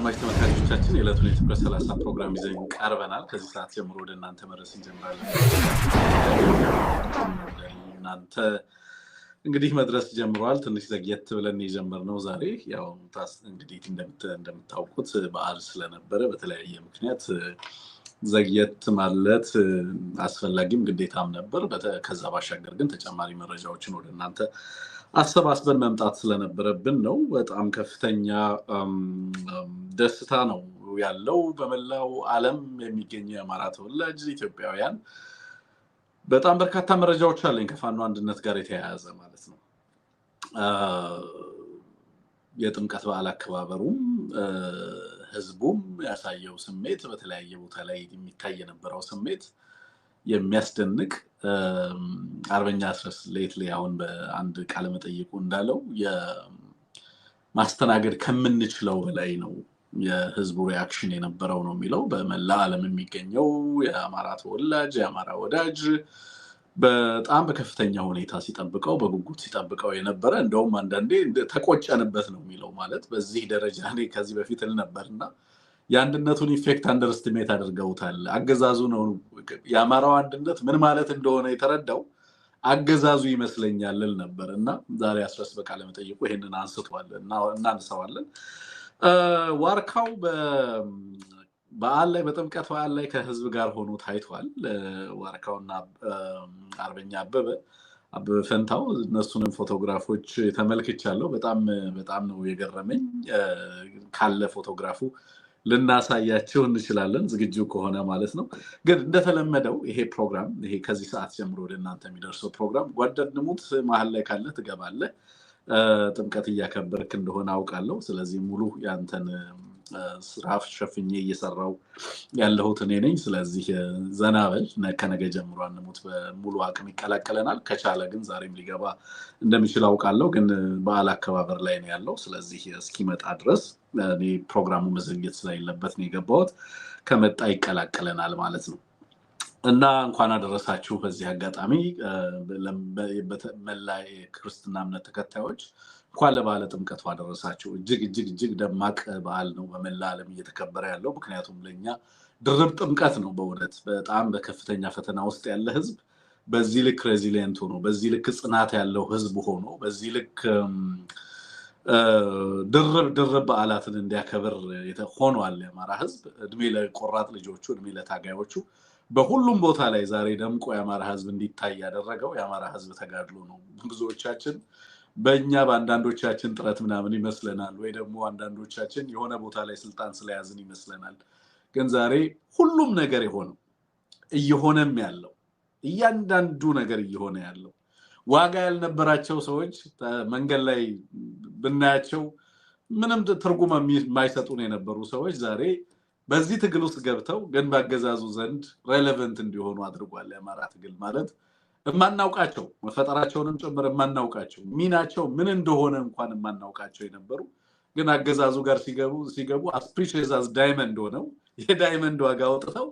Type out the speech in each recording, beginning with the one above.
አድማጭ ተመልካቾቻችን የዕለቱን የትኩረት 30 ፕሮግራም ይዘን ቀርበናል። ከዚህ ሰዓት ጀምሮ ወደ እናንተ መድረስ እንጀምራለን። እናንተ እንግዲህ መድረስ ጀምሯል። ትንሽ ዘግየት ብለን የጀመርነው ዛሬ ያው እንግዲህ እንደምታውቁት በዓል ስለነበረ በተለያየ ምክንያት ዘግየት ማለት አስፈላጊም ግዴታም ነበር። ከዛ ባሻገር ግን ተጨማሪ መረጃዎችን ወደ እናንተ አሰባስበን መምጣት ስለነበረብን ነው። በጣም ከፍተኛ ደስታ ነው ያለው በመላው ዓለም የሚገኙ የአማራ ተወላጅ ኢትዮጵያውያን። በጣም በርካታ መረጃዎች አለኝ ከፋኖ አንድነት ጋር የተያያዘ ማለት ነው። የጥምቀት በዓል አከባበሩም ህዝቡም ያሳየው ስሜት በተለያየ ቦታ ላይ የሚታይ የነበረው ስሜት የሚያስደንቅ አርበኛ አስረስ ሌትሊ አሁን በአንድ ቃለ መጠይቁ እንዳለው የማስተናገድ ከምንችለው በላይ ነው የህዝቡ ሪአክሽን የነበረው ነው የሚለው። በመላ ዓለም የሚገኘው የአማራ ተወላጅ የአማራ ወዳጅ በጣም በከፍተኛ ሁኔታ ሲጠብቀው በጉጉት ሲጠብቀው የነበረ እንደውም አንዳንዴ ተቆጨንበት ነው የሚለው። ማለት በዚህ ደረጃ እኔ ከዚህ በፊት ነበርና የአንድነቱን ኢፌክት አንደርስቲሜት አድርገውታል። አገዛዙ ነው የአማራው አንድነት ምን ማለት እንደሆነ የተረዳው አገዛዙ ይመስለኛል ነበርና ዛሬ አስረስ በቃለ መጠይቁ ይሄንን አንስቷል እና እናንሳዋለን። ዋርካው በዓል ላይ በጥምቀት በዓል ላይ ከህዝብ ጋር ሆኖ ታይቷል። ዋርካውና አርበኛ አበበ ፈንታው እነሱንም ፎቶግራፎች ተመልክቻለሁ። በጣም ነው የገረመኝ። ካለ ፎቶግራፉ ልናሳያችሁ እንችላለን ዝግጁ ከሆነ ማለት ነው። ግን እንደተለመደው ይሄ ፕሮግራም ይሄ ከዚህ ሰዓት ጀምሮ ወደ እናንተ የሚደርሰው ፕሮግራም ጓደንሙት መሀል ላይ ካለ ትገባለህ። ጥምቀት እያከበርክ እንደሆነ አውቃለሁ። ስለዚህ ሙሉ ያንተን ስራ ሸፍኜ እየሰራው ያለሁት እኔ ነኝ። ስለዚህ ዘናበል ከነገ ጀምሮ አንሙት በሙሉ አቅም ይቀላቀለናል። ከቻለ ግን ዛሬም ሊገባ እንደሚችል አውቃለሁ። ግን በዓል አከባበር ላይ ነው ያለው። ስለዚህ እስኪመጣ ድረስ እኔ ፕሮግራሙ መዘግየት ስለሌለበት ነው የገባሁት። ከመጣ ይቀላቀለናል ማለት ነው እና እንኳን አደረሳችሁ። በዚህ አጋጣሚ መላ የክርስትና እምነት ተከታዮች እንኳን ለበዓለ ጥምቀቱ አደረሳችሁ። እጅግ ደማቅ በዓል ነው በመላ ዓለም እየተከበረ ያለው። ምክንያቱም ለኛ ድርብ ጥምቀት ነው። በእውነት በጣም በከፍተኛ ፈተና ውስጥ ያለ ህዝብ በዚህ ልክ ሬዚሊየንት ሆኖ በዚህ ልክ ጽናት ያለው ህዝብ ሆኖ በዚህ ልክ ድርብ በዓላትን እንዲያከብር ሆኗል የአማራ ህዝብ። እድሜ ለቆራጥ ልጆቹ፣ እድሜ ለታጋዮቹ። በሁሉም ቦታ ላይ ዛሬ ደምቆ የአማራ ህዝብ እንዲታይ ያደረገው የአማራ ህዝብ ተጋድሎ ነው። ብዙዎቻችን በእኛ በአንዳንዶቻችን ጥረት ምናምን ይመስለናል፣ ወይ ደግሞ አንዳንዶቻችን የሆነ ቦታ ላይ ስልጣን ስለያዝን ይመስለናል። ግን ዛሬ ሁሉም ነገር እየሆነም ያለው እያንዳንዱ ነገር እየሆነ ያለው ዋጋ ያልነበራቸው ሰዎች መንገድ ላይ ብናያቸው ምንም ትርጉም የማይሰጡን የነበሩ ሰዎች ዛሬ በዚህ ትግል ውስጥ ገብተው ግን በአገዛዙ ዘንድ ሬሌቨንት እንዲሆኑ አድርጓል። የአማራ ትግል ማለት የማናውቃቸው መፈጠራቸውንም ጭምር የማናውቃቸው ሚናቸው ምን እንደሆነ እንኳን የማናውቃቸው የነበሩ ግን አገዛዙ ጋር ሲገቡ አስፕሪሺየስ አስ ዳይመንድ ሆነው የዳይመንድ ዋጋ አውጥተው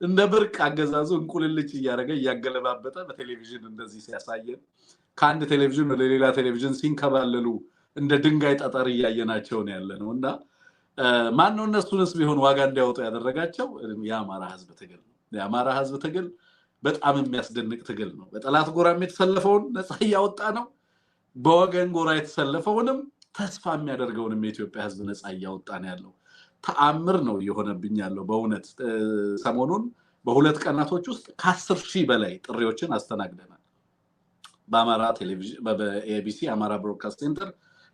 እንደ ብርቅ አገዛዙ እንቁልልጭ እያደረገ እያገለባበጠ በቴሌቪዥን እንደዚህ ሲያሳየን ከአንድ ቴሌቪዥን ወደ ሌላ ቴሌቪዥን ሲንከባለሉ እንደ ድንጋይ ጠጠር እያየናቸው ነው ያለነው እና ማነው እነሱንስ ቢሆን ዋጋ እንዲያወጡ ያደረጋቸው? የአማራ ህዝብ ትግል ነው። የአማራ ህዝብ ትግል በጣም የሚያስደንቅ ትግል ነው። በጠላት ጎራ የተሰለፈውን ነፃ እያወጣ ነው። በወገን ጎራ የተሰለፈውንም ተስፋ የሚያደርገውንም የኢትዮጵያ ህዝብ ነፃ እያወጣ ነው ያለው። ተአምር ነው እየሆነብኝ ያለው በእውነት። ሰሞኑን በሁለት ቀናቶች ውስጥ ከ10,000 በላይ ጥሪዎችን አስተናግደናል። በአማራ ቴሌቪዥን በኤቢሲ አማራ ብሮድካስት ሴንተር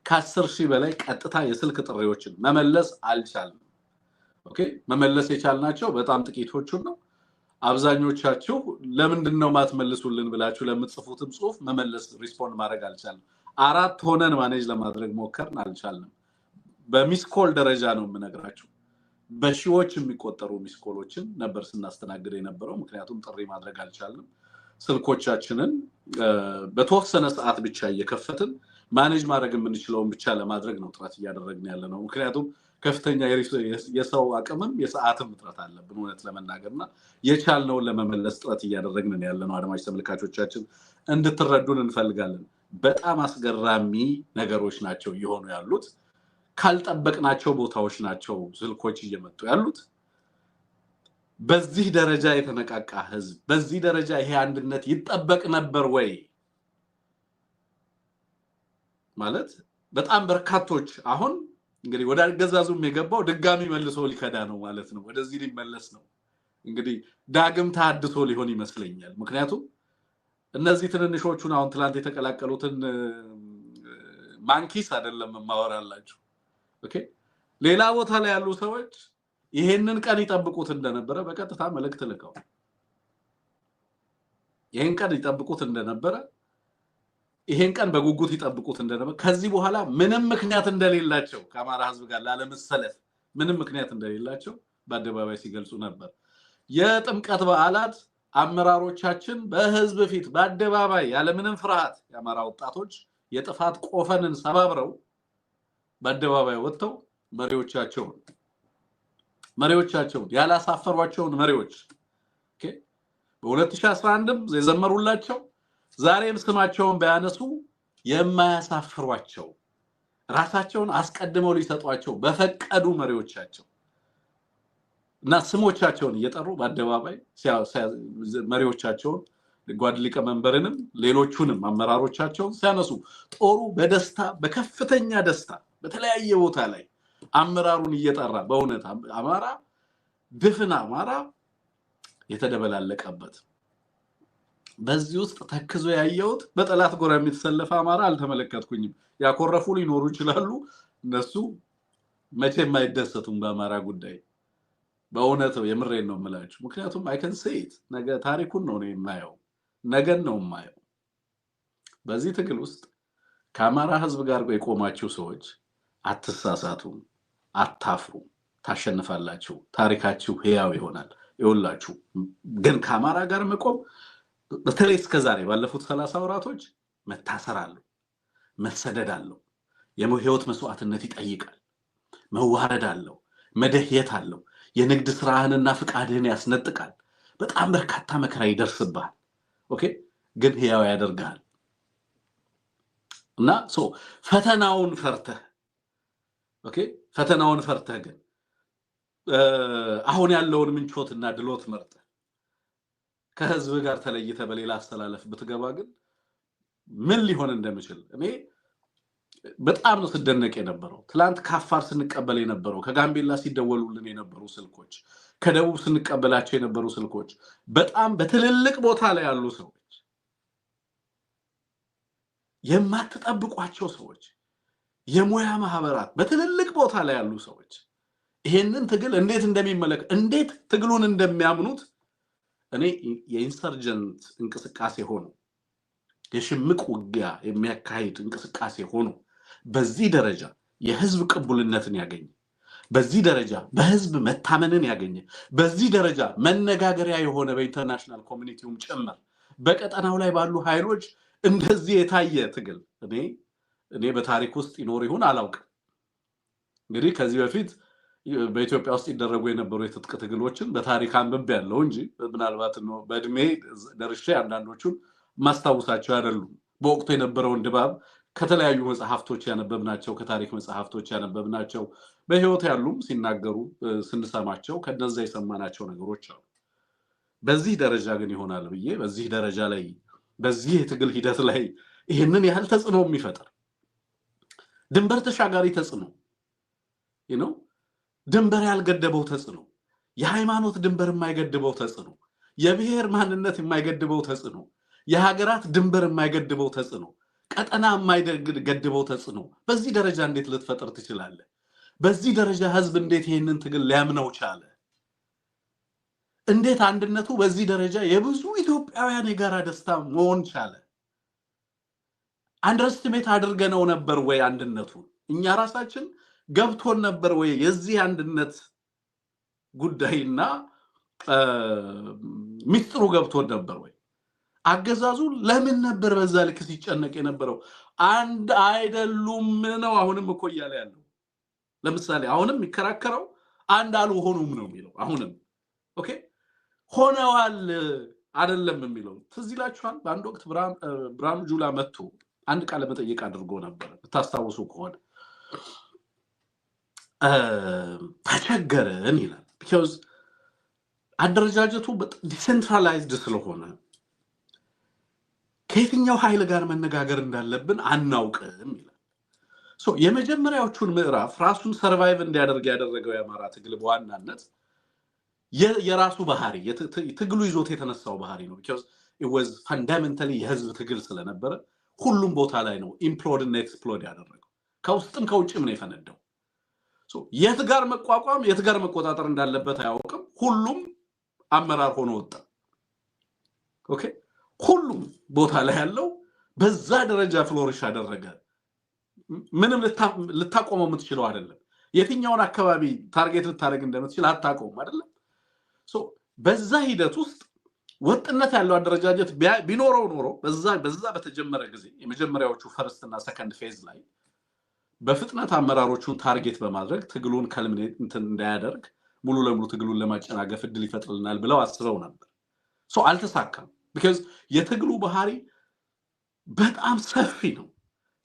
ከ10,000 በላይ ቀጥታ የስልክ ጥሪዎችን መመለስ አልቻልንም። ኦኬ መመለስ የቻልናቸው በጣም ጥቂቶቹን ነው። አብዛኞቻችሁ ለምንድነው ማትመልሱልን ብላችሁ ለምትጽፉትም ጽሁፍ መመለስ ሪስፖንድ ማድረግ አልቻልንም። 4 ሆነን ማኔጅ ለማድረግ ሞከርን፣ አልቻልንም። በሚስኮል ደረጃ ነው የምነግራችሁ። በሺዎች የሚቆጠሩ ሚስኮሎችን ነበር ስናስተናግድ የነበረው። ምክንያቱም ጥሪ ማድረግ አልቻልንም። ስልኮቻችንን በተወሰነ ሰዓት ብቻ እየከፈትን ማኔጅ ማድረግ የምንችለውን ብቻ ለማድረግ ነው ጥረት እያደረግን ያለ ነው። ምክንያቱም ከፍተኛ የሰው አቅምም የሰዓትም እጥረት አለብን እውነት ለመናገርና የቻልነውን ለመመለስ ጥረት እያደረግን ያለ ነው። አድማጭ ተመልካቾቻችን እንድትረዱን እንፈልጋለን። በጣም አስገራሚ ነገሮች ናቸው እየሆኑ ያሉት። ካልጠበቅናቸው ቦታዎች ናቸው ስልኮች እየመጡ ያሉት። በዚህ ደረጃ የተነቃቃ ህዝብ በዚህ ደረጃ ይሄ አንድነት ይጠበቅ ነበር ወይ ማለት በጣም በርካቶች አሁን እንግዲህ ወደ አገዛዙም የገባው ድጋሚ መልሶ ሊከዳ ነው ማለት ነው። ወደዚህ ሊመለስ ነው እንግዲህ ዳግም ታድሶ ሊሆን ይመስለኛል። ምክንያቱም እነዚህ ትንንሾቹን አሁን ትላንት የተቀላቀሉትን ማንኪስ አይደለም ማወራላችሁ። ኦኬ ሌላ ቦታ ላይ ያሉ ሰዎች ይሄንን ቀን ይጠብቁት እንደነበረ በቀጥታ መልእክት ልከው ይሄን ቀን ይጠብቁት እንደነበረ ይሄን ቀን በጉጉት ይጠብቁት እንደነበረ ከዚህ በኋላ ምንም ምክንያት እንደሌላቸው ከአማራ ህዝብ ጋር ላለመሰለፍ ምንም ምክንያት እንደሌላቸው በአደባባይ ሲገልጹ ነበር። የጥምቀት በዓላት አመራሮቻችን በህዝብ ፊት በአደባባይ ያለምንም ፍርሃት የአማራ ወጣቶች የጥፋት ቆፈንን ሰባብረው በአደባባይ ወጥተው መሪዎቻቸውን ያላሳፈሯቸውን መሪዎች ኦኬ በ2011ም የዘመሩላቸው ዛሬም ስማቸውን በያነሱ የማያሳፍሯቸው ራሳቸውን አስቀድመው ሊሰጧቸው በፈቀዱ መሪዎቻቸው እና ስሞቻቸውን እየጠሩ በአደባባይ መሪዎቻቸውን ጓድ ሊቀመንበርንም ሌሎቹንም አመራሮቻቸውን ሲያነሱ ጦሩ በደስታ በከፍተኛ ደስታ በተለያየ ቦታ ላይ አመራሩን እየጠራ በእውነት አማራ ድፍና አማራ የተደበላለቀበት በዚህ ውስጥ ተክዞ ያየውት በጠላት ጎራ የሚተሰለፈ አማራ አልተመለከትኩኝም። ያኮረፉ ሊኖሩ ይችላሉ። እነሱ መቼም አይደሰቱም በአማራ ጉዳይ። በእውነት የምሬን ነው የምላችሁ። ምክንያቱም I can say it ነገ ታሪኩን ነው የማየው ነገን ነው የማየው። በዚህ ትግል ውስጥ ከአማራ ህዝብ ጋር የቆማችሁ ሰዎች አትሳሳቱም፣ አታፍሩም፣ ታሸንፋላችሁ፣ ታሪካችሁ ህያው ይሆናል። ይውላችሁ ግን ከአማራ ጋር መቆም በተለይ እስከዛሬ ባለፉት 30 ወራቶች መታሰር አለው፣ መሰደድ አለው፣ የህይወት መስዋዕትነት ይጠይቃል፣ መዋረድ አለው፣ መደህየት አለው፣ የንግድ ስራህንና ፍቃድህን ያስነጥቃል፣ በጣም በርካታ መከራ ይደርስብሃል። ኦኬ ግን ህያው ያደርጋል እና ፈተናውን ፈርተህ ግን አሁን ያለውን ምንቾትና ድሎት መርጠህ ከህዝብ ጋር ተለይተህ በሌላ አስተላለፍ ብትገባ ግን ምን ሊሆን እንደሚችል እኔ በጣም ነው ስደነቅ የነበረው። ትላንት ካፋር ስንቀበል የነበረው ከጋምቤላ ሲደወሉልን የነበሩ ስልኮች ከደቡብ ስንቀበላቸው የነበሩ ስልኮች በጣም በትልልቅ ቦታ ላይ ያሉ ሰዎች የማትጠብቋቸው ሰዎች የሙያ ማህበራት በትልልቅ ቦታ ላይ ያሉ ሰዎች ይሄንን ትግል እንዴት እንደሚመለከ እንዴት ትግሉን እንደሚያምኑት እኔ የኢንሰርጀንት እንቅስቃሴ ሆኖ የሽምቅ ውጊያ የሚያካሂድ እንቅስቃሴ ሆኖ በዚህ ደረጃ የህዝብ ቅቡልነትን ያገኘ በዚህ ደረጃ በህዝብ መታመንን ያገኘ በዚህ ደረጃ መነጋገሪያ የሆነ በኢንተርናሽናል ኮሚኒቲውም ጭምር በቀጠናው ላይ ባሉ ኃይሎች እንደዚህ የታየ ትግል እኔ በታሪክ ውስጥ ይኖር ይሁን አላውቅም። እንግዲህ ከዚህ በፊት በኢትዮጵያ ውስጥ ይደረጉ የነበሩ የትጥቅ ትግሎችን በታሪክ አንብቤ ያለው እንጂ ምናልባት ነው በእድሜ ደርሼ አንዳንዶቹን ማስታወሳቸው አይደሉም። በወቅቱ የነበረውን ድባብ ከተለያዩ መጽሐፍቶች ያነበብናቸው ከታሪክ መጽሐፍቶች ያነበብናቸው በህይወት ያሉም ሲናገሩ ስንሰማቸው ከነዛ የሰማናቸው ነገሮች አሉ። በዚህ ደረጃ ግን ይሆናል ብዬ በዚህ ደረጃ ላይ በዚህ የትግል ሂደት ላይ ይሄንን ያህል ተጽዕኖ የሚፈጥር ድንበር ተሻጋሪ ተጽዕኖ ድንበር ያልገደበው ተጽዕኖ የሃይማኖት ድንበር የማይገድበው ተጽዕኖ የብሔር ማንነት የማይገድበው ተጽዕኖ የሀገራት ድንበር የማይገድበው ተጽዕኖ ቀጠና የማይገድበው ተጽዕኖ በዚህ ደረጃ እንዴት ልትፈጥር ትችላለህ? በዚህ ደረጃ ህዝብ እንዴት ይሄንን ትግል ሊያምነው ቻለ? እንዴት አንድነቱ በዚህ ደረጃ የብዙ ኢትዮጵያውያን የጋራ ደስታ መሆን ቻለ? አንደርስቲሜት አድርገነው ነበር ወይ አንድነቱ? እኛ ራሳችን ገብቶን ነበር ወይ የዚህ አንድነት ጉዳይና ሚስጥሩ ገብቶን ነበር ወይ? አገዛዙ ለምን ነበር በዛ ልክ ሲጨነቅ የነበረው? አንድ አይደሉም ነው አሁንም እኮ እያለ ያለው። ለምሳሌ አሁንም የሚከራከረው አንድ አልሆኑም ነው የሚለው። አሁንም ኦኬ ሆነዋል አይደለም የሚለው። ትዝ ይላችኋል በአንድ ወቅት ብርሃኑ ጁላ መጥቶ አንድ ቃለ መጠይቅ አድርጎ ነበር ታስታውሱ ከሆነ ተቸገረን ይላል because አደረጃጀቱ ዲሴንትራላይዝድ ስለሆነ ከየትኛው ኃይል ጋር መነጋገር እንዳለብን አናውቅም ይላል ሶ የመጀመሪያዎቹን ምዕራፍ ራሱን ሰርቫይቭ እንዲያደርግ ያደረገው የአማራ ትግል በዋናነት የራሱ ባህሪ ትግሉ ይዞት የተነሳው ባህሪ ነው because it was fundamentally የህዝብ ትግል ስለነበረ ሁሉም ቦታ ላይ ነው implode and explode ያደረገው ከውስጥም ከውጭም ነው የፈነደው ሶ የት ጋር መቋቋም የት ጋር መቆጣጠር እንዳለበት አያውቅም ሁሉም አመራር ሆኖ ወጣ ኦኬ ሁሉም ቦታ ላይ ያለው በዛ ደረጃ ፍሎሪሽ አደረገ ምንም ልታቆመው የምትችለው አይደለም የትኛውን አካባቢ ታርጌት ልታደርግ እንደምትችል አታቆም አይደለም ሶ በዛ ሂደት ውስጥ ወጥነት ያለው አደረጃጀት ቢኖረው ኖሮ በዛ በተጀመረ ጊዜ የመጀመሪያዎቹ ፈርስት እና ሰከንድ ፌዝ ላይ በፍጥነት አመራሮቹን ታርጌት በማድረግ ትግሉን ከልምኔት እንዳያደርግ ሙሉ ለሙሉ ትግሉን ለማጨናገፍ እድል ይፈጥርልናል ብለው አስበው ነበር ሶ አልተሳካም because የትግሉ ባህሪ በጣም ሰፊ ነው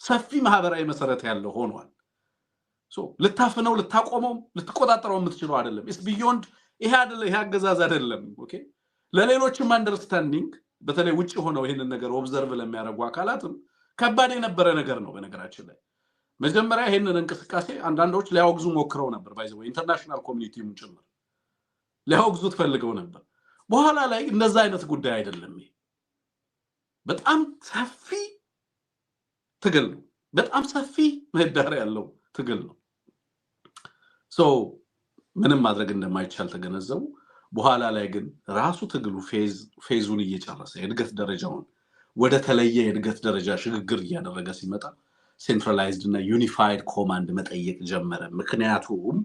ሰፊ ማህበራዊ መሰረት ያለው ሆኗል ሶ ልታፍነው ልታቆመው ልትቆጣጠረው የምትችለው አይደለም is beyond ይሄ አገዛዝ አይደለም ኦኬ ለሌሎችም አንደርስታንዲንግ በተለይ ውጪ ሆነው ይሄንን ነገር ኦብዘርቭ ለሚያደርጉ አካላትም ከባድ የነበረ ነገር ነው በነገራችን ላይ መጀመሪያ ይሄንን እንቅስቃሴ አንዳንዶች ሊያወግዙ ሞክረው ነበር ባይዘው ኢንተርናሽናል ኮሚኒቲውም ጭምር ሊያወግዙት ፈልገው ነበር በኋላ ላይ እንደዛ አይነት ጉዳይ አይደለም ይሄ በጣም ሰፊ ትግል ነው በጣም ሰፊ ምህዳር ያለው ትግል ነው ሶ ምንም ማድረግ እንደማይቻል ተገነዘቡ በኋላ ላይ ግን ራሱ ትግሉ ፌዙን እየጨረሰ የእድገት ደረጃውን ወደ ተለየ የእድገት ደረጃ ሽግግር እያደረገ ሲመጣ ሴንትራላይዝድ እና ዩኒፋይድ ኮማንድ መጠየቅ ጀመረ ምክንያቱም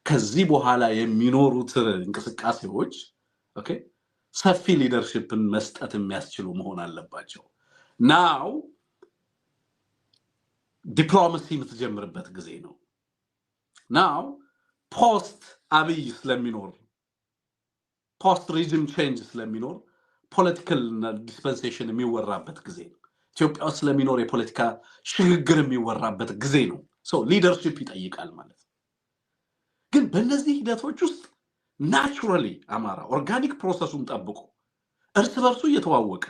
ከዚህ በኋላ የሚኖሩት እንቅስቃሴዎች ኦኬ ሰፊ ሊደርሺፕን መስጠት የሚያስችሉ መሆን አለባቸው now ዲፕሎማሲ የምትጀምርበት ጊዜ ነው now ፖስት አብይ ስለሚኖር ፖስት ሪጅም ቼንጅ ስለሚኖር ፖለቲካል ዲስፐንሴሽን የሚወራበት ጊዜ ነው ኢትዮጵያ ውስጥ ስለሚኖር የፖለቲካ ሽግግር የሚወራበት ጊዜ ነው ሶ ሊደርሺፕ ይጠይቃል ማለት ግን በእነዚህ ሂደቶች ውስጥ ናቹራሊ አማራ ኦርጋኒክ ፕሮሰሱን ጠብቆ እርስ በርሱ እየተዋወቀ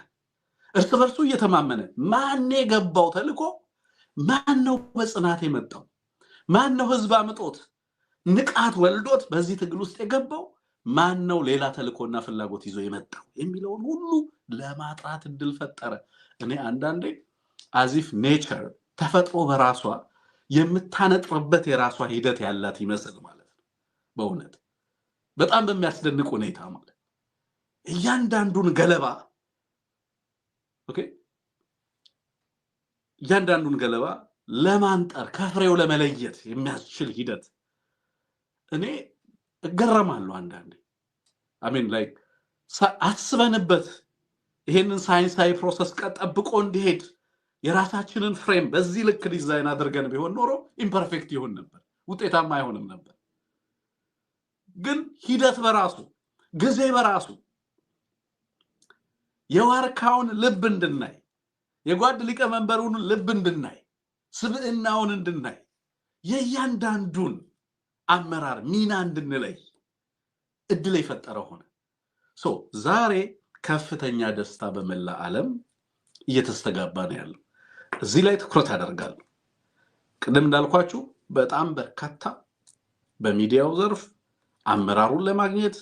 እርስ በርሱ እየተማመነ ማን የገባው ተልቆ ማን ነው በጽናት የመጣው ማን ነው ህዝብ አምጦት ንቃት ወልዶት በዚህ ትግል ውስጥ የገባው ማን ነው ሌላ ተልቆና ፍላጎት ይዞ የመጣው የሚለውን ሁሉ ለማጥራት እድል ፈጠረ እኔ አንዳንዴ አዚፍ ኔቸር ተፈጥሮ በራሷ የምታነጥርበት የራሷ ሂደት ያላት ይመስል ማለት ነው በእውነት በጣም በሚያስደንቅ ሁኔታ ማለት እያንዳንዱን ገለባ ኦኬ እያንዳንዱን ገለባ ለማንጠር ከፍሬው ለመለየት የሚያስችል ሂደት እኔ እገረማለሁ አንዳንዴ አሜን ላይክ አስበንበት ይሄንን ሳይንሳዊ ፕሮሰስ ቀጠብቆ እንዲሄድ የራሳችንን ፍሬም በዚህ ልክ ዲዛይን አድርገን ቢሆን ኖሮ ኢምፐርፌክት ይሆን ነበር ውጤታማ አይሆንም ነበር ግን ሂደት በራሱ ጊዜ በራሱ የዋርካውን ልብ እንድናይ የጓድ ሊቀመንበሩን ልብ እንድናይ ስብዕናውን እንድናይ የእያንዳንዱን አመራር ሚና እንድንለይ እድል የፈጠረ ሆነ ሶ ዛሬ ከፍተኛ ደስታ በመላ ዓለም እየተስተጋባ ነው ያለው እዚህ ላይ ትኩረት አደርጋለሁ ቅድም እንዳልኳችሁ በጣም በርካታ በሚዲያው ዘርፍ አመራሩን ለማግኘት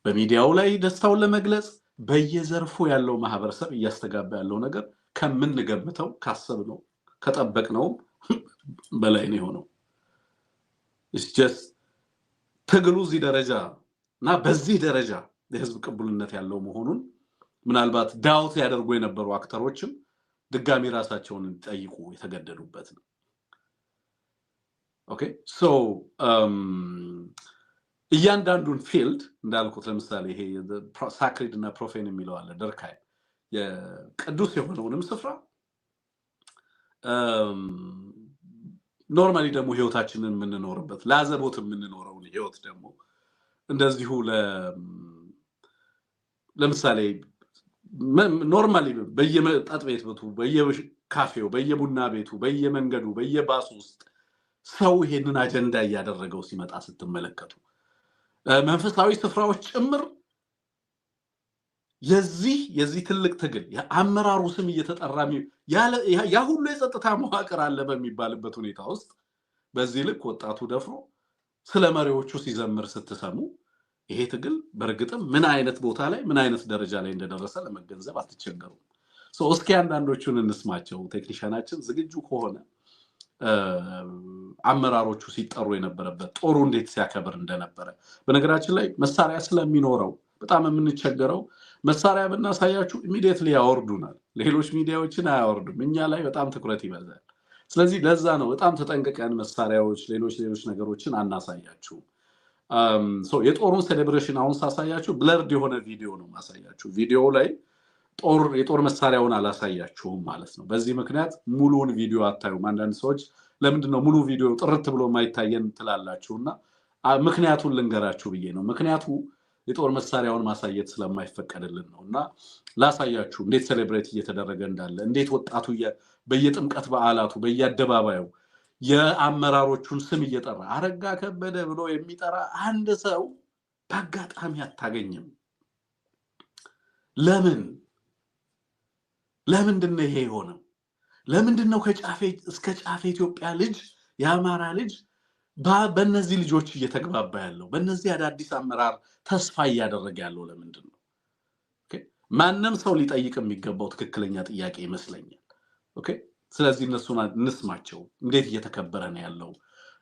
በሚዲያው ላይ ደስታውን ለመግለጽ በየዘርፉ ያለው ማህበረሰብ እያስተጋባ ያለው ነገር ከምንገምተው ካሰብነው ከጠበቅነው በላይ ነው የሆነው it's just ትግሉ እዚህ ደረጃ እና በዚህ ደረጃ የህዝብ ቅቡልነት ያለው መሆኑን ምናልባት ዳውት ያደርጉ የነበሩ አክተሮችም ድጋሚ ራሳቸውን እንዲጠይቁ የተገደዱበት ነው ኦኬ ሶ እያንዳንዱን ፊልድ እንዳልኩት ለምሳሌ ይሄ ሳክሪድ እና ፕሮፌን የሚለው አለ ደርካይ የቅዱስ የሆነውንም ስፍራ ኖርማሊ ደግሞ ህይወታችንን የምንኖርበት ላዘቦት የምንኖረው ህይወት ደግሞ እንደዚሁ ለምሳሌ ኖርማሊ በየመጠጥ ቤቱ በየካፌው በየቡና ቤቱ በየመንገዱ በየባሱ ውስጥ ሰው ይሄንን አጀንዳ እያደረገው ሲመጣ ስትመለከቱ መንፈሳዊ ስፍራዎች ጭምር የዚህ ትልቅ ትግል የአመራሩ ስም እየተጠራሚ ያ ሁሉ የጸጥታ መዋቅር አለ በሚባልበት ሁኔታ ውስጥ በዚህ ልክ ወጣቱ ደፍሮ ስለ መሪዎቹ ሲዘምር ስትሰሙ ይሄ ትግል በርግጥም ምን አይነት ቦታ ላይ ምን አይነት ደረጃ ላይ እንደደረሰ ለመገንዘብ አትቸገሩም። እስኪ አንዳንዶቹን እንስማቸው። ቴክኒሻናችን ዝግጁ ከሆነ አመራሮቹ ሲጠሩ የነበረበት ጦሩ እንዴት ሲያከብር እንደነበረ በነገራችን ላይ መሳሪያ ስለሚኖረው በጣም የምንቸገረው መሳሪያ ብናሳያችሁ ኢሚዲየትሊ ያወርዱናል። ሌሎች ሚዲያዎችን አያወርዱም። እኛ ላይ በጣም ትኩረት ይበዛል። ስለዚህ ለዛ ነው በጣም ተጠንቅቀን መሳሪያዎች ሌሎች ነገሮችን አናሳያችሁ። የጦሩን ሴሌብሬሽን አሁን ሳሳያችሁ ብለርድ የሆነ ቪዲዮ ነው ማሳያችሁ። ቪዲዮ ላይ የጦር መሳሪያውን አላሳያችሁም ማለት ነው። በዚህ ምክንያት ሙሉውን ቪዲዮ አታዩም። አንዳንድ ሰዎች ለምንድነው ሙሉ ቪዲዮ ጥርት ብሎ ማይታየን ትላላችሁና ምክንያቱን ልንገራችሁ ብዬ ነው። ምክንያቱ የጦር መሳሪያውን ማሳየት ስለማይፈቀድልን ነውና ላሳያችሁ እንዴት ሴሌብሬት እየተደረገ እንዳለ እንዴት ወጣቱ በየጥምቀት በዓላቱ በየአደባባዩ የአመራሮቹን ስም እየጠራ አረጋ ከበደ ብሎ የሚጠራ አንድ ሰው በአጋጣሚ አታገኝም። ለምንድነው ይሄ የሆነው? ለምንድነው ከጫፌ እስከ ጫፌ ኢትዮጵያ ልጅ የአማራ ልጅ በእነዚህ ልጆች እየተግባባ ያለው? በእነዚህ አዳዲስ አመራር ተስፋ እያደረገ ያለው ለምንድነው? ማንም ሰው ሊጠይቅ የሚገባው ትክክለኛ ጥያቄ ይመስለኛል። ስለዚህ እነሱን እንስማቸው። እንዴት እየተከበረ ነው ያለው?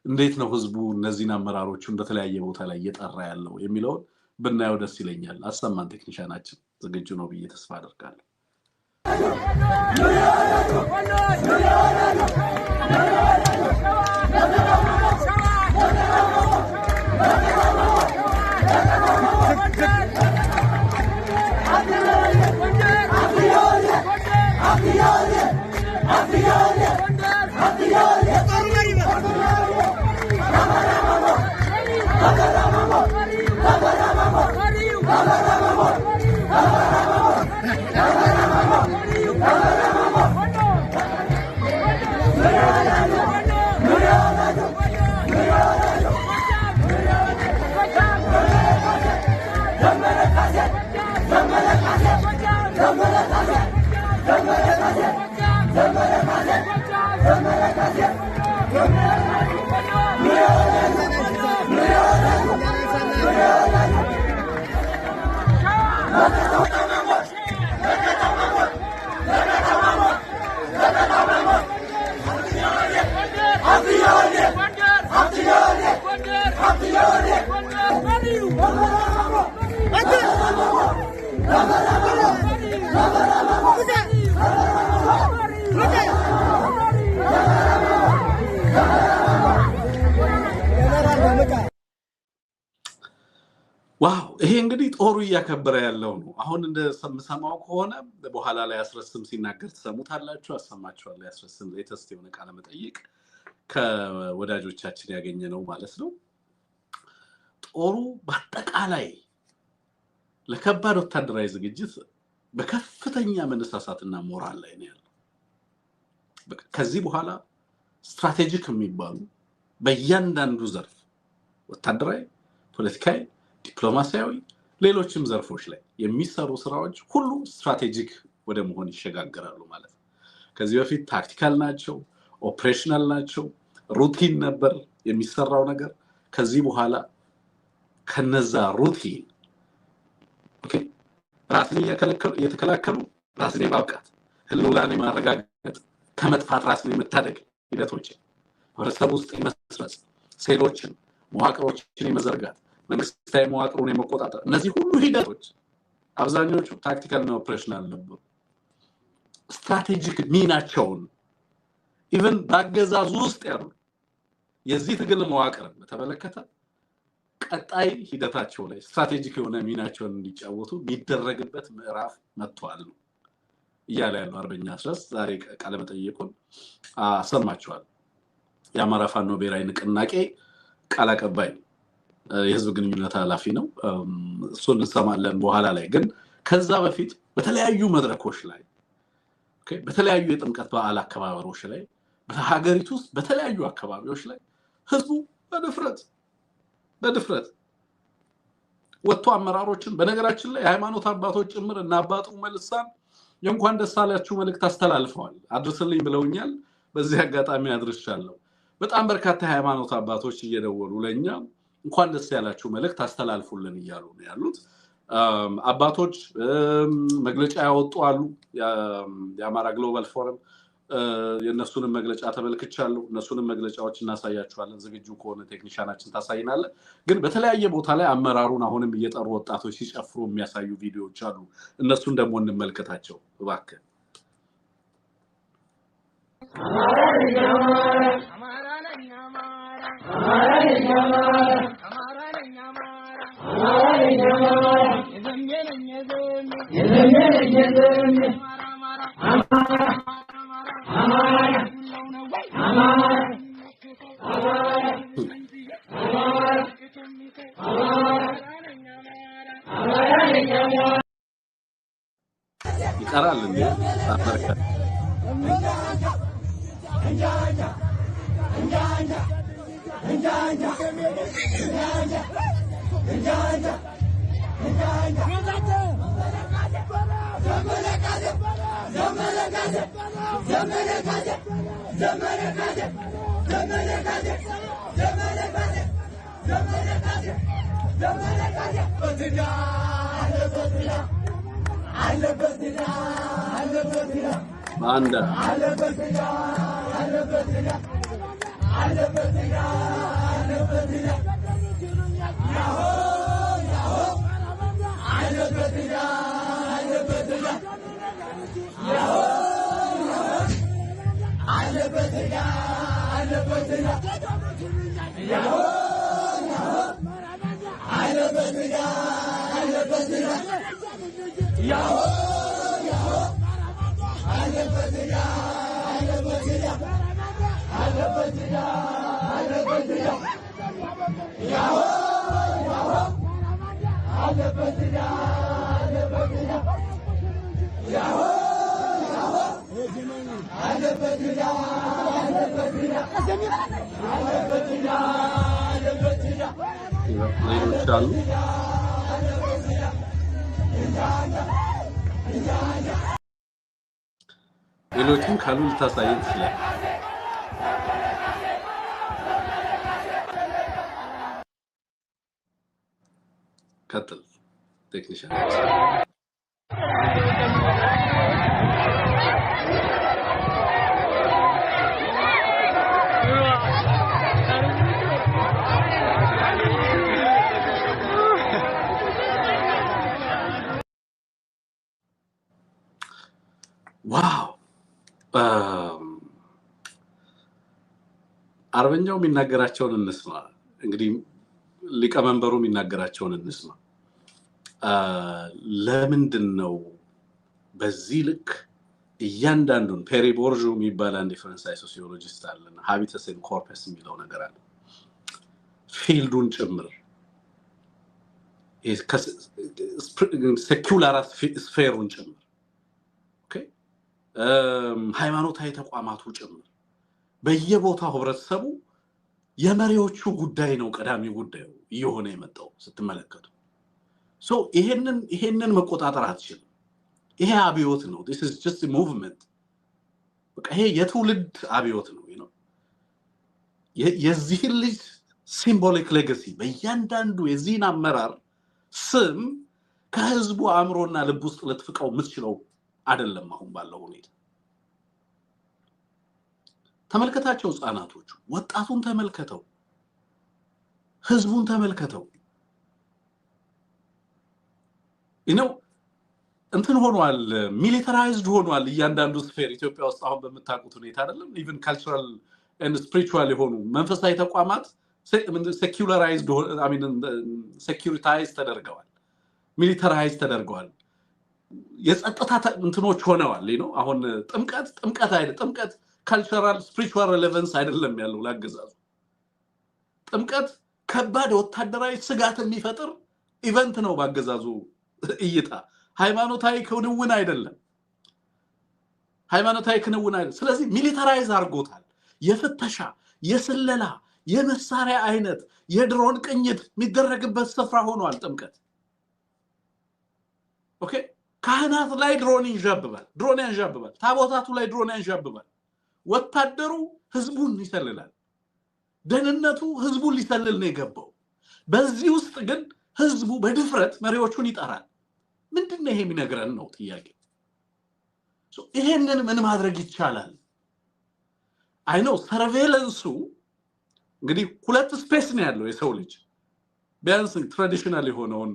እንዴት ነው ህዝቡ እነዚህን አመራሮቹን በተለያየ ቦታ ላይ እየጠራ ያለው የሚለውን ብናየው ደስ ይለኛል። አሰማን ቴክኒሻናችን ዝግጁ ነው ብዬ ተስፋ አደርጋለሁ። ዋው! ይሄ እንግዲህ ጦሩ እያከበረ ያለው ነው። አሁን እንደሰማው ከሆነ በኋላ ላይ አስረስም ሲናገር ተሰሙታላችሁ። አሰማችኋለሁ። አስረስም ሌተስት የሆነ ቃለ መጠይቅ ከወዳጆቻችን ያገኘ ነው ማለት ነው። ጦሩ በአጠቃላይ ለከባድ ወታደራዊ ዝግጅት በከፍተኛ መነሳሳትና ሞራል ላይ ነው ያለው። ከዚህ በኋላ ስትራቴጂክ የሚባሉ በእያንዳንዱ ዘርፍ ወታደራዊ፣ ፖለቲካዊ፣ ዲፕሎማሲያዊ ሌሎችም ዘርፎች ላይ የሚሰሩ ስራዎች ሁሉ ስትራቴጂክ ወደ መሆን ይሸጋገራሉ ማለት ነው። ከዚህ በፊት ታክቲካል ናቸው፣ ኦፕሬሽናል ናቸው፣ ሩቲን ነበር የሚሰራው ነገር። ከዚህ በኋላ ከነዛ ሩቲን ራስን እየተከላከሉ ራስን የማብቃት ህልውናን የማረጋገጥ ከመጥፋት ራስን የመታደግ ሂደቶች ህብረተሰብ ውስጥ የመስረጽ ሴሎችን መዋቅሮችን የመዘርጋት መንግስታዊ መዋቅሩን የመቆጣጠር እነዚህ ሁሉ ሂደቶች አብዛኞቹ ታክቲካል እና ኦፕሬሽናል ነበሩ። ስትራቴጂክ ሚናቸውን ኢቨን በአገዛዙ ውስጥ ያሉ የዚህ ትግል መዋቅርን በተመለከተ ቀጣይ ሂደታቸው ላይ ስትራቴጂክ የሆነ ሚናቸውን እንዲጫወቱ የሚደረግበት ምዕራፍ መጥቷል ነው እያለ ያለው አርበኛ አስረስ ዛሬ ቃለ መጠይቁን አሰማችኋል። የአማራ ፋኖ ብሔራዊ ንቅናቄ ቃል አቀባይ የህዝብ ግንኙነት ኃላፊ ነው። እሱን እንሰማለን በኋላ ላይ። ግን ከዛ በፊት በተለያዩ መድረኮች ላይ በተለያዩ የጥምቀት በዓል አከባበሮች ላይ በሀገሪቱ ውስጥ በተለያዩ አካባቢዎች ላይ ህዝቡ በድፍረት ወጥቶ አመራሮችን በነገራችን ላይ ሃይማኖት አባቶች ጭምር እና አባጡ መልሳን የእንኳን ደስ አላችሁ መልእክት አስተላልፈዋል አድርስልኝ ብለውኛል በዚህ አጋጣሚ አድርሻለሁ በጣም በርካታ ሃይማኖት አባቶች እየደወሉ ለኛ እንኳን ደስ ያላችሁ መልእክት አስተላልፉልን እያሉ ነው ያሉት አባቶች መግለጫ ያወጡ አሉ የአማራ ግሎባል ፎረም የነሱንም መግለጫ ተመልክቻለሁ እነሱንም መግለጫዎች እናሳያችኋለን ዝግጁ ከሆነ ቴክኒሻናችን ታሳይናለ ግን በተለያየ ቦታ ላይ አመራሩን አሁንም እየጠሩ ወጣቶች ሲጨፍሩ የሚያሳዩ ቪዲዮዎች አሉ እነሱን ደግሞ እንመልከታቸው እባክህ ይቀራል እንዴ አፈርካ ባንዳ ሌሎችም ካሉ ልታሳየን ይችላል ቀጥል ቴክኒሻን ዋው አርበኛው የሚናገራቸውን እንስማ እንግዲህ ሊቀመንበሩ የሚናገራቸውን እንስማ ለምንድነው በዚህ ልክ እያንዳንዱን ፔሪ ቦርጆ የሚባል አንድ የፈረንሳይ ሶሲዮሎጂስት አለና ሃቢተስ ኤንድ ኮርፐስ የሚለው ነገር አለ ፊልዱን ጭምር ሴኩላር ስፌሩን ጭምር ሃይማኖታዊ ተቋማቱ ጭምር በየቦታው ህብረተሰቡ የመሪዎቹ ጉዳይ ነው ቀዳሚ ጉዳዩ እየሆነ የመጣው ስትመለከቱ ሶ ይሄንን መቆጣጠር አትችልም ይሄ አብዮት ነው this is just a movement በቃ ይሄ የትውልድ አብዮት ነው የዚህ ልጅ ሲምቦሊክ ሌጋሲ በእያንዳንዱ የዚህን አመራር ስም ከህዝቡ አእምሮና ልብ ውስጥ ልትፍቀው የምትችለው አይደለም አሁን ባለው ሁኔታ ተመልከታቸው ህፃናቶቹ ወጣቱን ተመልከተው ህዝቡን ተመልከተው እንትን ሆኗል ሚሊታራይዝድ ሆኗል እያንዳንዱ ስፌር ኢትዮጵያ ውስጥ አሁን በመታቁት ሁኔታ አይደለም even cultural and spiritual የሆኑ መንፈሳዊ ተቋማት secularized I mean securitized ተደርገዋል ሚሊታራይዝድ ተደርገዋል የጸጥታ እንትኖች ሆነዋል አሁን ጥምቀት አይደለም ጥምቀት cultural spiritual relevance አይደለም ያለው ላገዛዙ ጥምቀት ከባድ ወታደራዊ ስጋት የሚፈጥር ኢቨንት ነው ባገዛዙ እይታ ሃይማኖታዊ ክንውን አይደለም ስለዚህ ሚሊታራይዝ አድርጎታል የፍተሻ የስለላ የመሳሪያ አይነት የድሮን ቅኝት የሚደረግበት ስፍራ ሆኗል ጥምቀት። ኦኬ ካህናት ላይ ድሮን ያንዣብባል፣ ታቦታቱ ላይ ድሮን ያንዣብባል። ወታደሩ ህዝቡን ይሰልላል፣ ደህንነቱ ህዝቡን ሊሰልል ነው የገባው። በዚህ ውስጥ ግን ህዝቡ በድፍረት መሪዎቹን ይጠራል። ምንድነው ይሄ የሚነግረን ነው ጥያቄ። ይሄንን ምን ማድረግ ይቻላል? አይ ኖ ሰርቬለንሱ እንግዲህ ሁለት ስፔስ ነው ያለው የሰው ልጅ። ቢያንስ ትራዲሽናል የሆነውን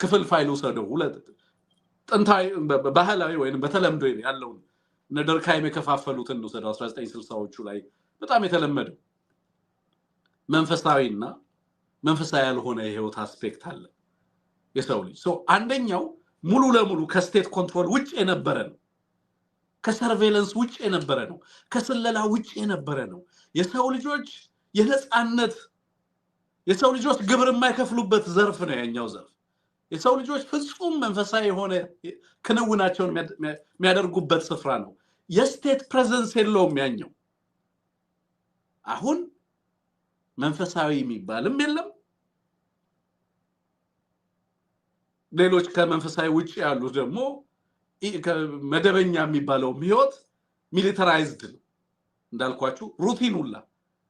ክፍል ፋይል ወሰደው ሁለት ጥንታዊ ባህላዊ ወይንም በተለምዶ ያለውን ነደርካይም የከፋፈሉትን ነው 1960ዎቹ ላይ በጣም የተለመደው መንፈሳዊና መንፈሳዊ ያልሆነ የህይወት አስፔክት አለ የሰው ልጅ። አንደኛው ሙሉ ለሙሉ ከስቴት ኮንትሮል ውጭ የነበረ ነው፣ ከሰርቬለንስ ውጭ የነበረ ነው፣ ከስለላ ውጭ የነበረ ነው። የሰው ልጆች የነጻነት የሰው ልጆች ግብር የማይከፍሉበት ዘርፍ ነው ያኛው ዘርፍ። የሰው ልጆች ፍጹም መንፈሳዊ የሆነ ክንውናቸውን የሚያደርጉበት ስፍራ ነው። የስቴት ፕሬዘንስ የለውም ያኛው። አሁን መንፈሳዊ የሚባልም የለም። ሌሎች ከመንፈሳዊ ውጭ ያሉ ደግሞ መደበኛ የሚባለው ህይወት ሚሊታራይዝድ ነው። እንዳልኳችሁ ሩቲን ሁላ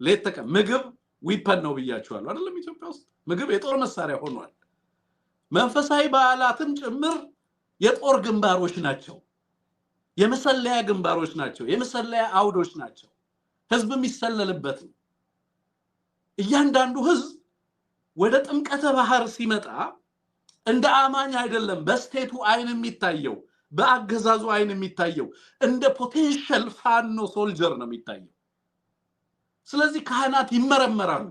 ሌት ተቀን ምግብ ዊፐን ነው ብያችኋለሁ አይደለም? ኢትዮጵያ ውስጥ ምግብ የጦር መሳሪያ ሆኗል። መንፈሳዊ በዓላትም ጭምር የጦር ግንባሮች ናቸው፣ የመሰለያ ግንባሮች ናቸው፣ የመሰለያ አውዶች ናቸው። ህዝብ የሚሰለልበት ነው። እያንዳንዱ ህዝብ ወደ ጥምቀተ ባህር ሲመጣ እንደ አማኝ አይደለም በስቴቱ አይን የሚታየው፣ በአገዛዙ አይን የሚታየው እንደ ፖቴንሻል ፋኖ ሶልጀር ነው የሚታየው። ስለዚህ ካህናት ይመረመራሉ፣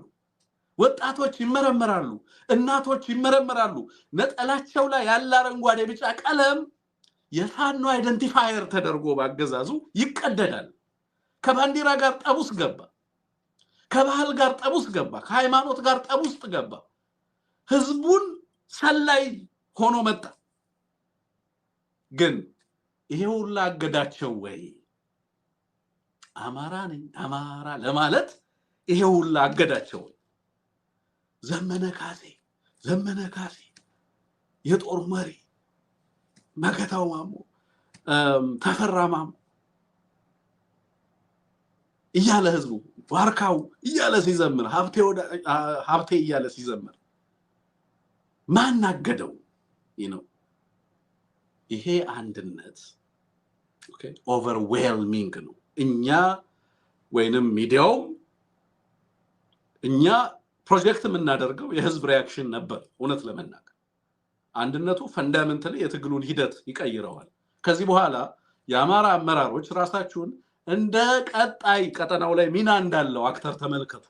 ወጣቶች ይመረመራሉ፣ እናቶች ይመረመራሉ። ነጠላቸው ላይ ያለ አረንጓዴ ቢጫ ቀለም የፋኖ አይደንቲፋየር ተደርጎ ባገዛዙ ይቀደዳል። ከባንዲራ ጋር ጠቡስ ገባ፣ ከባህል ጋር ጠቡስ ገባ፣ ከሃይማኖት ጋር ጠቡስ ገባ። ህዝቡን ሰላይ ሆኖ መጣ። ግን ይሄ ሁሉ አገዳቸው ወይ? አማራ ነኝ አማራ ለማለት ይሄ ሁሉ አገዳቸው ወይ? ዘመነ ካሴ የጦር መሪ፣ መከታው ማሞ፣ ተፈራ ማሞ እያለ ህዝቡ ዋርካው እያለ ሲዘምር፣ ሀብቴ እያለ ሲዘምር ማን አገደው? ይሄ አንድነት ኦቨርዌልሚንግ ነው። እኛ ወይንም ሚዲያው እኛ ፕሮጀክት የምናደርገው የህዝብ ሪያክሽን ነበር። እውነት ለመናገር አንድነቱ ፈንዳሜንታሊ የትግሉን ሂደት ይቀይረዋል። ከዚህ በኋላ የአማራ አመራሮች ራሳችሁን እንደ ቀጣይ ቀጠናው ላይ ሚና እንዳለው አክተር ተመልከቱ።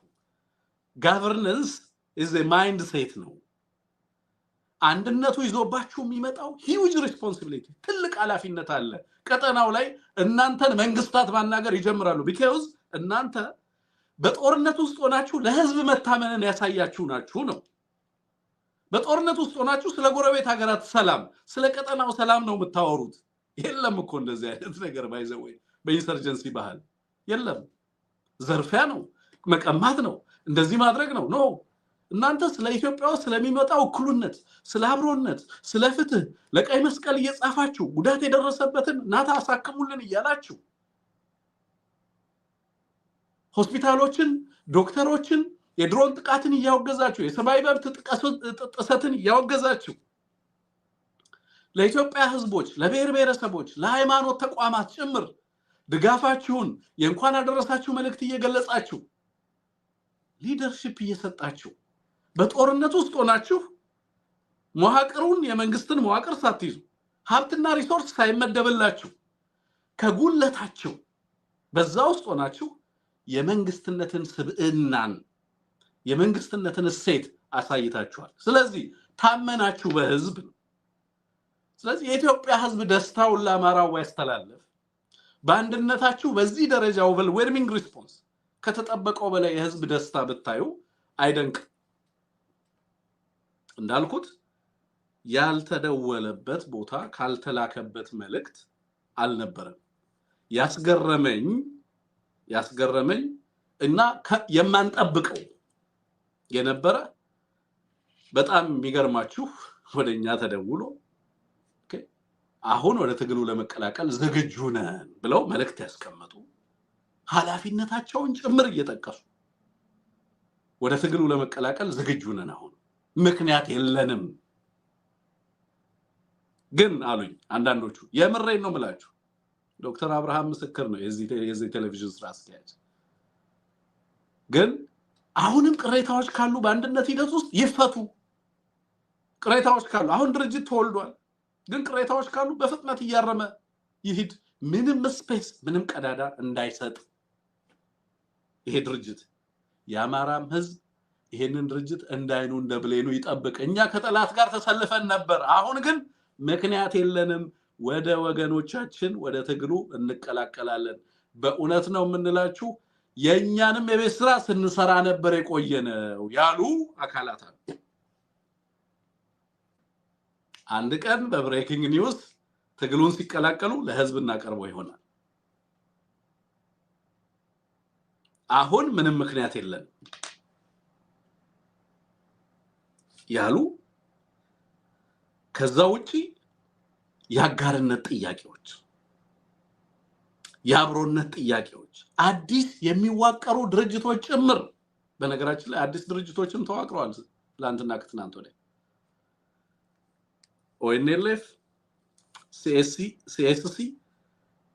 ጋቨርነንስ ኢዝ ኤ ማይንድ ሴት ነው። አንድነቱ ይዞባችሁ የሚመጣው ሂውጅ ሪስፖንሲቢሊቲ፣ ትልቅ ኃላፊነት አለ። ቀጠናው ላይ እናንተን መንግስታት ማናገር ይጀምራሉ። ቢካዝ እናንተ በጦርነት ውስጥ ሆናችሁ ለህዝብ መታመንን ያሳያችሁ ናችሁ ነው። በጦርነት ውስጥ ሆናችሁ ስለ ጎረቤት ሀገራት ሰላም፣ ስለ ቀጠናው ሰላም ነው የምታወሩት። የለም እኮ እንደዚህ አይነት ነገር ባይዘው በኢንሰርጀንሲ ባህል የለም። ዘርፊያ ነው፣ መቀማት ነው፣ እንደዚህ ማድረግ ነው። ኖ እናንተ ስለ ኢትዮጵያ ውስጥ ስለሚመጣው እኩልነት፣ ስለ አብሮነት፣ ስለ ፍትህ ለቀይ መስቀል እየጻፋችሁ ጉዳት የደረሰበትን ናታ አሳክሙልን እያላችሁ ሆስፒታሎችን፣ ዶክተሮችን የድሮን ጥቃትን እያወገዛችሁ፣ የሰብአዊ መብት ጥሰትን እያወገዛችሁ ለኢትዮጵያ ህዝቦች፣ ለብሔር ብሔረሰቦች፣ ለሃይማኖት ተቋማት ጭምር ድጋፋችሁን የእንኳን አደረሳችሁ መልእክት እየገለጻችሁ ሊደርሺፕ እየሰጣችሁ በጦርነት ውስጥ ሆናችሁ መዋቅሩን የመንግስትን መዋቅር ሳትይዙ ሀብትና ሪሶርስ ሳይመደብላችሁ ከጉለታችሁ በዛ ውስጥ ሆናችሁ የመንግስትነትን ስብዕናን የመንግስትነትን እሴት አሳይታችኋል። ስለዚህ ታመናችሁ በህዝብ ነው። ስለዚህ የኢትዮጵያ ህዝብ ደስታውን ለአማራው ያስተላለፍ በአንድነታችሁ በዚህ ደረጃ ኦቨርዌልሚንግ ሪስፖንስ ከተጠበቀው በላይ የህዝብ ደስታ ብታዩ አይደንቅ። እንዳልኩት ያልተደወለበት ቦታ ካልተላከበት መልእክት አልነበረም። ያስገረመኝ እና የማንጠብቀው የነበረ በጣም የሚገርማችሁ ወደኛ ተደውሎ አሁን ወደ ትግሉ ለመቀላቀል ዝግጁ ነን ብለው መልእክት ያስቀመጡ ኃላፊነታቸውን ጭምር እየጠቀሱ ወደ ትግሉ ለመቀላቀል ዝግጁ ነን አሁን ምክንያት የለንም ግን አሉኝ አንዳንዶቹ የምሬን ነው ምላችሁ ዶክተር አብርሃም ምስክር ነው የዚህ ቴሌቪዥን ስራ አስኪያጅ ግን አሁንም ቅሬታዎች ካሉ በአንድነት ሂደት ውስጥ ይፈቱ ቅሬታዎች ካሉ አሁን ድርጅት ተወልዷል ግን ቅሬታዎች ካሉ በፍጥነት እያረመ ይሂድ ምንም ስፔስ ምንም ቀዳዳ እንዳይሰጥ ይሄ ድርጅት የአማራም ህዝብ ይሄንን ድርጅት እንዳይኑ እንደብሌኑ ይጠብቅ እኛ ከጠላት ጋር ተሰልፈን ነበር አሁን ግን ምክንያት የለንም ወደ ወገኖቻችን ወደ ትግሉ እንቀላቀላለን በእውነት ነው የምንላችሁ የኛንም የቤት ስራ ስንሰራ ነበር የቆየነው ያሉ አካላት አሉ አንድ ቀን በብሬኪንግ ኒውስ ትግሉን ሲቀላቀሉ ለህዝብ እናቀርበው ይሆናል አሁን ምንም ምክንያት የለን ያሉ ከዛ ውጪ ያጋርነት ጥያቄዎች ያብሮነት ጥያቄዎች አዲስ የሚዋቀሩ ድርጅቶች ጭምር በነገራችን ላይ አዲስ ድርጅቶችም ተዋቅረዋል ትላንትና ከትናንት ወዲያ ONLF CSC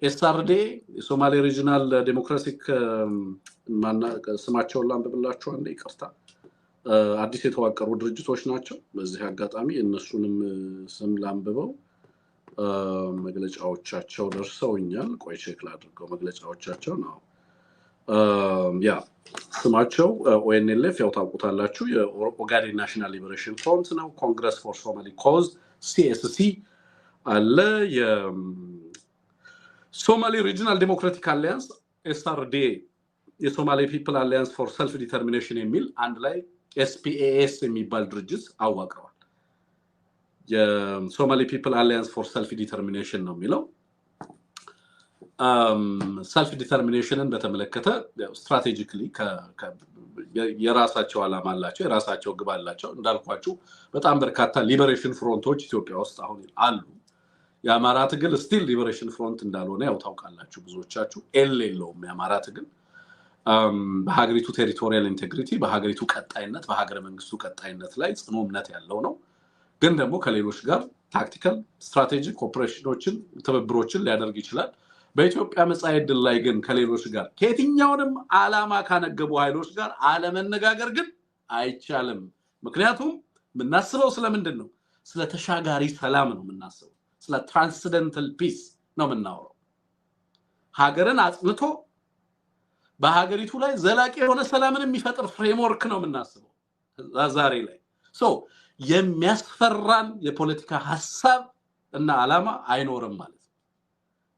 SRD የሶማሌ ሪጂናል ዴሞክራቲክ ስማቸውን ላንብብላችሁ አንዴ ይቅርታ አዲስ የተዋቀሩ ድርጅቶች ናቸው በዚህ አጋጣሚ እነሱንም ስም ላንብበው መግለጫዎቻቸው ደርሰውኛል ቆይ ቼክ ላድርገው መግለጫዎቻቸው ነው ያ ስማቸው ONLF ያው ታውቁታላችሁ የኦጋዴን ናሽናል ሊበሬሽን ፍሮንት ነው ኮንግረስ ፎር ሶማሊ ኮዝ CSC አለ የሶማሊ ሪጂናል ዴሞክራቲክ አሊያንስ SRD የሶማሊ ፒፕል አሊያንስ ፎር ሰልፍ ዲተርሚኔሽን የሚል አንድ ላይ SPAS የሚባል ድርጅት አዋቅረዋል የሶማሊ ፒፕል አሊያንስ ፎር ሰልፍ ዲተርሚኔሽን ነው የሚለው ሰልፍ ዲተርሚኔሽንን በተመለከተ ስትራቴጂካሊ የራሳቸው አላማ አላቸው የራሳቸው ግብ አላቸው እንዳልኳችሁ በጣም በርካታ ሊበሬሽን ፍሮንቶች ኢትዮጵያ ውስጥ አሁን አሉ የአማራ ትግል ስቲል ሊበሬሽን ፍሮንት እንዳልሆነ ያው ታውቃላችሁ ብዙዎቻችሁ የለውም የአማራ ትግል በሀገሪቱ ቴሪቶሪያል ኢንቴግሪቲ በሀገሪቱ ቀጣይነት በሀገረ መንግስቱ ቀጣይነት ላይ ጽኑ እምነት ያለው ነው ግን ደግሞ ከሌሎች ጋር ታክቲካል ስትራቴጂክ ኦፕሬሽኖችን ትብብሮችን ሊያደርግ ይችላል በኢትዮጵያ መጻኢ ዕድል ላይ ግን ከሌሎች ጋር ከየትኛውንም ዓላማ ካነገቡ ኃይሎች ጋር አለመነጋገር ግን አይቻልም ምክንያቱም ምናስበው ስለምንድን ነው ስለ ተሻጋሪ ሰላም ነው ምናስበው ስለ ትራንስደንታል ፒስ ነው ምናወራው ሀገርን አጽንቶ በሀገሪቱ ላይ ዘላቂ የሆነ ሰላምን የሚፈጥር ፍሬምወርክ ነው ምናስበው ዛሬ ላይ የሚያስፈራን የፖለቲካ ሐሳብ እና ዓላማ አይኖርም ማለት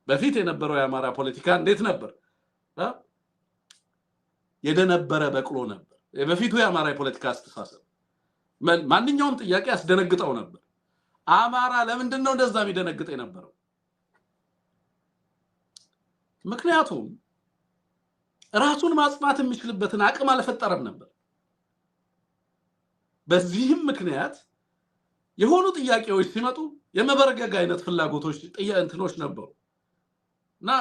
በፊት የነበረው የአማራ ፖለቲካ እንዴት ነበር የደነበረ በቅሎ ነበር በፊቱ የአማራ ፖለቲካ አስተሳሰብ ማንኛውም ጥያቄ ያስደነግጠው ነበር አማራ ለምንድን ነው እንደዛ የሚደነግጥ የነበረው ምክንያቱም ራሱን ማጽናት የሚችልበትን አቅም አልፈጠረም ነበር በዚህም ምክንያት የሆኑ ጥያቄዎች ሲመጡ የመበረገግ አይነት ፍላጎቶች ጥያቄዎች ነበሩ እና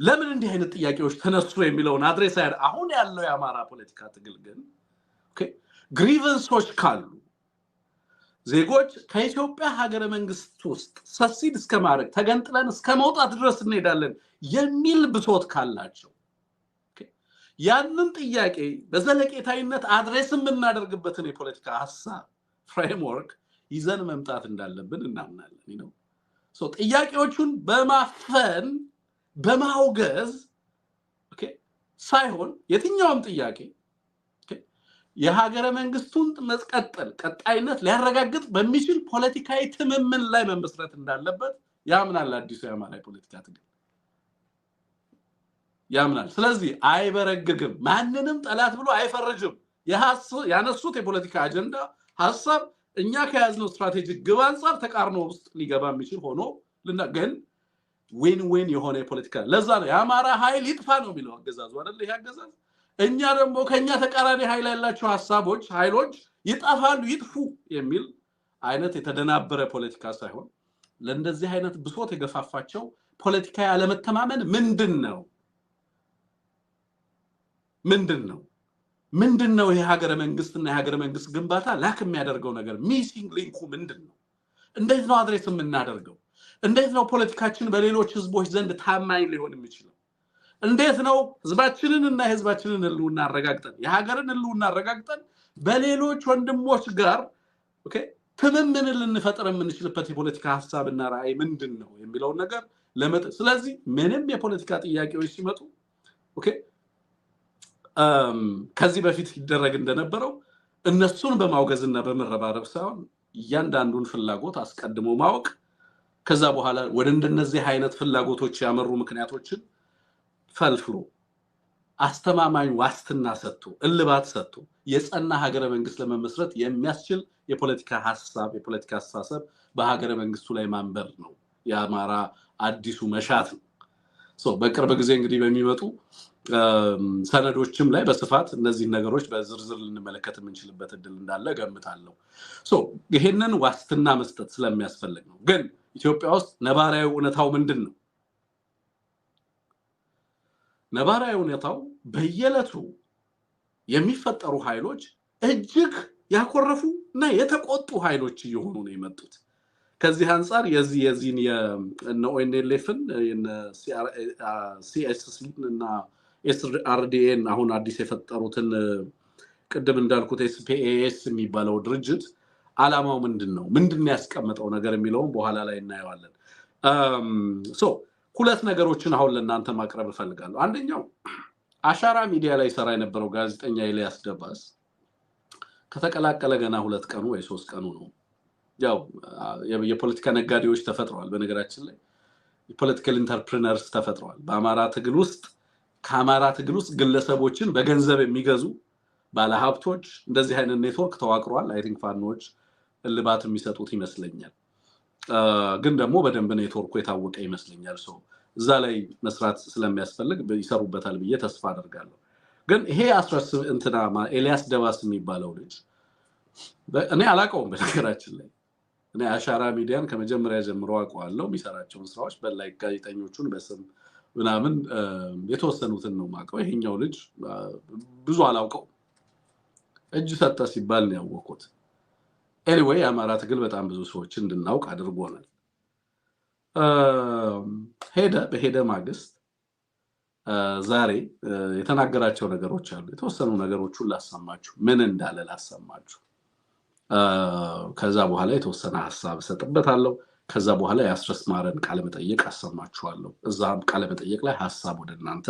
ለምን እንዲህ አይነት ጥያቄዎች ተነሱ የሚለውን አድሬስ ያደ አሁን ያለው የአማራ ፖለቲካ ትግል ግን ግሪቨንሶች ካሉ ዜጎች ከኢትዮጵያ ሀገረ መንግስት ውስጥ ሰሲድ እስከማድረግ ተገንጥለን እስከመውጣት ድረስ እንሄዳለን የሚል ብሶት ካላቸው ያንን ጥያቄ በዘለቄታዊነት አድሬስ የምናደርግበትን የፖለቲካ ሐሳብ ፍሬምወርክ ይዘን መምጣት እንዳለብን እናምናለን ነው ጥያቄዎቹን በማፈን በማውገዝ ሳይሆን የትኛውም ጥያቄ የሀገረ መንግስቱን መስቀጠል ቀጣይነት ሊያረጋግጥ በሚችል ፖለቲካዊ ትምምን ላይ መመስረት እንዳለበት ያምናል አዲሱ የአማራ ፖለቲካ ትግል ያምናል ስለዚህ አይበረግግም ማንንም ጠላት ብሎ አይፈርጅም ያነሱት የፖለቲካ አጀንዳ ሐሳብ እኛ ከያዝነው ስትራቴጂክ ግብ አንፃር ተቃርኖ ውስጥ ሊገባ የሚችል ሆኖ ግን ዊን ዊን የሆነ የፖለቲካ ለዛ ነው የአማራ ኃይል ይጥፋ ነው የሚለው አገዛዙ አይደል ይሄ አገዛዝ እኛ ደግሞ ከኛ ተቃራኒ ኃይል ያላቸው ኃይሎች ይጣፋሉ ይጥፉ የሚል አይነት የተደናበረ ፖለቲካ ሳይሆን ለእንደዚህ አይነት ብሶት የገፋፋቸው ፖለቲካ ያለመተማመን ምንድነው ይሄ ሀገረ መንግስትና የሀገረ መንግስት ግንባታ ላክ የሚያደርገው ነገር ሚሲንግ ሊንኩ ምንድነው እንዴት ነው አድሬስ የምናደርገው እንዴት ነው ፖለቲካችን በሌሎች ህዝቦች ዘንድ ታማኝ ሊሆን የሚችለው እንዴት ነው ህዝባችንንና ህዝባችንን ህልውና አረጋግጠን የሀገርን ህልውና አረጋግጠን በሌሎች ወንድሞች ጋር ኦኬ ትምምን ልንፈጥር የምንችልበት የፖለቲካ ሐሳብና ራዕይ ምንድነው የሚለው ነገር ስለዚህ ምንም የፖለቲካ ጥያቄዎች ሲመጡ ኦኬ ከዚህ በፊት ይደረግ እንደነበረው እነሱን በማውገዝና በመረባረብ ሳይሆን እያንዳንዱን ፍላጎት አስቀድሞ ማወቅ ከዛ በኋላ ወደ እንደነዚህ አይነት ፍላጎቶች ያመሩ ምክንያቶችን ፈልፍሎ አስተማማኝ ዋስትና ሰጥቶ እልባት ሰጥቶ የጸና ሀገረ መንግስት ለመመስረት የሚያስችል የፖለቲካ ሐሳብ የፖለቲካ አስተሳሰብ በሀገረ መንግስቱ ላይ ማንበር ነው የአማራ አዲሱ መሻት ነው በቅርብ ጊዜ እንግዲህ በሚመጡ ሰነዶችም ላይ በስፋት እነዚህ ነገሮች በዝርዝር ልንመለከት የምንችልበት እድል እንዳለ ገምታለሁ ይሄንን ዋስትና መስጠት ስለሚያስፈልግ ነው ግን ኢትዮጵያ ውስጥ ነባራዊ እውነታው ምንድነው ነባራዊ እውነታው በየለቱ የሚፈጠሩ ኃይሎች እጅግ ያኮረፉና የተቆጡ ኃይሎች እየሆኑ ነው የመጡት ከዚህ አንፃር የዚህን የኦኤንኤልኤፍን ሲኤስሲ እና ኤስአርዲኤን አሁን አዲስ የፈጠሩትን ቅድም እንዳልኩት ኤስፒኤስ የሚባለው ድርጅት ዓላማው ምንድነው ያስቀመጠው ነገር የሚለውን በኋላ ላይ እናየዋለን ሁለት ነገሮችን አሁን ለእናንተ ማቅረብ እፈልጋለሁ አንደኛው አሻራ ሚዲያ ላይ ሰራ የነበረው ጋዜጠኛ ኤልያስ ደባስ ከተቀላቀለ ገና 2 ቀኑ ወይ 3 ቀኑ ነው ያው የፖለቲካ ነጋዴዎች ተፈጥረዋል በነገራችን ላይ የፖለቲካል ኢንተርፕረነርስ ተፈጥረዋል በአማራ ትግል ውስጥ ግለሰቦችን በገንዘብ የሚገዙ ባለሀብቶች እንደዚህ አይነት ኔትወርክ ተዋቅሯል አይ ቲንክ ፋኖች እልባት የሚሰጡት ይመስለኛል ግን ደግሞ በደንብ ኔትወርኩ የታወቀ ይመስለኛል እዛ ላይ መስራት ስለሚያስፈልግ ይሰሩበታል ብዬ ተስፋ አደርጋለሁ ግን ይሄ ኤልያስ ደባስ የሚባለው ልጅ እኔ አላውቀውም በነገራችን ላይ እኔ አሻራ ሚዲያን ከመጀመሪያ ጀምሮ አውቀዋለሁ የሚሰራቸውን ስራዎች በላይ ጋዜጠኞቹን በስም ምናምን የተወሰኑትን ነው ማቀው ይሄኛው ልጅ ብዙ አላውቀው እጅ ሰጠ ሲባል ነው ያወቁት anyway አማራ ትግል በጣም ብዙ ሰዎችን እንድናውቅ አድርጎናል በሄደ ማግስት ዛሬ የተናገራቸው ነገሮች አሉ የተወሰኑ ነገሮችን ላሰማችሁ ምን እንዳለ ላሰማችሁ ከዛ በኋላ የተወሰነ ሐሳብ ሰጥበታለሁ ከዛ በኋላ ያስረስ ማረን ቃለ መጠይቅ አሰማችኋለሁ እዛም ቃለ መጠይቅ ላይ ሐሳብ ወደ እናንተ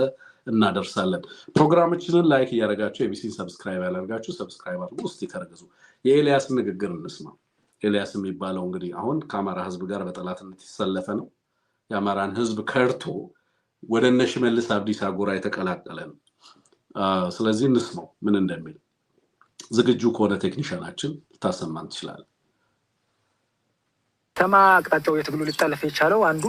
እናደርሳለን ፕሮግራማችንን ላይክ ያደርጋችሁ ኤቢሲን ሰብስክራይብ ያደርጋችሁ ሰብስክራይብ አድርጉ እስቲ ተረጋጉ የኤልያስ ንግግር እንስማ ኤልያስ የሚባለው እንግዲህ አሁን ከአማራ ህዝብ ጋር በጠላትነት ይሰለፈ ነው የአማራን ህዝብ ከርቶ ወደ ሽመልስ አብዲሳ ጎራ የተቀላቀለ ነው ስለዚህ እንስማው ምን እንደሚል ዝግጁ ከሆነ ቴክኒሻናችን ታሰማን ይችላል አቅጣጫው የትግሉ ሊጠለፍ የቻለው አንዱ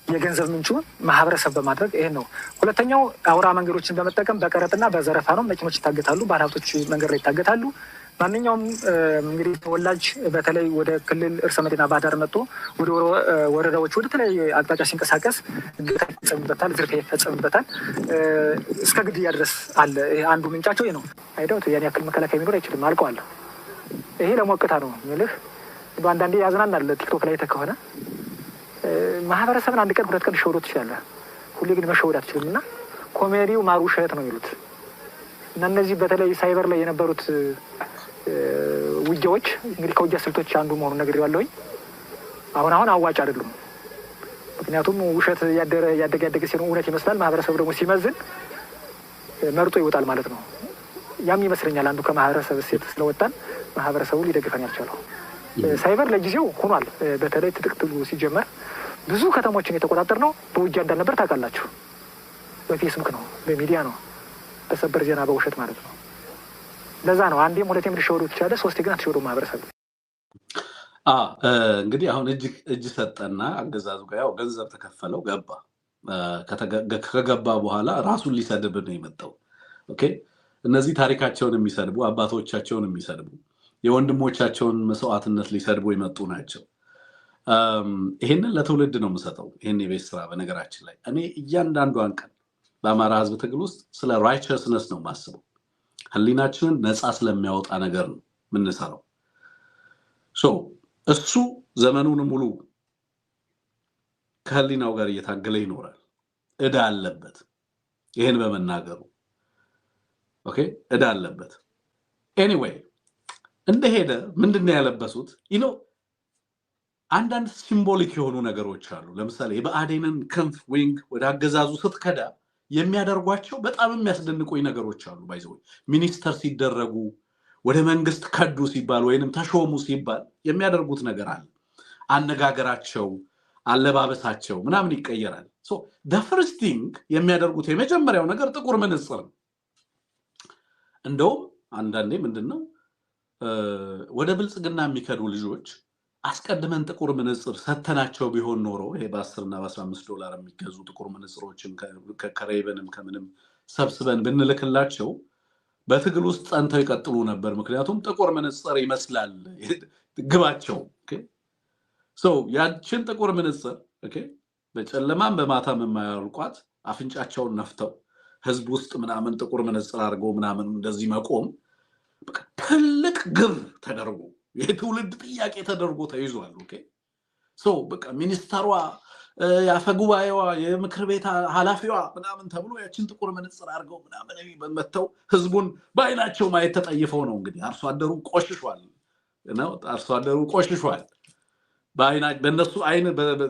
የገንዘብ ምንጩ ማህበረሰብ በማድረግ ይሄ ነው ሁለተኛው አውራ መንገዶችን በመጠቀም በቀረጥና በዘረፋ ነው መኪኖች ይታገታሉ ባለሀብቶች መንገድ ላይ ይታገታሉ ማንኛውም እንግዲህ ተወላጅ በተለይ ወደ ክልል እርሰ መዲና ባህር ዳር መጥቶ ወደ ወረዳዎች ወደ ተለያየ አቅጣጫ ሲንቀሳቀስ ግታ ይፈጸምበታል ዝርፊያ ይፈጸምበታል እስከ ግድያ ድረስ አለ አንዱ ምንጫቸው ነው አይደው ያን ያክል መከላከያ ቢኖር አይችልም አልቀዋል ይሄ ለሞቅታ ነው ምልህ አንዳንዴ ያዝናናል ቲክቶክ ላይ ተከሆነ ማህበረሰብን አንድ ቀን 2 ቀን ሸውዶት ይችላል ሁሉ ግን መሸወድ አትችልምና ኮሜዲው ማሩሸት ነው የሚሉት እና እነዚህ በተለይ ሳይበር ላይ የነበሩት ውጊያዎች እንግዲህ ከውጊያ ስልቶች አንዱ መሆኑን ነግሬዋለሁኝ አሁን አዋጭ አይደሉም ምክንያቱም ውሸት ያደገ ሲሆን እውነት ይመስላል ማህበረሰቡ ደግሞ ሲመዝን መርጦ ይወጣል ማለት ነው ያም ይመስለኛል አንዱ ከማህበረሰብ ሴት ስለወጣን ማህበረሰቡ ሊደግፈን ያልቻለው ሳይበር ለጊዜው ሆኗል በተለይ ትጥቅጥሉ ሲጀመር ብዙ ከተሞችን የተቆጣጠር ነው በውጊያ እንዳልነበር ታውቃላችሁ በፌስቡክ ነው በሚዲያ ነው በሰበር ዜና በውሸት ማለት ነው ለዛ ነው አንዴም ሁለቴም ሊሸወዱ ይችላል ሶስቴ ግን አትሸወዱ ማህበረሰብ እንግዲህ አሁን እጅ ሰጠና አገዛዙ ጋር ያው ገንዘብ ተከፈለው ገባ። ከገባ በኋላ ራሱን ሊሰድብ ነው የመጣው። ኦኬ እነዚህ ታሪካቸውን የሚሰድቡ አባቶቻቸውን የሚሰድቡ የወንድሞቻቸውን መስዋዕትነት ሊሰድቡ የመጡ ናቸው። ይሄንን ለትውልድ ነው የምሰጠው። ይሄን የቤት ስራ በነገራችን ላይ እኔ እያንዳንዷን ቀን በአማራ ህዝብ ትግል ውስጥ ስለ ራይቸስነስ ነው የማስበው። ህሊናችንን ነፃ ስለሚያወጣ ነገር ነው የምንሰራው። እሱ ዘመኑን ሙሉ ከህሊናው ጋር እየታገለ ይኖራል። እዳ አለበት ይሄን በመናገሩ። ኦኬ እዳ አለበት። ኤኒዌይ እንደሄደ ምንድነው ያለበሱት? አንዳንድ ሲምቦሊክ የሆኑ ነገሮች አሉ። ለምሳሌ የብአዴንን ክንፍ ዊንግ ወደ አገዛዙ ስትከዳ የሚያደርጓቸው በጣም የሚያስደንቁኝ ነገሮች አሉ። ባይዘው ሚኒስተር ሲደረጉ ወደ መንግስት ከዱ ሲባል ወይንም ተሾሙ ሲባል የሚያደርጉት ነገር አለ። አነጋገራቸው፣ አለባበሳቸው ምናምን ይቀየራል። the first thing የሚያደርጉት የመጀመሪያው ነገር ጥቁር መነጽር ነው። እንደውም አንዳንዴ ምንድነው ወደ ብልጽግና የሚከዱ ልጆች አስቀድመን ጥቁር መነጽር ሰተናቸው ቢሆን ኖሮ ይሄ በ10 እና በ15 $፣ የሚገዙ ጥቁር መነጽሮችን ከሬቨንም ከምንም ሰብስበን ብንልክላቸው በትግል ውስጥ ጸንተው ይቀጥሉ ነበር። ምክንያቱም ጥቁር መነጽር ይመስላል ግባቸው። ያችን ጥቁር መነጽር በጨለማም በማታም የማያልቋት አፍንጫቸውን ነፍተው ህዝብ ውስጥ ምናምን ጥቁር መነጽር አድርገው ምናምን እንደዚህ መቆም ትልቅ ግብ ተደርጎ የትውልድ ጥያቄ ተደርጎ ተይዟል። በቃ ሚኒስተሯ፣ ያፈጉባኤዋ፣ የምክር ቤት ኃላፊዋ ምናምን ተብሎ ያችን ጥቁር መነጽር አድርገው ምናምን መተው ህዝቡን በአይናቸው ማየት ተጠይፈው ነው። እንግዲህ አርሶ አደሩ ቆሽሿል በእነሱ አይን።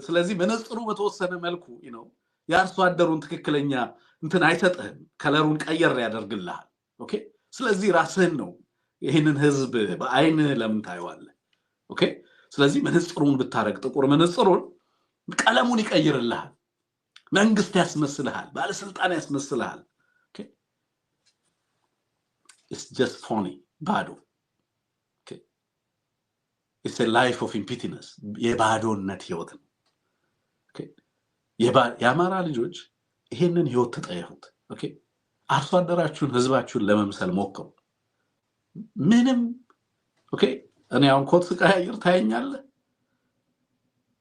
ስለዚህ መነጽሩ በተወሰነ መልኩ የአርሶ አደሩን ትክክለኛ እንትን አይሰጥህም፣ ከለሩን ቀየር ያደርግልሃል። ስለዚህ ራስህን ነው ይህንን ህዝብ በአይን ለምን ታየዋለህ? ስለዚህ መነጽሩን ብታረግ ጥቁር መነጽሩን ቀለሙን ይቀይርልሃል፣ መንግስት ያስመስልሃል፣ ባለስልጣን ያስመስልሃል። it's just funny ባዶ it's a life of impotence የባዶነት ህይወት ነው። የአማራ ልጆች ይሄንን ህይወት ተጠየፉት። አርሶ አደራችሁን ህዝባችሁን ለመምሰል ሞክሩ። ምንም እኔ አሁን ኮት ስቀያይር ታየኛለህ።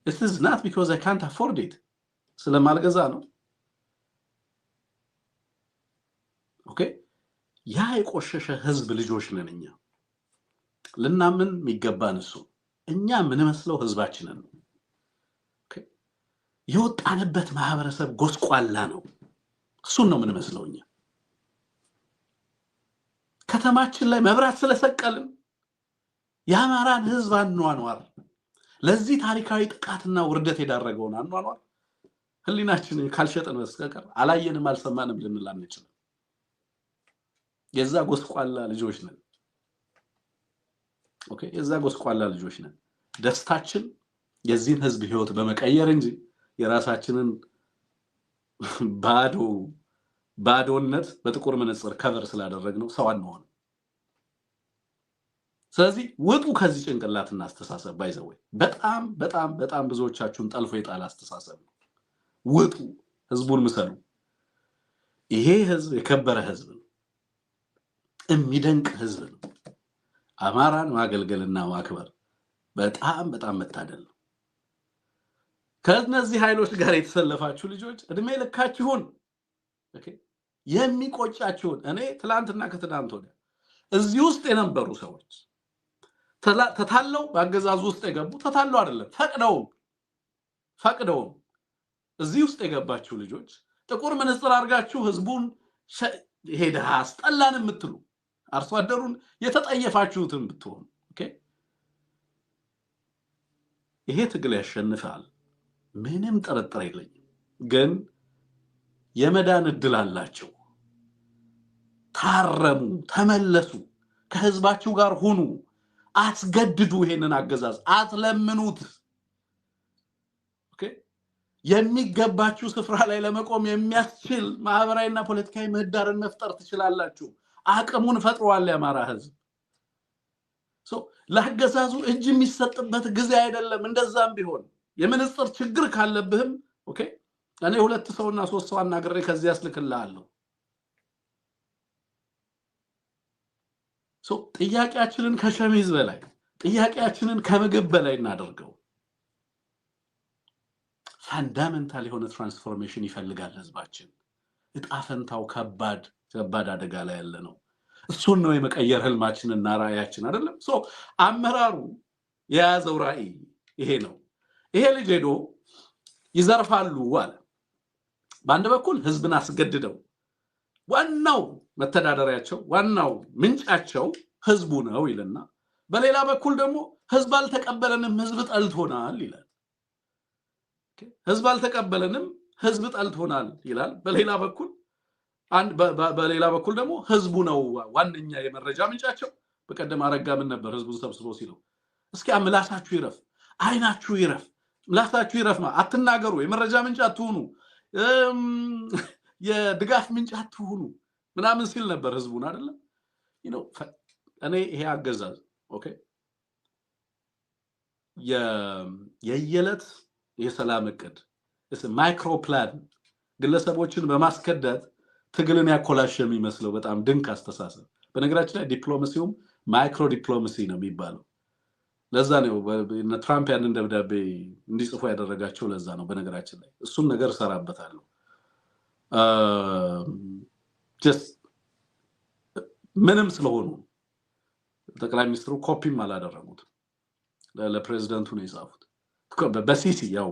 This is not because I can't afford it. ስለማልገዛ ነው። ያ የቆሸሸ ህዝብ ልጆች ነን እኛ። ልናምን የሚገባን እሱ እኛ የምንመስለው ህዝባችንን ነው። የወጣንበት ማህበረሰብ ጎስቋላ ነው። እሱን ነው የምንመስለው እኛ። ከተማችን ላይ መብራት ስለሰቀልን የአማራን ህዝብ አኗኗር ለዚህ ታሪካዊ ጥቃትና ውርደት የዳረገውን አኗኗር ህሊናችንን ካልሸጠን በስተቀር አላየንም አልሰማንም ልንል አንችልም። የዛ ጎስቋላ ልጆች ነን። የዛ ጎስቋላ ልጆች ነን። ደስታችን የዚህን ህዝብ ህይወት በመቀየር እንጂ የራሳችንን ባዶነት በጥቁር መነጽር ከቨር ስላደረግነው ሰው አንሆን። ስለዚህ ውጡ ከዚህ ጭንቅላትና አስተሳሰብ። ባይዘው በጣም በጣም በጣም ብዙዎቻችሁን ጠልፎ የጣለ አስተሳሰብ ነው። ውጡ፣ ህዝቡን ምሰሉ። ይሄ ህዝብ የከበረ ህዝብ ነው፣ የሚደንቅ ህዝብ ነው። አማራን ማገልገልና ማክበር በጣም በጣም መታደል ነው። ከነዚህ ኃይሎች ጋር የተሰለፋችሁ ልጆች እድሜ ልካችሁን የሚቆጫችሁን እኔ ትላንትና ከትናንት ወዲያ እዚህ ውስጥ የነበሩ ሰዎች ተታለው በአገዛዙ ውስጥ የገቡ ተታለው አይደለም ፈቅደው እዚህ ውስጥ የገባችሁ ልጆች ጥቁር መነጽር አድርጋችሁ ህዝቡን ሄደ አስጠላን የምትሉ አርሶ አደሩን የተጠየፋችሁትን ብትሆኑ ይሄ ትግል ያሸንፋል፣ ምንም ጥርጥር የለኝም። ግን የመዳን እድል አላቸው። ታረሙ፣ ተመለሱ፣ ከህዝባችሁ ጋር ሁኑ። አትገድዱ፣ ይሄንን አገዛዝ አትለምኑት። የሚገባችሁ ስፍራ ላይ ለመቆም የሚያስችል ማህበራዊና ፖለቲካዊ ምህዳርን መፍጠር ትችላላችሁ። አቅሙን ፈጥሯል የአማራ ህዝብ። ለአገዛዙ እጅ የሚሰጥበት ጊዜ አይደለም እንደዛም ቢሆን የመንጽር ችግር ካለብህም ኦኬ እኔ ሁለት ሰውና ሶስት ሰው አናግሬ ከዚህ ያስልክልሃለሁ ጥያቄያችንን ከሸሚዝ በላይ ጥያቄያችንን ከምግብ በላይ እናደርገው ፋንዳሜንታል የሆነ ትራንስፎርሜሽን ይፈልጋል ህዝባችን እጣፈንታው ከባድ አደጋ ላይ ያለ ነው እሱን ነው የመቀየር ህልማችንና ራእያችን አይደለም አመራሩ የያዘው ራእይ ይሄ ነው ይሄ ልጅ ሄዶ ይዘርፋሉ አለ በአንድ በኩል ህዝብን አስገድደው ዋናው መተዳደሪያቸው ዋናው ምንጫቸው ህዝቡ ነው ይልና በሌላ በኩል ደግሞ ህዝብ አልተቀበለንም ህዝብ ጠልቶናል ይላል ህዝብ አልተቀበለንም ህዝብ ጠልቶናል ይላል በሌላ በኩል ደግሞ ህዝቡ ነው ዋንኛ የመረጃ ምንጫቸው በቀደም አረጋ ምን ነበር ህዝቡን ሰብስቦ ሲለው እስኪ አምላሳችሁ ይረፍ አይናችሁ ይረፍ ምላሳችሁ ይረፍማ አትናገሩ የመረጃ ምንጭ አትሁኑ የድጋፍ ምንጭ አትሁኑ ምናምን ሲል ነበር ህዝቡን አይደለም እኔ ይሄ አገዛዝ ኦኬ የየለት የሰላም እቅድ ማይክሮ ፕላን ግለሰቦችን በማስከዳት ትግልን ያኮላሸም ይመስለው በጣም ድንቅ አስተሳሰብ በነገራችን ላይ ዲፕሎማሲውም ማይክሮ ዲፕሎማሲ ነው የሚባለው ለዛ ነው ትራምፕ ያንን ደብዳቤ እንዲጽፉ ያደረጋቸው ለዛ ነው በነገራችን ላይ እሱን ነገር ሰራበታለሁ just ምንም ስለሆኑ ጠቅላይ ሚኒስትሩ ኮፒም አላደረጉት ለፕሬዝዳንቱ ነው የጻፉት በሲሲ ያው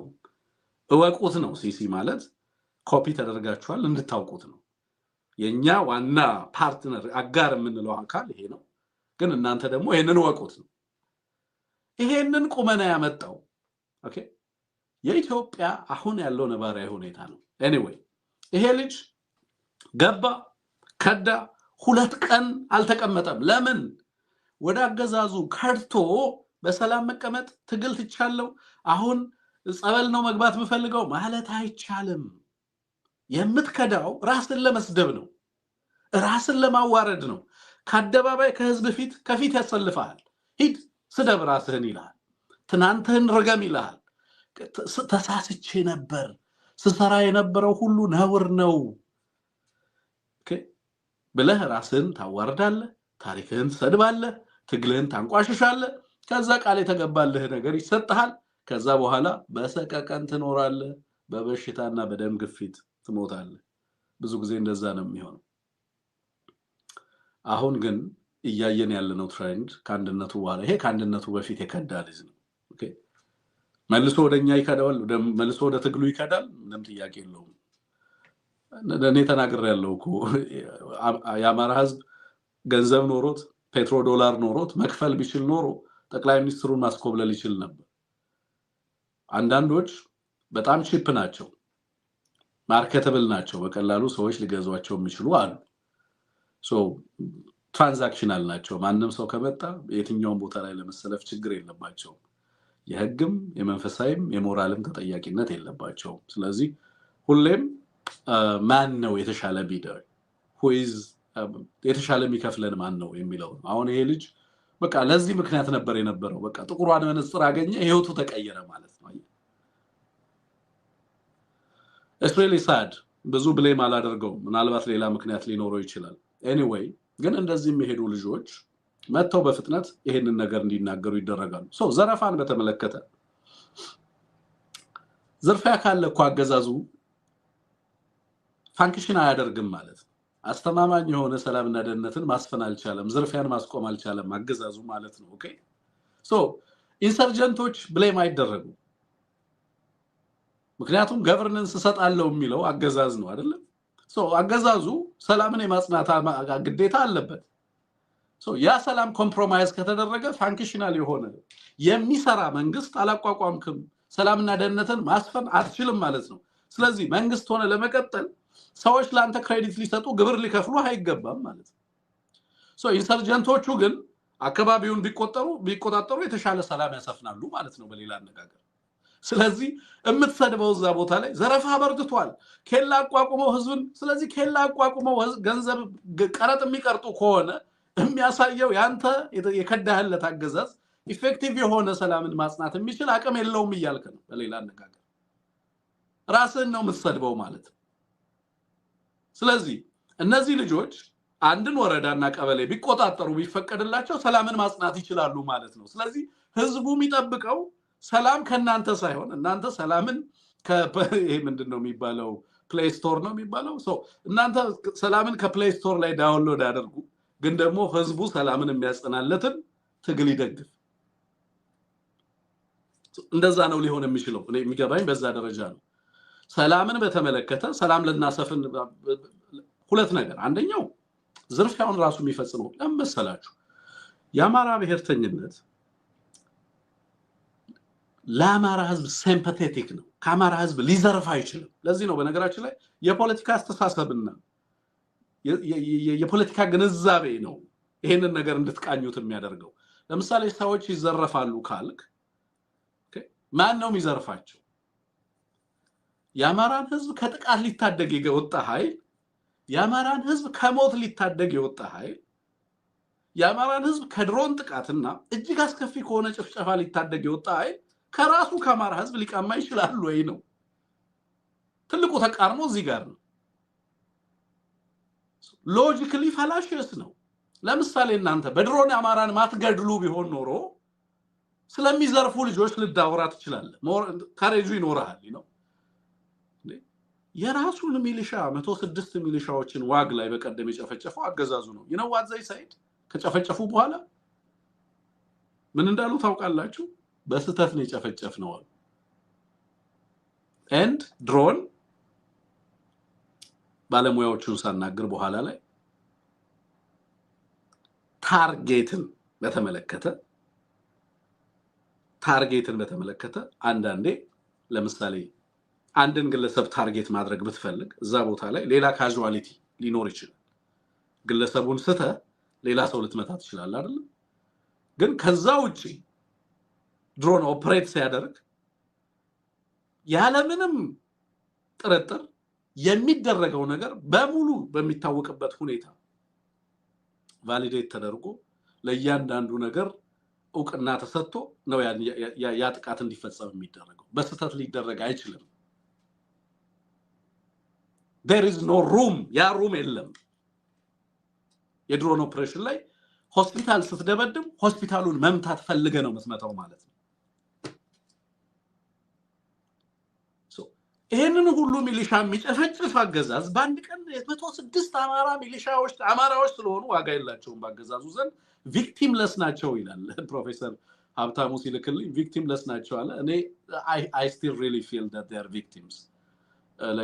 እወቁት ነው ሲሲ ማለት ኮፒ ተደርጋችኋል እንድታውቁት ነው የኛ ዋና ፓርትነር አጋር የምንለው አካል ይሄ ነው ግን እናንተ ደግሞ ይሄንን እወቁት ነው ይሄንን ቁመና ያመጣው ኦኬ የኢትዮጵያ አሁን ያለው ነባራዊ ሁኔታ ነው anyway ይሄ ልጅ ገባ ከዳ ሁለት ቀን አልተቀመጠም ለምን ወደ አገዛዙ ከርቶ በሰላም መቀመጥ ትግል ትቻለው አሁን ጸበል ነው መግባት መፈልገው ማለት አይቻልም የምትከዳው ራስን ለመስደብ ነው ራስን ለማዋረድ ነው ከአደባባይ ከህዝብ ፊት ከፊት ያሰልፋል ሂድ ስደብ ራስህን ይላል ትናንትህን ረገም ይላል ተሳስቼ ነበር ስሰራ የነበረው ሁሉ ነውር ነው ብለህ ራስህን ታዋርዳለህ ታሪክህን ትሰድባለህ ትግልህን ታንቋሽሻለህ ከዛ ቃል የተገባልህ ነገር ይሰጣል ከዛ በኋላ በሰቀቀን ትኖራለህ በበሽታና በደም ግፊት ትሞታለህ ብዙ ጊዜ እንደዛ ነው የሚሆነው አሁን ግን እያየን ያለነው ትሬንድ ካንድነቱ በኋላ ይሄ ካንድነቱ በፊት የከዳል ነው ኦኬ መልሶ ወደኛ ይከዳል መልሶ ወደ ትግሉ ይከዳል ምንም ጥያቄ የለውም እኔ ተናግሬ ያለው እኮ የአማራ ህዝብ ገንዘብ ኖሮት ፔትሮ ዶላር ኖሮት መክፈል ቢችል ኖሮ ጠቅላይ ሚኒስትሩን ማስኮብለል ይችል ነበር አንዳንዶች በጣም ቺፕ ናቸው ማርኬተብል ናቸው በቀላሉ ሰዎች ሊገዟቸው የሚችሉ አሉ ትራንዛክሽናል ናቸው ማንንም ሰው ከመጣ የትኛውን ቦታ ላይ ለመሰለፍ ችግር የለባቸው የህግም የመንፈሳዊም የሞራልም ተጠያቂነት የለባቸው ስለዚህ ሁሌም ማን ነው የተሻለ ቢደር who is የተሻለ የሚከፍለን ማን ነው የሚለው አሁን ይሄ ልጅ በቃ ለዚህ ምክንያት ነበር የነበረው በቃ ጥቁሯን መነጽር አገኘ ህይወቱ ተቀየረ ማለት ነው it's really sad ብዙ ብሌም አላደርገው ምናልባት ሌላ ምክንያት ሊኖረው ይችላል anyway ግን እንደዚህ የሚሄዱ ልጆች መተው በፍጥነት ይሄንን ነገር እንዲናገሩ ይደረጋሉ ዘረፋን በተመለከተ ዝርፊያ ካለ እኮ አገዛዙ ፋንክሽን አያደርግም ማለት ነው አስተማማኝ የሆነ ሰላምና ደህንነትን ማስፈን አልቻለም ዝርፊያን ማስቆም አልቻለም አገዛዙ ማለት ነው ኦኬ ኢንሰርጀንቶች ብሌም አይደረጉ ምክንያቱም ገቨርነንስ ሰጣለው የሚለው አገዛዝ ነው አይደል አገዛዙ ሰላምን የማጽናት ግዴታ አለበት ያ ሰላም ኮምፕሮማይዝ ከተደረገ ፋንክሽናል የሆነ የሚሰራ መንግስት አላቋቋምክም ሰላምና ደህንነትን ማስፈን አትችልም ማለት ነው ስለዚህ መንግስት ሆነ ለመቀጠል ሰዎች ላንተ ክሬዲት ሊሰጡ ግብር ሊከፍሉ አይገባም ማለት ነው ኢንሰርጀንቶቹ ግን አካባቢውን ቢቆጣጠሩ የተሻለ ሰላም ያሰፍናሉ ማለት ነው በሌላ አነጋገር ስለዚህ እምትሰድበው እዛ ቦታ ላይ ዘረፋ በርግቷል ኬላ አቋቁመው ህዝብን ስለዚህ ኬላ አቋቁመው ገንዘብ ቀረጥ የሚቀርጡ ከሆነ የሚያሳየው ያንተ የከዳህለት አገዛዝ ኢፌክቲቭ የሆነ ሰላምን ማጽናት የሚችል አቅም የለውም እያልክ ነው። በሌላ አነጋገር ራስህን ነው የምትሰድበው ማለት ነው። ስለዚህ እነዚህ ልጆች አንድን ወረዳና ቀበሌ ቢቆጣጠሩ ቢፈቀድላቸው ሰላምን ማጽናት ይችላሉ ማለት ነው። ስለዚህ ህዝቡ የሚጠብቀው ሰላም ከናንተ ሳይሆን እናንተ ሰላምን ይሄ ምንድነው የሚባለው ፕሌይ ስቶር ነው የሚባለው እናንተ ሰላምን ከፕሌይ ስቶር ላይ ዳውንሎድ አድርጉ፣ ግን ደግሞ ህዝቡ ሰላምን የሚያጸናለትን ትግል ይደግፍ። እንደዛ ነው ሊሆን የሚችለው። እኔ የሚገባኝ በዛ ደረጃ ነው። ሰላምን በተመለከተ ሰላም ለናሰፍን ሁለት ነገር፣ አንደኛው ዝርፊያውን ራሱ የሚፈጽመው ለምሳላችሁ የአማራ ብሔርተኝነት ለአማራ ህዝብ ሲምፓቴቲክ ነው። ከአማራ ህዝብ ሊዘርፍ አይችልም። ለዚህ ነው በነገራችን ላይ የፖለቲካ አስተሳሰብና የፖለቲካ ግንዛቤ ነው ይሄንን ነገር እንድትቃኙት የሚያደርገው። ለምሳሌ ሰዎች ይዘረፋሉ ካልክ ማን ነው የሚዘርፋቸው? የአማራን ህዝብ ከጥቃት ሊታደግ የወጣ ኃይል፣ የአማራን ህዝብ ከሞት ሊታደግ የወጣ ኃይል፣ የአማራን ህዝብ ከድሮን ጥቃትና እጅግ አስከፊ ከሆነ ጭፍጨፋ ሊታደግ የወጣ ኃይል ከራሱ ከአማራ ህዝብ ሊቀማ ይችላል ወይ ነው ትልቁ ተቃርኖ እዚህ ጋር ነው። ሎጂካሊ ፋላሺየስ ነው። ለምሳሌ እናንተ በድሮን አማራን ማትገድሉ ቢሆን ኖሮ ስለሚዘርፉ ልጆች ልዳወራ ትችላለህ፣ ካሬጁ ይኖርሃል ነው። የራሱን ሚሊሻ 106 ሚሊሻዎችን ዋግ ላይ በቀደም የጨፈጨፈው አገዛዙ ነው። ይነዋት ዘይ ሳይድ ከጨፈጨፉ በኋላ ምን እንዳሉ ታውቃላችሁ? በስተት ነው የጨፈጨፍነው አሉ። ኤንድ ድሮን ባለሙያዎቹን ሳናግር በኋላ ላይ ታርጌትን በተመለከተ አንዳንዴ ለምሳሌ አንድን ግለሰብ ታርጌት ማድረግ ብትፈልግ እዛ ቦታ ላይ ሌላ ካዡዋሊቲ ሊኖር ይችላል። ግለሰቡን ስተህ ሌላ ሰው ልትመታ ትችላለህ አይደል? ግን ከዛ ውጪ ድሮን ኦፕሬት ሲያደርግ ያለምንም ጥርጥር የሚደረገው ነገር በሙሉ በሚታወቅበት ሁኔታ ቫሊዴት ተደርጎ ለእያንዳንዱ ነገር እውቅና ተሰጥቶ ነው ያ ጥቃት እንዲፈጸም የሚደረገው። በስተት ሊደረግ አይችልም። there is no room፣ ያ ሩም የለም። የድሮን ኦፕሬሽን ላይ ሆስፒታል ስትደበድም ሆስፒታሉን መምታት ፈልገ ነው መስመታው ማለት ነው። ይሄንን ሁሉ ሚሊሻ የሚጨፈጭፍ አገዛዝ በአንድ ቀን 106 አማራዎች ስለሆኑ ዋጋ የላቸውም በአገዛዙ ዘንድ ቪክቲምለስ ናቸው ይላል ፕሮፌሰር ሀብታሙ ሲልክልኝ። ቪክቲምለስ ናቸው አለ። እኔ I still really feel that they are victims።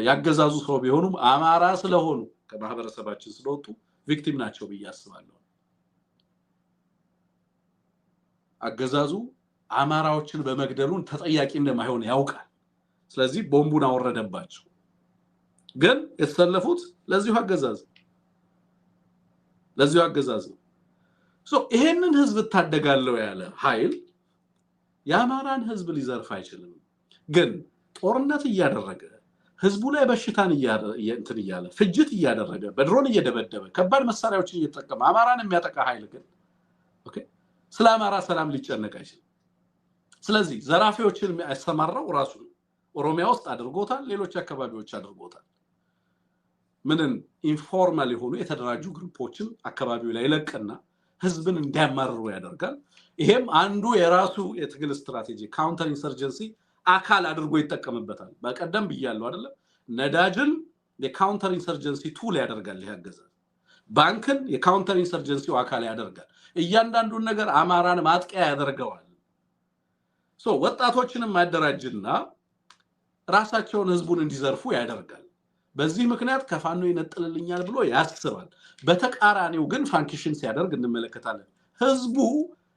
ያገዛዙ ሰው ቢሆኑም አማራ ስለሆኑ ከማህበረሰባችን ስለወጡ ቪክቲም ናቸው ብዬ አስባለሁ። አገዛዙ አማራዎችን በመግደሉን ተጠያቂ እንደማይሆን ያውቃል። ስለዚህ ቦምቡን አወረደባቸው። ግን የተሰለፉት ለዚሁ አገዛዝ ነው። ይሄንን ህዝብ ታደጋለው ያለ ኃይል የአማራን ህዝብ ሊዘርፍ አይችልም። ግን ጦርነት እያደረገ ህዝቡ ላይ በሽታን እያለ ፍጅት እያደረገ በድሮን እየደበደበ ከባድ መሳሪያዎችን እየተጠቀመ አማራን የሚያጠቃ ኃይል ግን ስለ አማራ ሰላም ሊጨነቅ አይችልም። ስለዚህ ዘራፊዎችን ያሰማራው ራሱ ኦሮሚያ ውስጥ አድርጎታል፣ ሌሎች አካባቢዎች አድርጎታል። ምንን ኢንፎርማል የሆኑ የተደራጁ ግሩፖችን አካባቢው ላይ ለቀና ህዝብን እንዲያማርሩ ያደርጋል። ይሄም አንዱ የራሱ የትግል ስትራቴጂ ካውንተር ኢንሰርጀንሲ አካል አድርጎ ይጠቀምበታል። በቀደም ብያለሁ አይደል? ነዳጅን የካውንተር ኢንሰርጀንሲ ቱል ያደርጋል ያገዛል። ባንክን የካውንተር ኢንሰርጀንሲው አካል ያደርጋል። እያንዳንዱን ነገር አማራን ማጥቂያ ያደርገዋል። ወጣቶችንም ማደራጅና ራሳቸውን ህዝቡን እንዲዘርፉ ያደርጋል። በዚህ ምክንያት ከፋኖ ይነጥልልኛል ብሎ ያስባል። በተቃራኒው ግን ፋንክሽን ሲያደርግ እንመለከታለን። ህዝቡ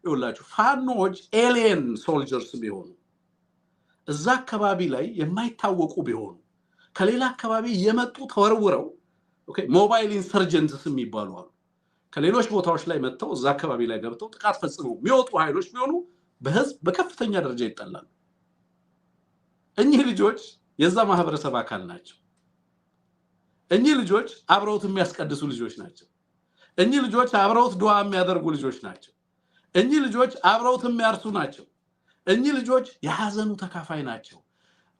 ይውላችሁ ፋኖች ኤሊየን ሶልጀርስ ቢሆኑ እዛ አካባቢ ላይ የማይታወቁ ቢሆኑ ከሌላ አካባቢ የመጡ ተወርውረው ሞባይል ኢንሰርጀንትስ የሚባሉ አሉ። ከሌሎች ቦታዎች ላይ መጥተው እዛ አካባቢ ላይ ገብተው ጥቃት ፈጽመው የሚወጡ ኃይሎች ቢሆኑ በህዝብ በከፍተኛ ደረጃ ይጠላሉ። እኚህ ልጆች የዛ ማህበረሰብ አካል ናቸው። እኚህ ልጆች አብረውት የሚያስቀድሱ ልጆች ናቸው። እኚህ ልጆች አብረውት ዱዓ የሚያደርጉ ልጆች ናቸው። እኚህ ልጆች አብረውት የሚያርሱ ናቸው። እኚህ ልጆች የሐዘኑ ተካፋይ ናቸው።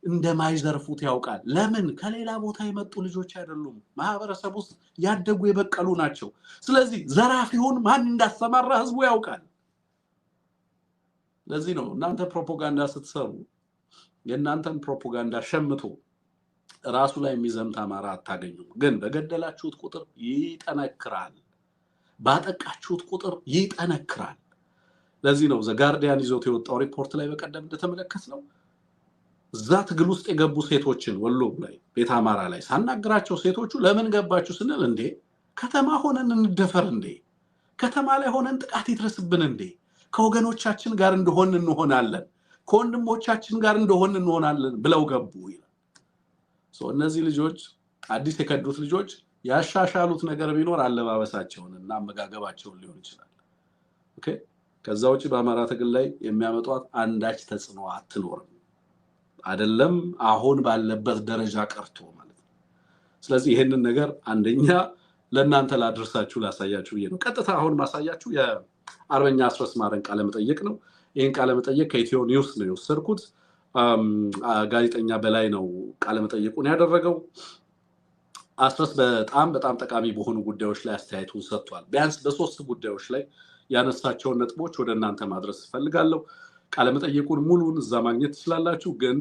እንደማይዘርፉት ያውቃል። ለምን? ከሌላ ቦታ የመጡ ልጆች አይደሉም። ማህበረሰብ ውስጥ ያደጉ የበቀሉ ናቸው። ስለዚህ ዘራፊውን ማን እንዳሰማራ ህዝቡ ያውቃል። ለዚህ ነው እናንተ ፕሮፓጋንዳ ስትሰሩ የእናንተን ፕሮፓጋንዳ ሸምቶ ራሱ ላይ የሚዘምት አማራ አታገኙም። ግን በገደላችሁት ቁጥር ይጠነክራል፣ ባጠቃችሁት ቁጥር ይጠነክራል። ለዚህ ነው ዘጋርዲያን ይዞት የወጣው ሪፖርት ላይ በቀደም እንደተመለከትነው እዛ ትግል ውስጥ የገቡ ሴቶችን ወሎ ላይ ቤት አማራ ላይ ሳናግራቸው ሴቶቹ ለምን ገባችሁ ስንል እንዴ ከተማ ሆነን እንደፈር እንዴ ከተማ ላይ ሆነን ጥቃት ይድረስብን እንዴ ከወገኖቻችን ጋር እንደሆን እንሆናለን ከወንድሞቻችን ጋር እንደሆን እንሆናለን ብለው ገቡ ይላል። እነዚህ ልጆች አዲስ የከዱት ልጆች ያሻሻሉት ነገር ቢኖር አለባበሳቸውንና አመጋገባቸውን ሊሆን ይችላል። ኦኬ ከዛ ውጪ በአማራ ትግል ላይ የሚያመጧት አንዳች ተጽዕኖ አትኖርም። አይደለም አሁን ባለበት ደረጃ ቀርቶ ማለት ነው። ስለዚህ ይሄንን ነገር አንደኛ ለእናንተ ላድርሳችሁ ላሳያችሁ ነው። ቀጥታ አሁን ማሳያችሁ የአርበኛ አስረስ ማረን ቃለ መጠይቅ ነው። ይሄን ቃለ መጠይቅ ከኢትዮ ኒውስ ነው የወሰድኩት። ጋዜጠኛ በላይ ነው ቃለ መጠይቁን ያደረገው። አስረስ በጣም ጠቃሚ በሆኑ ጉዳዮች ላይ አስተያየቱን ሰጥቷል። ቢያንስ በሶስት ጉዳዮች ላይ ያነሳቸውን ነጥቦች ወደ እናንተ ማድረስ ፈልጋለሁ። ቃለ መጠይቁን ሙሉውን እዛ ማግኘት ትችላላችሁ። ግን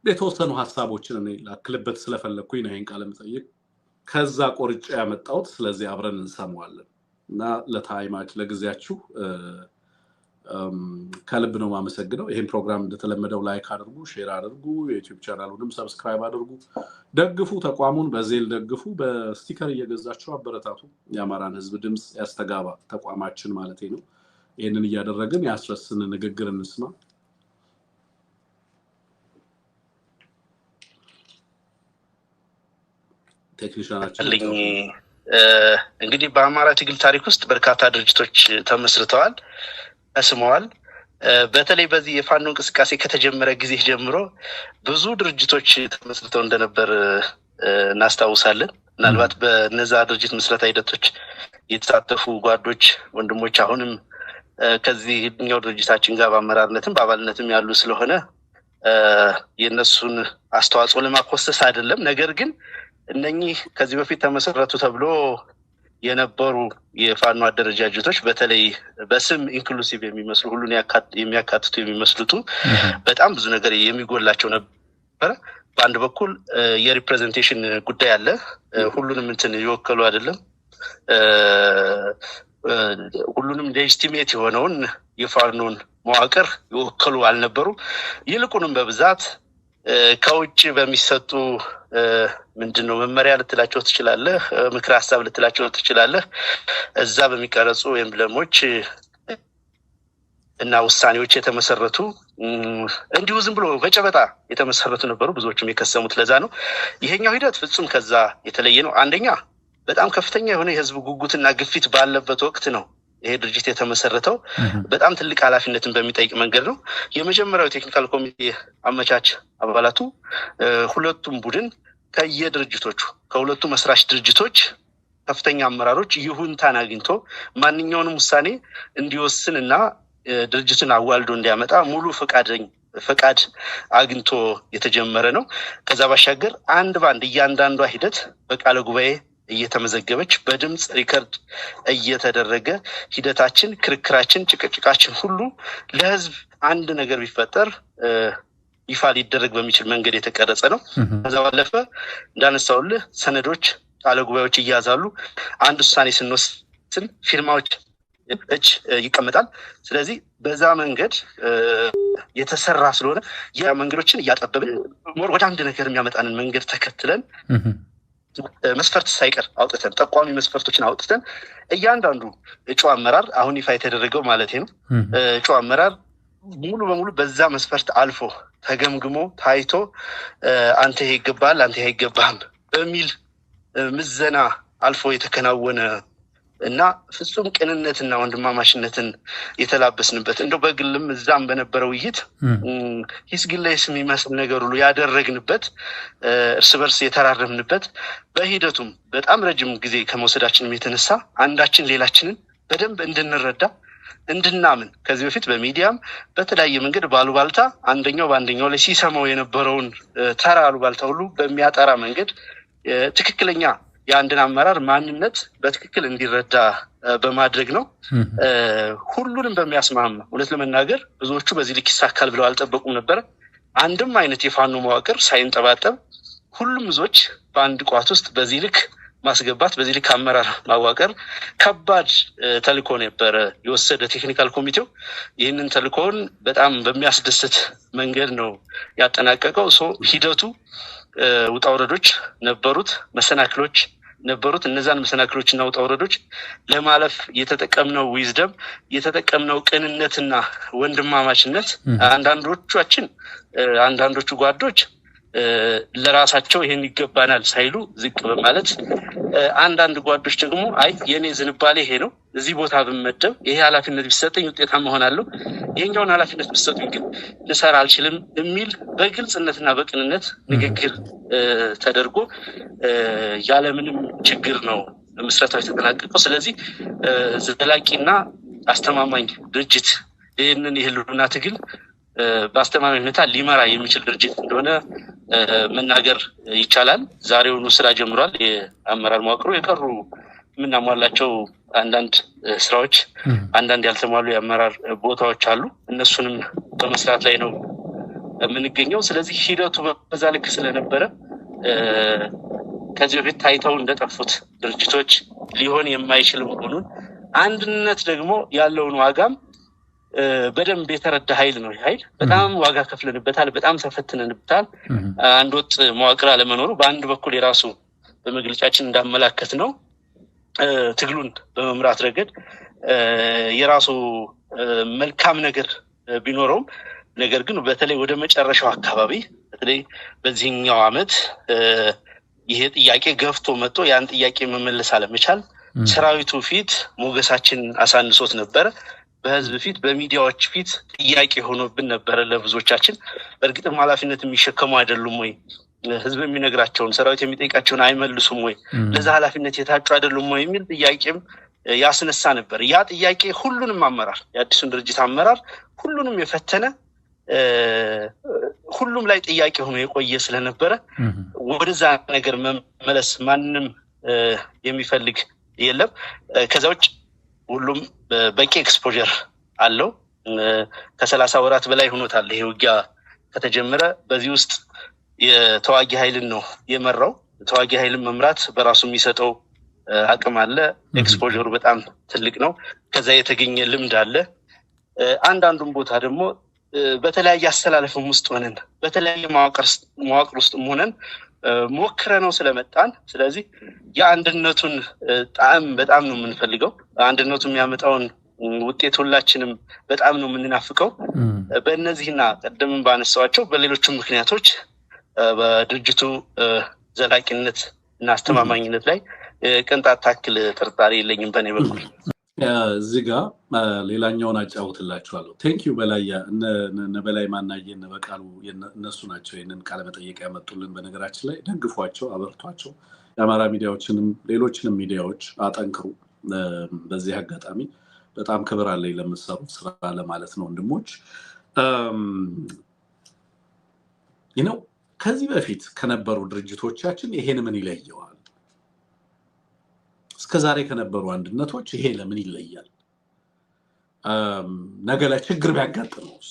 የተወሰኑ ሐሳቦችን እኔ ላክልበት ስለፈለኩኝ ነው ይሄን ቃለ መጠይቅ ከዛ ቆርጬ ያመጣሁት። ስለዚህ አብረን እንሰማዋለን እና ለታይማች ለጊዜያችሁ ከልብ ነው ማመሰግነው። ይሄን ፕሮግራም እንደተለመደው ላይክ አድርጉ፣ ሼር አድርጉ፣ የዩቲዩብ ቻናሉንም ሰብስክራይብ አድርጉ፣ ደግፉ፣ ተቋሙን በዜል ደግፉ፣ በስቲከር እየገዛችሁ አበረታቱ። የአማራን ህዝብ ድምጽ ያስተጋባ ተቋማችን ማለት ነው። ይሄንን እያደረግን ያስረስን ንግግር እንስማ። ቴክኒሻናችን እንግዲህ በአማራ ትግል ታሪክ ውስጥ በርካታ ድርጅቶች ተመስርተዋል፣ ተስመዋል። በተለይ በዚህ የፋኖ እንቅስቃሴ ከተጀመረ ጊዜ ጀምሮ ብዙ ድርጅቶች ተመስርተው እንደነበር እናስታውሳለን። ምናልባት በነዛ ድርጅት ምስረታ ሂደቶች የተሳተፉ ጓዶች ወንድሞች አሁንም ከዚህኛው ድርጅታችን ጋር በአመራርነትም በአባልነትም ያሉ ስለሆነ የነሱን አስተዋጽኦ ለማኮሰስ አይደለም። ነገር ግን እነኚህ ከዚህ በፊት ተመሰረቱ ተብሎ የነበሩ የፋኖ አደረጃጀቶች በተለይ በስም ኢንክሉሲቭ የሚመስሉ ሁሉን የሚያካትቱ የሚመስሉቱ በጣም ብዙ ነገር የሚጎላቸው ነበር። በአንድ በኩል የሪፕሬዘንቴሽን ጉዳይ አለ። ሁሉንም እንትን ይወከሉ አይደለም። ሁሉንም ሌጂቲሜት የሆነውን የፋኖን መዋቅር ይወከሉ አልነበሩ። ይልቁንም በብዛት ከውጭ በሚሰጡ ምንድነው መመሪያ ልትላቸው ትችላለህ፣ ምክር ሐሳብ ልትላቸው ትችላለህ፣ እዛ በሚቀረጹ ኤምብለሞች እና ውሳኔዎች የተመሰረቱ እንዲሁ ዝም ብሎ በጨበጣ የተመሰረቱ ነበሩ። ብዙዎችም የከሰሙት ለዛ ነው። ይሄኛው ሂደት ፍጹም ከዛ የተለየ ነው። አንደኛ በጣም ከፍተኛ የሆነ የህዝብ ጉጉትና ግፊት ባለበት ወቅት ነው ይሄ ድርጅት የተመሰረተው። በጣም ትልቅ ኃላፊነትን በሚጠይቅ መንገድ ነው። የመጀመሪያው ቴክኒካል ኮሚቴ አመቻች አባላቱ ሁለቱም ቡድን ከየድርጅቶቹ ከሁለቱ መስራች ድርጅቶች ከፍተኛ አመራሮች ይሁንታን አግኝቶ ማንኛውንም ውሳኔ እንዲወስንና ድርጅትን አዋልዶ እንዲያመጣ ሙሉ ፈቃድ አግኝቶ የተጀመረ ነው። ከዛ ባሻገር አንድ ባንድ እያንዳንዷ ሂደት በቃለ ጉባኤ እየተመዘገበች በድምጽ ሪከርድ እየተደረገ ሂደታችን፣ ክርክራችን፣ ጭቅጭቃችን ሁሉ ለህዝብ አንድ ነገር ቢፈጠር ይፋ ሊደረግ በሚችል መንገድ የተቀረጸ ነው። ከዛ ባለፈ እንዳነሳውልህ ሰነዶች፣ ቃለ ጉባኤዎች ይያዛሉ። አንድ ውሳኔ ስንወስን ፊርማዎች እጅ ይቀመጣል። ስለዚህ በዛ መንገድ የተሰራ ስለሆነ የመንገዶችን እያጠበብን ወደ አንድ ነገር የሚያመጣንን መንገድ ተከትለን መስፈርት ሳይቀር አውጥተን ጠቋሚ መስፈርቶችን አውጥተን እያንዳንዱ እጩ አመራር አሁን ይፋ የተደረገው ማለት ነው እጩ አመራር ሙሉ በሙሉ በዛ መስፈርት አልፎ ተገምግሞ ታይቶ አንተ ይሄ ይገባል አንተ ይሄ አይገባም በሚል ምዘና አልፎ የተከናወነ እና ፍጹም ቅንነትና ወንድማማችነትን የተላበስንበት እንደው በግልም እዛም በነበረው ውይይት ሂስግላይስ የሚመስል ነገር ሁሉ ያደረግንበት እርስ በርስ የተራረምንበት በሂደቱም በጣም ረጅም ጊዜ ከመውሰዳችንም የተነሳ አንዳችን ሌላችንን በደንብ እንድንረዳ እንድናምን ከዚህ በፊት በሚዲያም በተለያየ መንገድ ባሉባልታ አንደኛው በአንደኛው ላይ ሲሰማው የነበረውን ተራ አሉባልታ ሁሉ በሚያጠራ መንገድ ትክክለኛ የአንድን አመራር ማንነት በትክክል እንዲረዳ በማድረግ ነው። ሁሉንም በሚያስማማ እውነት ለመናገር ብዙዎቹ በዚህ ልክ ይሳካል ብለው አልጠበቁም ነበር። አንድም አይነት የፋኖ መዋቅር ሳይንጠባጠብ ሁሉም ብዙዎች በአንድ ቋት ውስጥ በዚህ ልክ ማስገባት በዚህ ልክ አመራር ማዋቀር ከባድ ተልእኮ ነበር የወሰደ ቴክኒካል ኮሚቴው። ይህንን ተልእኮውን በጣም በሚያስደስት መንገድ ነው ያጠናቀቀው። ሂደቱ ውጣ ውረዶች ነበሩት፣ መሰናክሎች ነበሩት። እነዛን መሰናክሎችና ውጣ ውረዶች ለማለፍ የተጠቀምነው ዊዝደም የተጠቀምነው ቅንነትና ወንድማማችነት አንዳንዶቹ ጓዶች ለራሳቸው ይሄን ይገባናል ሳይሉ ዝቅ በማለት አንዳንድ ጓዶች ደግሞ አይ የኔ ዝንባሌ ይሄ ነው፣ እዚህ ቦታ ብመደብ ይሄ ኃላፊነት ቢሰጠኝ ውጤታማ እሆናለሁ፣ ይሄኛውን ኃላፊነት ቢሰጠኝ ግን ልሰራ አልችልም የሚል በግልጽነትና በቅንነት ንግግር ተደርጎ ያለምንም ችግር ነው ምስረታው የተጠናቀቀው። ስለዚህ ዘላቂና አስተማማኝ ድርጅት ይህንን የህልውና ትግል በአስተማማኝ ሁኔታ ሊመራ የሚችል ድርጅት እንደሆነ መናገር ይቻላል። ዛሬውኑ ስራ ጀምሯል። የአመራር መዋቅሩ የቀሩ የምናሟላቸው አንዳንድ ስራዎች፣ አንዳንድ ያልተሟሉ የአመራር ቦታዎች አሉ። እነሱንም በመስራት ላይ ነው የምንገኘው። ስለዚህ ሂደቱ በዛ ልክ ስለነበረ ከዚህ በፊት ታይተው እንደጠፉት ድርጅቶች ሊሆን የማይችል መሆኑን አንድነት ደግሞ ያለውን ዋጋም በደንብ የተረዳ ኃይል ነው። ኃይል በጣም ዋጋ ከፍለንበታል፣ በጣም ተፈትነንበታል። አንድ ወጥ መዋቅር አለመኖሩ በአንድ በኩል የራሱ በመግለጫችን እንዳመላከት ነው ትግሉን በመምራት ረገድ የራሱ መልካም ነገር ቢኖረውም ነገር ግን በተለይ ወደ መጨረሻው አካባቢ በተለይ በዚህኛው ዓመት ይሄ ጥያቄ ገፍቶ መጥቶ ያን ጥያቄ መመለስ አለመቻል ሰራዊቱ ፊት ሞገሳችን አሳንሶት ነበር። በህዝብ ፊት በሚዲያዎች ፊት ጥያቄ ሆኖብን ነበር ለብዙዎቻችን። በእርግጥም ኃላፊነት የሚሸከሙ አይደሉም ወይ? ህዝብ የሚነግራቸውን ሰራዊት የሚጠይቃቸውን አይመልሱም ወይ? ለዛ ኃላፊነት የታጩ አይደሉም ወይ የሚል ጥያቄም ያስነሳ ነበር። ያ ጥያቄ ሁሉንም አመራር የአዲሱን ድርጅት አመራር ሁሉንም የፈተነ ሁሉም ላይ ጥያቄ ሆኖ የቆየ ስለነበረ ወደዛ ነገር መመለስ ማንንም የሚፈልግ የለም። ከዛ ውጭ ሁሉም በቂ ኤክስፖዠር አለው። ከ30 ወራት በላይ ሆኖታል ይሄ ውጊያ ከተጀመረ። በዚህ ውስጥ የተዋጊ ኃይልን ነው የመራው። ተዋጊ ኃይልን መምራት በራሱ የሚሰጠው አቅም አለ። ኤክስፖዠሩ በጣም ትልቅ ነው። ከዛ የተገኘ ልምድ አለ። አንዳንዱም ቦታ ደግሞ በተለያየ አስተላለፍም ውስጥ ሆነን በተለያየ መዋቅር ውስጥ ሆነን ሞክረ ነው ስለመጣን። ስለዚህ የአንድነቱን ጣዕም በጣም ነው የምንፈልገው። አንድነቱ የሚያመጣውን ውጤት ሁላችንም በጣም ነው የምንናፍቀው። በእነዚህና ቀደምን ባነሳዋቸው በሌሎችም ምክንያቶች በድርጅቱ ዘላቂነት እና አስተማማኝነት ላይ ቅንጣት ታክል ጥርጣሬ የለኝም በእኔ በኩል። እዚህ ጋር ሌላኛውን አጫውትላችኋለሁ። ቴንኪዩ በላያ እነ በላይ ማናየ እነ በቃሉ እነሱ ናቸው ይህንን ቃለ መጠየቅ ያመጡልን። በነገራችን ላይ ደግፏቸው፣ አበርቷቸው። የአማራ ሚዲያዎችንም ሌሎችንም ሚዲያዎች አጠንክሩ። በዚህ አጋጣሚ በጣም ክብር አለኝ ለምትሰሩት ስራ ለማለት ነው ወንድሞች። ከዚህ በፊት ከነበሩ ድርጅቶቻችን ይሄን ምን ይለየዋል? እስከዛሬ ከነበሩ አንድነቶች ይሄ ለምን ይለያል? ነገ ላይ ችግር ቢያጋጥመውስ?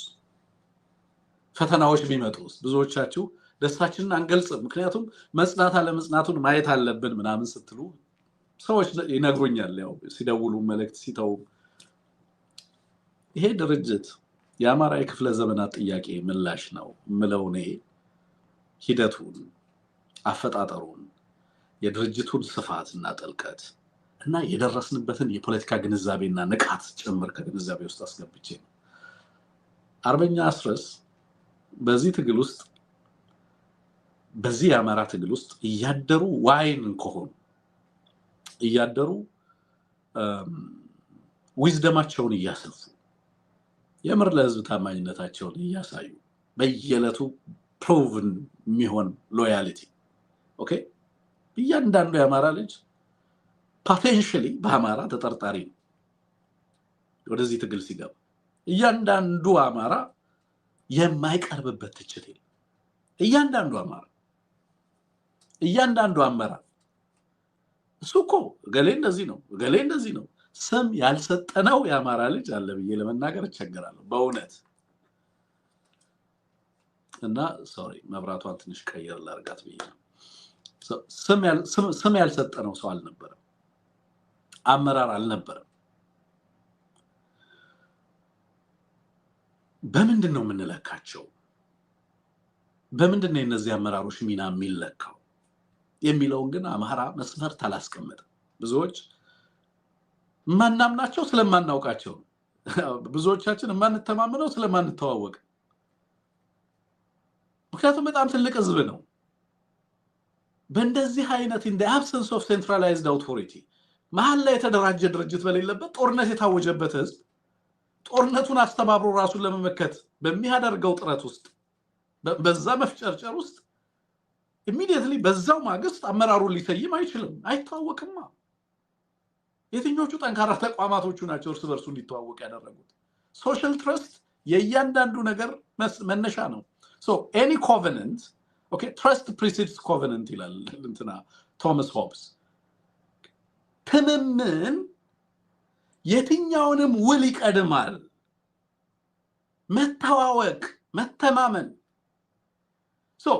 ፈተናዎች ቢመጡስ? ብዙዎቻችሁ ደስታችንን አንገልጽም፣ ምክንያቱም መጽናት አለመጽናቱን ማየት አለብን ምናምን ስትሉ ሰዎች ይነግሩኛል። ያው ሲደውሉ መልእክት ሲተው ይሄ ድርጅት የአማራ የክፍለ ዘመናት ጥያቄ ምላሽ ነው ምለው እኔ ሂደቱን፣ አፈጣጠሩን፣ የድርጅቱን ስፋትና ጥልቀት እና የደረስንበትን የፖለቲካ ግንዛቤና ንቃት ጭምር ከግንዛቤ ውስጥ አስገብቼ ነው። አርበኛ አስረስ በዚህ ትግል ውስጥ በዚህ የአማራ ትግል ውስጥ እያደሩ ዋይን ከሆኑ እያደሩ ዊዝደማቸውን እያሰፉ የምር ለህዝብ ታማኝነታቸውን እያሳዩ በየለቱ ፕሮቭን የሚሆን ሎያሊቲ ኦኬ እያንዳንዱ የአማራ ልጅ ፖቴንሻሊ በአማራ ተጠርጣሪ ነው ወደዚህ ትግል ሲገባ እያንዳንዱ አማራ የማይቀርብበት ትችት የለም እያንዳንዱ አማራ እሱኮ ገሌ እንደዚህ ነው ስም ያልሰጠነው የአማራ ልጅ አለ ብዬ ለመናገር እቸገራለሁ በእውነት እና ሶሪ መብራቷን ትንሽ ቀየር ላርጋት ብዬ ነው ስም ያልሰጠነው ሰው አልነበረም አመራር አልነበረም በምንድን ነው የምንለካቸው በምንድን ነው እነዚህ አመራሮች ሚና የሚለካው የሚለውን ግን አማራ መስመርት አላስቀመጠም ብዙዎች ማናምናቸው ስለማናውቃቸው ብዙዎቻችን ማንተማመነው ስለማንተዋወቅ ምክንያቱም በጣም ትልቅ ህዝብ ነው በእንደዚህ አይነት in the absence of centralized authority መሃል ላይ የተደራጀ ድርጅት በሌለበት ጦርነት የታወጀበት ህዝብ ጦርነቱን አስተባብሮ ራሱን ለመመከት በሚያደርገው ጥረት ውስጥ በዛ መፍጨርጨር ውስጥ immediately በዛው ማግስት አመራሩን ሊሰይም አይችልም አይታወቅም የትኞቹ ጠንካራ ተቋማቶቹ ናቸው እርስ በርሱ እንዲተዋወቅ ያደረጉት social trust የእያንዳንዱ ነገር መነሻ ነው so any covenant okay trust precedes covenant ይላል እንትና ቶማስ ሆብስ ትምምን የትኛውንም ውል ይቀድማል መተዋወቅ መተማመን so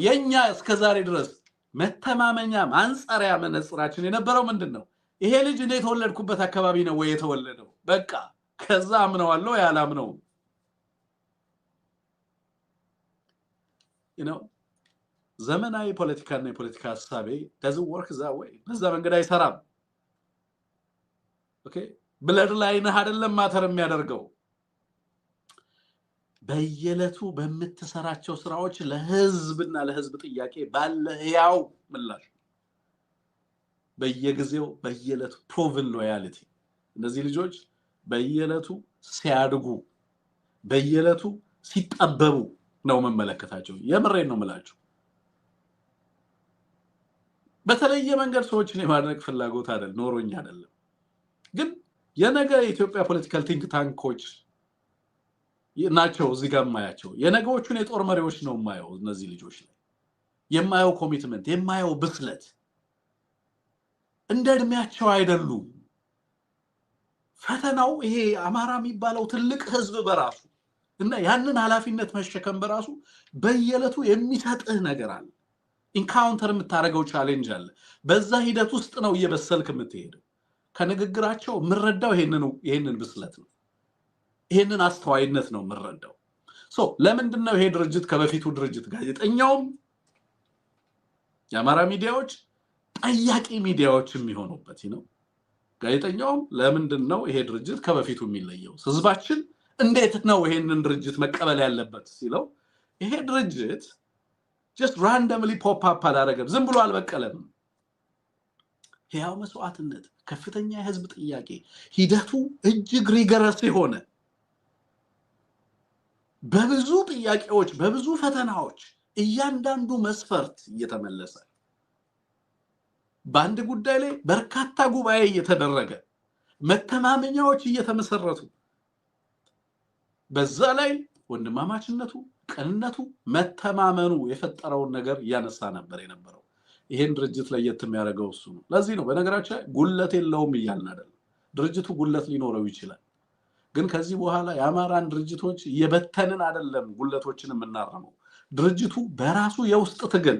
የኛ እስከዛሬ ድረስ መተማመኛ ማንጸሪያ መነጽራችን የነበረው ምንድነው ይሄ ልጅ እኔ ተወለድኩበት አካባቢ ነው ወይ የተወለደው በቃ ከዛ አምነዋለሁ ያላምነው ዘመናዊ ፖለቲካና የፖለቲካ ሐሳቤ doesn't work that way በዛ መንገድ አይሰራም ኦኬ ብለድ ላይን አይደለም ማተር የሚያደርገው በየለቱ በመተሰራቸው ስራዎች ለህዝብና ለህዝብ ጥያቄ ባለ ያው ምላሽ በየጊዜው በየለቱ proven loyalty እነዚህ ልጆች በየለቱ ሲያድጉ በየለቱ ሲጠበቡ ነው መመለከታቸው የምሬን ነው ምላችሁ በተለየ መንገድ ሰዎችን የማድረግ ፍላጎት አይደል ኖሮኝ አይደለም ግን የነገ የኢትዮጵያ ፖለቲካል ቲንክ ታንኮች ናቸው እዚህ ጋር ማያቸው የነገዎቹን የጦር መሪዎች ነው ማየው እነዚህ ልጆች ላይ የማየው ኮሚትመንት የማየው ብስለት እንደ እድሜያቸው አይደሉም ፈተናው ይሄ አማራ የሚባለው ትልቅ ህዝብ በራሱ እና ያንን ኃላፊነት መሸከም በራሱ በየለቱ የሚሰጥህ ነገር አለ ኢንካውንተር የምታረገው ቻሌንጅ አለ በዛ ሂደት ውስጥ ነው እየበሰልክ የምትሄደው ከንግግራቸው ምረዳው ይሄንን ብስለት ነው ይሄንን አስተዋይነት ነው ምረዳው ሶ ለምንድነው ይሄ ድርጅት ከበፊቱ ድርጅት ጋዜጠኛውም የአማራ ሚዲያዎች ጠያቂ ሚዲያዎች የሚሆኑበት ነው ጋዜጠኛውም ለምንድነው ይሄ ድርጅት ከበፊቱ የሚለየው ህዝባችን እንዴት ነው ይሄንን ድርጅት መቀበል ያለበት ሲለው ይሄ ድርጅት just randomly pop up አላረገም ዝም ብሎ አልበቀለም ያው መስዋዕትነት ከፍተኛ የህዝብ ጥያቄ ሂደቱ እጅግ ሪገረስ የሆነ በብዙ ጥያቄዎች በብዙ ፈተናዎች እያንዳንዱ መስፈርት እየተመለሰ በአንድ ጉዳይ ላይ በርካታ ጉባኤ እየተደረገ መተማመኛዎች እየተመሰረቱ በዛ ላይ ወንድማማችነቱ ቀንነቱ መተማመኑ የፈጠረውን ነገር ያነሳ ነበር የነበረው ይሄን ድርጅት ለየት የሚያደርገው እሱ ነው ለዚህ ነው በነገራችን ጉለት የለውም ይያልና አይደል ድርጅቱ ጉለት ሊኖረው ይችላል ግን ከዚህ በኋላ የአማራን ድርጅቶች የበተንን አይደለም ጉለቶችን የምናረመው ድርጅቱ በራሱ የውስጥ ትግል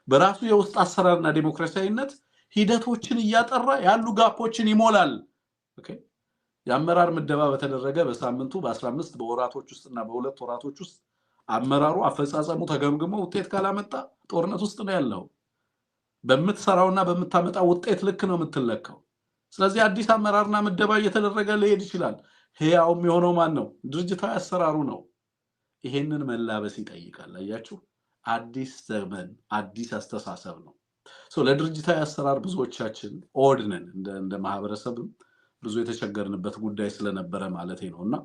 በራሱ የውስጥ አሰራርና ዲሞክራሲያዊነት ሂደቶችን እያጠራ ያሉ ጋፖችን ይሞላል ኦኬ የአመራር ምደባ በተደረገ በሳምንቱ በ15 በወራቶች ውስጥና በሁለት ወራቶች ውስጥ አመራሩ አፈጻጸሙ ተገምግሞ ውጤት ካላመጣ ጦርነት ውስጥ ነው ያለው በመትሰራውና በመታመጣው ውጤት ልክ ነው የምትለካው ስለዚህ አዲስ አመራርና ምደባ እየተደረገ ሊሄድ ይችላል ህያው የሚሆነው ማን ነው ድርጅታዊ አሰራሩ ነው ይሄንን መላበስ ይጠይቃል አያችሁ አዲስ ዘመን አዲስ አስተሳሰብ ነው ለድርጅታዊ አሰራር ብዙዎቻችን ኦርድነን እንደ ማህበረሰብም ብዙ የተቸገርንበት ጉዳይ ስለነበረ ማለት ነውና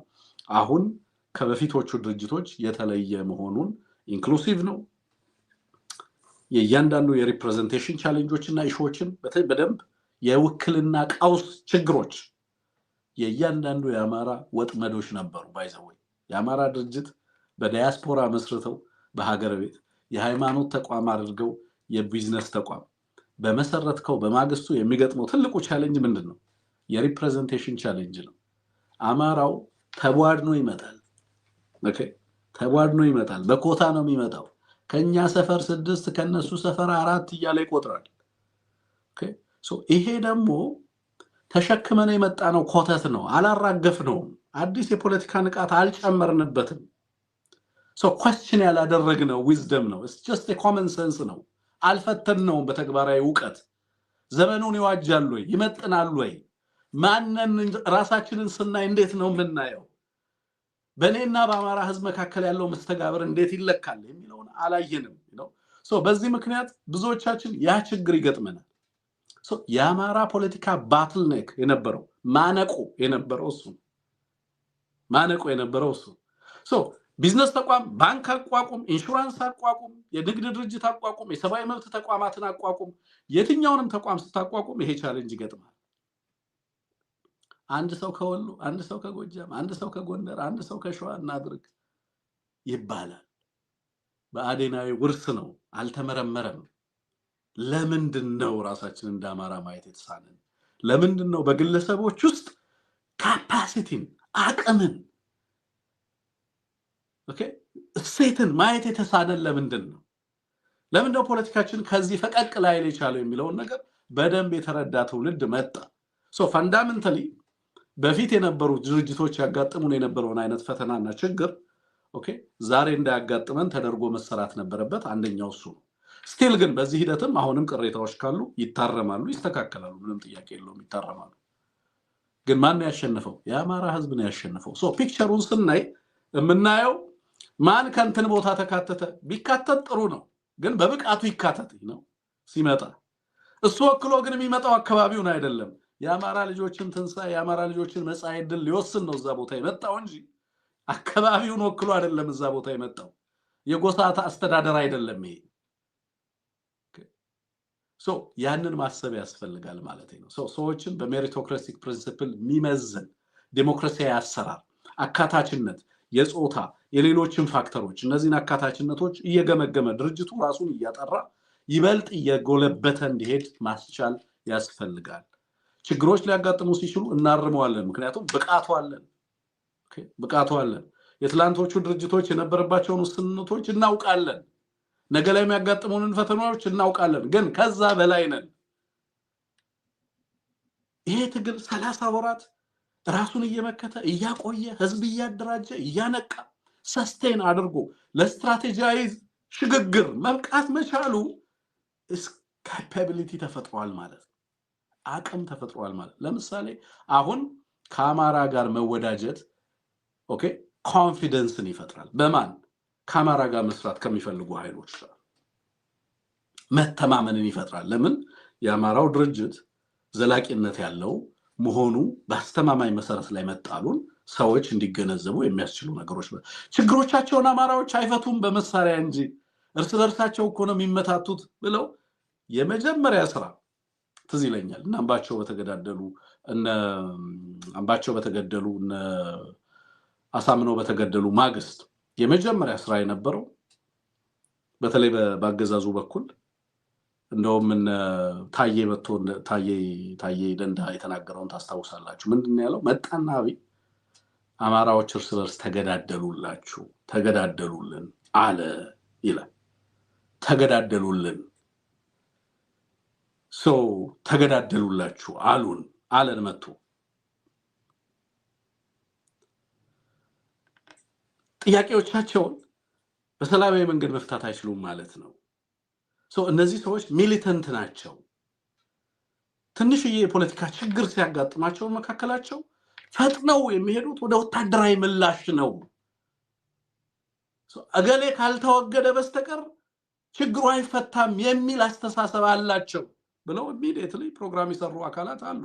አሁን ከበፊቶቹ ድርጅቶች የተለየ መሆኑን ኢንክሉሲቭ ነው የእያንዳንዱ የሪፕሬዘንቴሽን ቻሌንጆችና ኢሹዎችን በደንብ የውክልና ቀውስ ችግሮች የእያንዳንዱ የአማራ ወጥመዶች ነበሩ ባይዘው የአማራ ድርጅት በዲያስፖራ መስርተው በሀገር ቤት የሃይማኖት ተቋም አድርገው የቢዝነስ ተቋም በመሰረትከው በማግስቱ የሚገጥመው ትልቁ ቻሌንጅ ምንድነው የሪፕሬዘንቴሽን ቻሌንጅ ነው አማራው ተቧድኖ ይመጣል ኦኬ ተቧድኖ ይመጣል በኮታ ነው የሚመጣው ከኛ ሰፈር 6 ከነሱ ሰፈር 4 እያለ ይቆጥራል ኦኬ ይሄ ደግሞ ተሸክመን የመጣ ነው ኮተት ነው አላራገፍ ነው አዲስ የፖለቲካ ንቃት አልጨመርንበትም question ያላደረግነው wisdom ነው it's just a common sense ነው አልፈተነው በተግባራዊ ዕውቀት ዘመኑን ይዋጃል ወይ ይመጥናል ወይ ማንነን ራሳችንን ስናይ እንዴት ነው ምናየው በኔና በአማራ ህዝብ መካከል ያለው መስተጋብር እንዴት ይለካል የሚለውን አላየንም ነው በዚህ ምክንያት ብዙዎቻችን ያ ችግር ይገጥመናል የአማራ ፖለቲካ ባትል ኔክ የነበረው ማነቆ የነበረው እሱ ቢዝነስ ተቋም ባንክ አቋቁም ኢንሹራንስ አቋቁም የንግድ ድርጅት አቋቁም የሰብአዊ መብት ተቋማትን አቋቁም የትኛውንም ተቋም ስታቋቁም ይሄ ቻሌንጅ ይገጥማል አንድ ሰው ከወሎ አንድ ሰው ከጎጃም አንድ ሰው ከጎንደር አንድ ሰው ከሸዋ እናድርግ ይባላል በአዴናዊ ውርስ ነው አልተመረመረም ለምንድነው ራሳችንን እንዳማራ ማየት የተሳነን ለምንድነው በግለሰቦች ውስጥ ካፓሲቲን አቅምን ኦኬ እሴትን ማየት የተሳነን ለምንድነው ፖለቲካችን ከዚህ ፈቀቅ ላይ የቻለው የሚለው ነገር በደንብ የተረዳ ትውልድ መጣ ፈንዳሜንታሊ በፊት የነበሩ ድርጅቶች ያጋጥሙን የነበረውን አይነት ፈተናና ችግር ኦኬ ዛሬ እንዳያጋጥመን ተደርጎ መሰራት ነበረበት አንደኛው እሱ ነው ስቲል ግን በዚህ ሂደትም አሁንም ቅሬታዎች ካሉ ይታረማሉ ይስተካከላሉ ምንም ጥያቄ የለውም ይታረማሉ ግን ማን ያሸነፈው የአማራ ህዝብ ነው ያሸነፈው ፒክቸሩን ስናይ የምናየው ማን ከንትን ቦታ ተካተተ ቢካተት ጥሩ ነው ግን በብቃቱ ይካተት ነው ሲመጣ እሱ ወክሎ ግን የሚመጣው አካባቢውን አይደለም የአማራ ልጆችን ትንሳኤ የአማራ ልጆችን መጻኢ ዕድል ሊወስን ነው እዛ ቦታ የመጣው እንጂ አካባቢውን ወክሎ አይደለም እዛ ቦታ የመጣው የጎሳ አስተዳደር አይደለም ይሄ ያንን ማሰብ ያስፈልጋል ማለት ነው ሰዎችን በሜሪቶክራቲክ ፕሪንሲፕል ሚመዘን ዲሞክራሲያዊ አሰራር አካታችነት የጾታ የሌሎችን ፋክተሮች እነዚህን አካታችነቶች እየገመገመ ድርጅቱ ራሱን እያጠራ ይበልጥ እየጎለበተ እንዲሄድ ማስቻል ያስፈልጋል ችግሮች ሊያጋጥሙ ሲችሉ እናርመዋለን ምክንያቱም ብቃቱ አለን የትላንቶቹ ድርጅቶች የነበረባቸውን ውስንነቶች እናውቃለን ነገ ላይ የሚያጋጥሙንን ፈተናዎች እናውቃለን ግን ከዛ በላይ ነን ይሄ ትግል 30 ወራት ራሱን እየመከተ እያቆየ ህዝብ እያደራጀ እያነቃ ሰስቴን አድርጎ ለስትራቴጂያዊ ሽግግር መብቃት መቻሉ ካፓቢሊቲ ተፈጥሯል ማለት አቅም ተፈጥሯል ማለት ለምሳሌ አሁን ከአማራ ጋር መወዳጀት ኦኬ ኮንፊደንስን ይፈጥራል በማን ከአማራ ጋር መስራት ከሚፈልጉ ኃይሎች ጋር መተማመንን ይፈጥራል ለምን የአማራው ድርጅት ዘላቂነት ያለው መሆኑ በአስተማማኝ መሰረት ላይ መጣሉን ሰዎች እንዲገነዘቡ የሚያስችሉ ነገሮች ችግሮቻቸውን አማራዎች አይፈቱም በመሳሪያ እንጂ እርስ በርሳቸው እኮ ነው የሚመታቱት ብለው የመጀመሪያ ስራ ትዝ ይለኛል እና አምባቸው በተገደሉ እነ አሳምነው በተገደሉ ማግስት የመጀመሪያ ስራ የነበረው በተለይ በአገዛዙ በኩል እንደውም ታዬ ደንዳ የተናገረውን ታስታውሳላችሁ ምንድነው ያለው መጣና አማራዎች እርስ በርስ ተገዳደሉልን አለ ይላል ተገዳደሉልን ተገዳደሉላችሁ አለን መጥቶ ጥያቄዎቻቸውን በሰላማዊ መንገድ መፍታት አይችሉም ማለት ነው እነዚህ ሰዎች ሚሊተንት ናቸው ትንሽዬ የፖለቲካ ችግር ሲያጋጥማቸው መካከላቸው ፈጥነው የሚሄዱት ወደ ወታደራዊ ምላሽ ነው እገሌ ካልተወገደ በስተቀር ችግሩ አይፈታም የሚል አስተሳሰብ አላቸው ብለው ኢሚዲየትሊ ፕሮግራም ይሰሩ አካላት አሉ።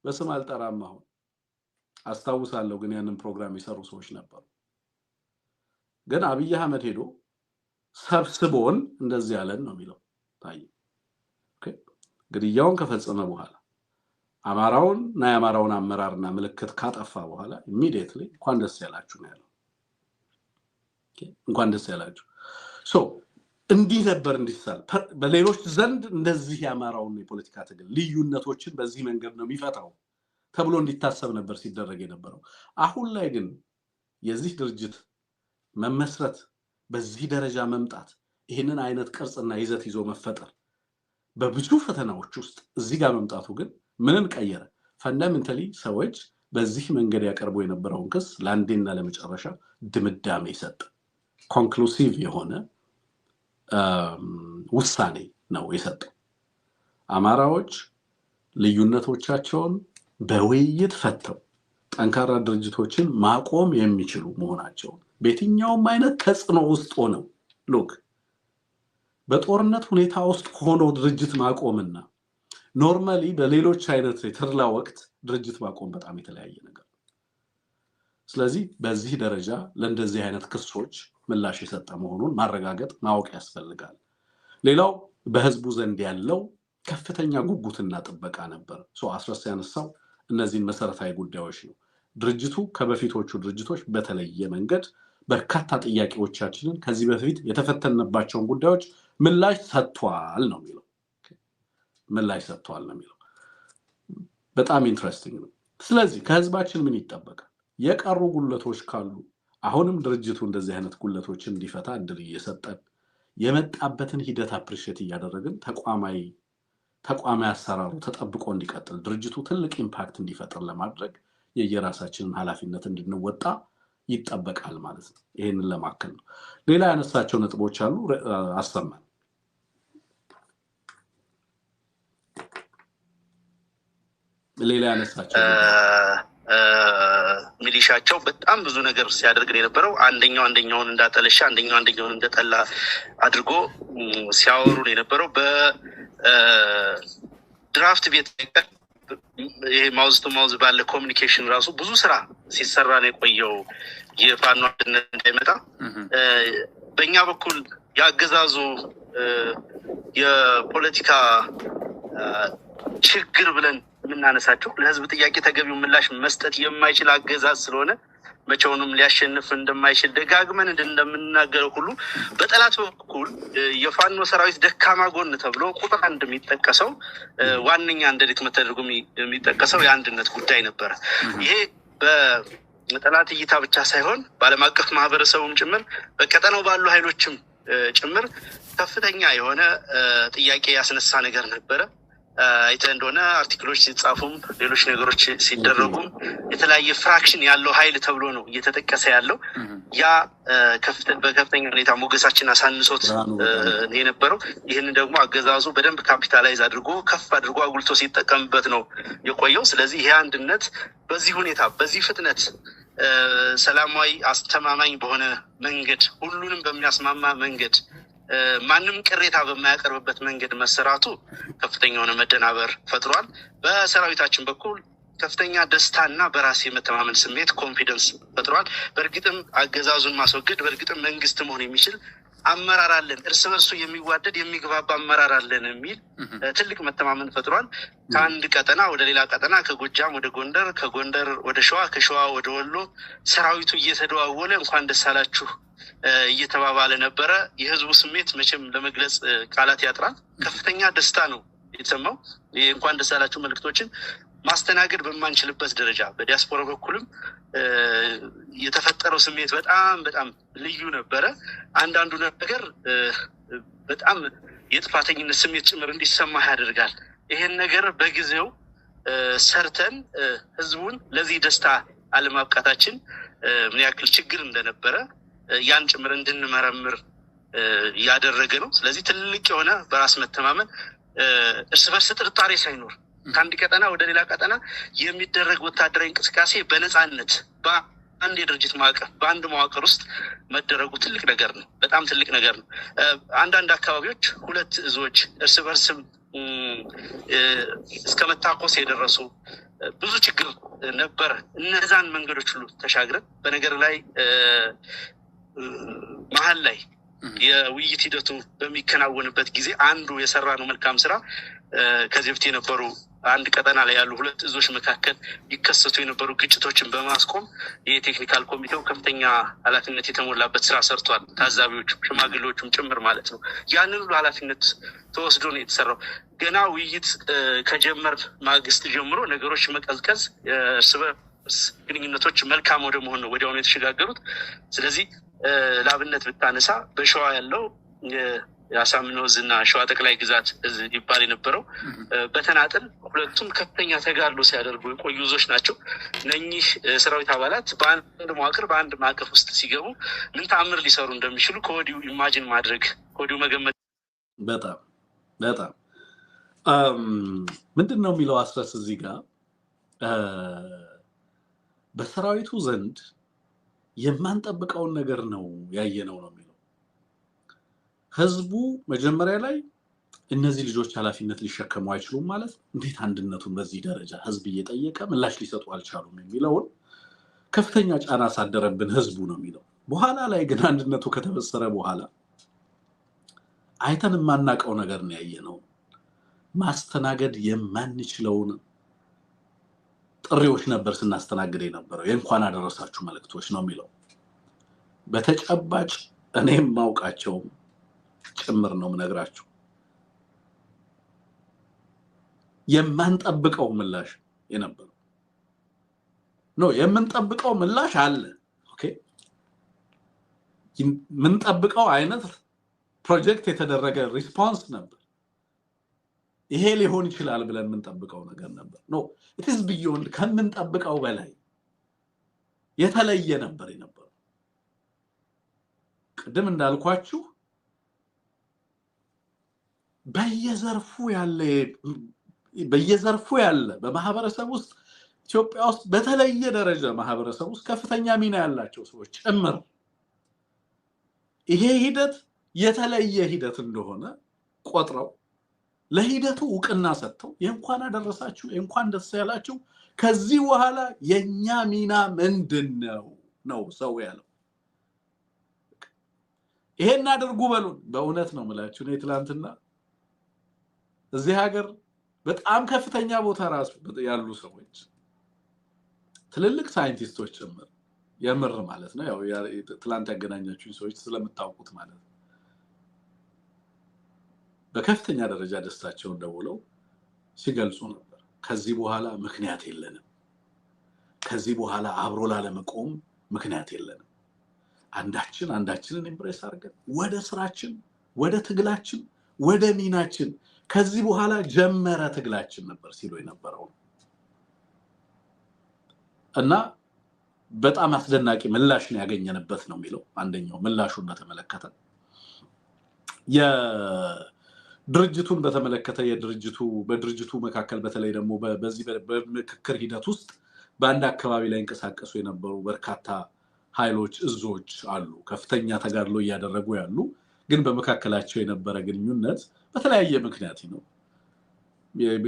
በስም አልጠራም አሁን አስታውሳለሁ፣ ግን ያንን ፕሮግራም ይሰሩ ሰዎች ነበሩ። ግን አብይ አህመድ ሄዶ ሰብስቦን እንደዚህ ያለን ነው የሚለው ታይ። ኦኬ ግድያውን ከፈጸመ በኋላ አማራውንና የአማራውን አመራርና ምልክት ካጠፋ በኋላ ኢሚዲየትሊ እንኳን ደስ ያላችሁ ነው ያለው። ኦኬ እንኳን ደስ ያላችሁ። ሶ እንዲህ ነበር እንዲሳል በሌሎች ዘንድ እንደዚህ ያማራውን የፖለቲካ ትግል ልዩነቶችን በዚህ መንገድ ነው የሚፈታው ተብሎ እንዲታሰብ ነበር ሲደረግ የነበረው። አሁን ላይ ግን የዚህ ድርጅት መመስረት በዚህ ደረጃ መምጣት ይሄንን አይነት ቅርጽና ይዘት ይዞ መፈጠር በብዙ ፈተናዎች ውስጥ እዚህ ጋር መምጣቱ ግን ምንን ቀየረ? ፈንዳሜንታሊ ሰዎች በዚህ መንገድ ያቀርቡ የነበረውን ክስ ለአንዴና ለመጨረሻ ድምዳሜ ሰጠ። ኮንክሉሲቭ የሆነ ውሳኔ ነው የሰጠው። አማራዎች ልዩነቶቻቸውን በውይይት ፈተው ጠንካራ ድርጅቶችን ማቆም የሚችሉ መሆናቸው በየትኛውም አይነት ተጽዕኖ ውስጥ ሆነው ሉክ በጦርነት ሁኔታ ውስጥ ሆኖ ድርጅት ማቆምና ኖርማሊ በሌሎች አይነት የተርላ ወቅት ድርጅት ማቆም በጣም የተለያየ ነገር። ስለዚህ በዚህ ደረጃ ለእንደዚህ አይነት ክሶች ምላሽ የሰጠ መሆኑን ማረጋገጥ ማወቅ ያስፈልጋል። ሌላው በህዝቡ ዘንድ ያለው ከፍተኛ ጉጉትና ጥበቃ ነበር። አስረስ ያነሳው እነዚህን መሰረታዊ ጉዳዮች ነው። ድርጅቱ ከበፊቶቹ ድርጅቶች በተለየ መንገድ በርካታ ጥያቄዎቻችንን ከዚህ በፊት የተፈተነባቸውን ጉዳዮች ምላሽ ሰጥቷል ነው የሚለው። ምላሽ ሰጥቷል ነው የሚለው። በጣም ኢንትረስቲንግ ነው። ስለዚህ ከህዝባችን ምን ይጠበቃል? የቀሩ ጉለቶች ካሉ አሁንም ድርጅቱ እንደዚህ አይነት ጉለቶችን እንዲፈታ እድል እየሰጠን የመጣበትን ሂደት አፕሪሺየት እያደረግን ተቋማዊ አሰራሩ ተጠብቆ እንዲቀጥል ድርጅቱ ትልቅ ኢምፓክት እንዲፈጥር ለማድረግ የየራሳችንን ኃላፊነት እንድንወጣ ይጠበቃል ማለት ነው። ይሄንን ለማከል ነው። ሌላ ያነሳቸው ነጥቦች አሉ፣ አሰማን። ሌላ ያነሳቸው ሚሊሻቸው በጣም ብዙ ነገር ሲያደርግ የነበረው አንደኛውን እንዳጠለሻ አንደኛውን እንደጠላ አድርጎ ሲያወሩ የነበረው በድራፍት ቤት ይሄ ማውዝ ቱ ማውዝ ባለ ኮሚኒኬሽን ራሱ ብዙ ስራ ሲሰራ ነው የቆየው የፋኖ አንድነት እንዳይመጣ። በእኛ በኩል ያገዛዙ የፖለቲካ ችግር ብለን የምናነሳቸው ለህዝብ ጥያቄ ተገቢው ምላሽ መስጠት የማይችል አገዛዝ ስለሆነ መቼውንም ሊያሸንፍ እንደማይችል ደጋግመን እንደምናገረው ሁሉ በጠላት በኩል የፋኖ ሰራዊት ደካማ ጎን ተብሎ ቁጥር አንድ የሚጠቀሰው ዋነኛ እንደሪት መተደርጎ የሚጠቀሰው የአንድነት ጉዳይ ነበረ። ይሄ በጠላት እይታ ብቻ ሳይሆን በዓለም አቀፍ ማህበረሰቡም ጭምር በቀጠናው ባሉ ኃይሎችም ጭምር ከፍተኛ የሆነ ጥያቄ ያስነሳ ነገር ነበረ። አይተ እንደሆነ አርቲክሎች ሲጻፉም ሌሎች ነገሮች ሲደረጉም የተለያየ ፍራክሽን ያለው ኃይል ተብሎ ነው እየተጠቀሰ ያለው። ያ በከፍተኛ ሁኔታ ሞገሳችን አሳንሶት የነበረው ይህንን ደግሞ አገዛዙ በደንብ ካፒታላይዝ አድርጎ ከፍ አድርጎ አጉልቶ ሲጠቀምበት ነው የቆየው። ስለዚህ ይሄ አንድነት በዚህ ሁኔታ በዚህ ፍጥነት ሰላማዊ አስተማማኝ በሆነ መንገድ ሁሉንም በሚያስማማ መንገድ ማንም ቅሬታ በማያቀርብበት መንገድ መሰራቱ ከፍተኛ የሆነ መደናበር ፈጥሯል። በሰራዊታችን በኩል ከፍተኛ ደስታና በራስ የመተማመን ስሜት ኮንፊደንስ ፈጥሯል። በእርግጥም አገዛዙን ማስወገድ በእርግጥም መንግስት መሆን የሚችል አመራር አለን፣ እርስ በርሱ የሚዋደድ የሚግባባ አመራር አለን የሚል ትልቅ መተማመን ፈጥሯል። ከአንድ ቀጠና ወደ ሌላ ቀጠና፣ ከጎጃም ወደ ጎንደር፣ ከጎንደር ወደ ሸዋ፣ ከሸዋ ወደ ወሎ ሰራዊቱ እየተደዋወለ እንኳን ደስ አላችሁ እየተባባለ ነበረ። የህዝቡ ስሜት መቼም ለመግለጽ ቃላት ያጥራል። ከፍተኛ ደስታ ነው የተሰማው። እንኳን ደስ አላችሁ መልእክቶችን ማስተናገድ በማንችልበት ደረጃ በዲያስፖራ በኩልም የተፈጠረው ስሜት በጣም በጣም ልዩ ነበረ። አንዳንዱ ነገር በጣም የጥፋተኝነት ስሜት ጭምር እንዲሰማ ያደርጋል። ይሄን ነገር በጊዜው ሰርተን ህዝቡን ለዚህ ደስታ አለማብቃታችን ምን ያክል ችግር እንደነበረ ያን ጭምር እንድንመረምር ያደረገ ነው። ስለዚህ ትልቅ የሆነ በራስ መተማመን እርስ በርስ ጥርጣሬ ሳይኖር ከአንድ ቀጠና ወደ ሌላ ቀጠና የሚደረግ ወታደራዊ እንቅስቃሴ በነፃነት አንድ የድርጅት ማዕቀፍ በአንድ መዋቅር ውስጥ መደረጉ ትልቅ ነገር ነው። በጣም ትልቅ ነገር ነው። አንዳንድ አካባቢዎች ሁለት እዞች እርስ በርስም እስከ መታኮስ የደረሱ ብዙ ችግር ነበር። እነዛን መንገዶች ሁሉ ተሻግረን በነገር ላይ መሀል ላይ የውይይት ሂደቱ በሚከናወንበት ጊዜ አንዱ የሰራነው መልካም ስራ ከዚህ በፊት የነበሩ አንድ ቀጠና ላይ ያሉ ሁለት እዞች መካከል ይከሰቱ የነበሩ ግጭቶችን በማስቆም የቴክኒካል ኮሚቴው ከፍተኛ ኃላፊነት የተሞላበት ስራ ሰርቷል። ታዛቢዎቹም ሽማግሌዎቹም ጭምር ማለት ነው። ያንን ሁሉ ኃላፊነት ተወስዶ ነው የተሰራው። ገና ውይይት ከጀመር ማግስት ጀምሮ ነገሮች መቀዝቀዝ፣ እርስ በርስ ግንኙነቶች መልካም ወደ መሆን ነው ወዲያውኑ የተሸጋገሩት። ስለዚህ ለአብነት ብታነሳ በሸዋ ያለው የአሳምነው እዝና ሸዋ ጠቅላይ ግዛት እዝ ይባል የነበረው በተናጠል ሁለቱም ከፍተኛ ተጋድሎ ሲያደርጉ የቆዩ እዞች ናቸው። እነኚህ ሰራዊት አባላት በአንድ መዋቅር በአንድ ማዕቀፍ ውስጥ ሲገቡ ምን ተአምር ሊሰሩ እንደሚችሉ ከወዲሁ ኢማጂን ማድረግ ከወዲሁ መገመት በጣም በጣም ምንድን ነው የሚለው አስረስ እዚህ ጋር በሰራዊቱ ዘንድ የማንጠብቀውን ነገር ነው ያየነው ነው የሚለው። ህዝቡ መጀመሪያ ላይ እነዚህ ልጆች ኃላፊነት ሊሸከሙ አይችሉም ማለት እንዴት አንድነቱን በዚህ ደረጃ ህዝብ እየጠየቀ ምላሽ ሊሰጡ አልቻሉም የሚለውን ከፍተኛ ጫና አሳደረብን ህዝቡ ነው የሚለው። በኋላ ላይ ግን አንድነቱ ከተበሰረ በኋላ አይተን የማናውቀው ነገር ነው ያየነው። ማስተናገድ የማንችለውን ጥሪዎች ነበር ስናስተናግድ የነበረው። የእንኳን አደረሳችሁ መልእክቶች ነው የሚለው። በተጨባጭ እኔም ማውቃቸው ጭምር ነው የምነግራችሁ። የማንጠብቀው ምላሽ የነበረው ነው። የምንጠብቀው ምላሽ አለ። ኦኬ፣ የምንጠብቀው አይነት ፕሮጀክት የተደረገ ሪስፖንስ ነበር። ይሄ ሊሆን ይችላል ብለን የምንጠብቀው ነገር ነበር። ኖ ኢት ኢዝ ቢዮንድ ከምንጠብቀው በላይ የተለየ ነበር የነበረው። ቅድም እንዳልኳችሁ በየዘርፉ ያለ በማህበረሰብ ውስጥ ኢትዮጵያ ውስጥ በተለየ ደረጃ ማህበረሰብ ውስጥ ከፍተኛ ሚና ያላቸው ሰዎች ጭምር ይሄ ሂደት የተለየ ሂደት እንደሆነ ቆጥረው ለሂደቱ ዕውቅና ሰጥተው የእንኳን አደረሳችሁ የእንኳን ደስ ያላችሁ ከዚህ በኋላ የኛ ሚና ምንድነው ነው ሰው ያለው። ይሄን አድርጉ በሉን። በእውነት ነው የምላችሁ እኔ ትላንትና እዚህ ሀገር በጣም ከፍተኛ ቦታ ራሱ ያሉ ሰዎች ትልልቅ ሳይንቲስቶች ጭምር የምር ማለት ነው ያው ትላንት ያገናኛችሁ ሰዎች ስለምታውቁት ማለት ነው በከፍተኛ ደረጃ ደስታቸውን ደውለው ሲገልጹ ነበር። ከዚህ በኋላ ምክንያት የለንም። ከዚህ በኋላ አብሮ ላለመቆም ምክንያት የለንም። አንዳችንን ኢምፕሬስ አድርገን ወደ ስራችን፣ ወደ ትግላችን፣ ወደ ሚናችን ከዚህ በኋላ ጀመረ ትግላችን ነበር ሲሉ የነበረው እና በጣም አስደናቂ ምላሽ ነው ያገኘንበት ነው የሚለው። አንደኛው ምላሹን በተመለከተ የድርጅቱን በተመለከተ በድርጅቱ መካከል በተለይ ደግሞ በዚህ በምክክር ሂደት ውስጥ በአንድ አካባቢ ላይ እንቀሳቀሱ የነበሩ በርካታ ኃይሎች እዞች አሉ። ከፍተኛ ተጋድሎ እያደረጉ ያሉ ግን በመካከላቸው የነበረ ግንኙነት በተለያየ ምክንያት ነው።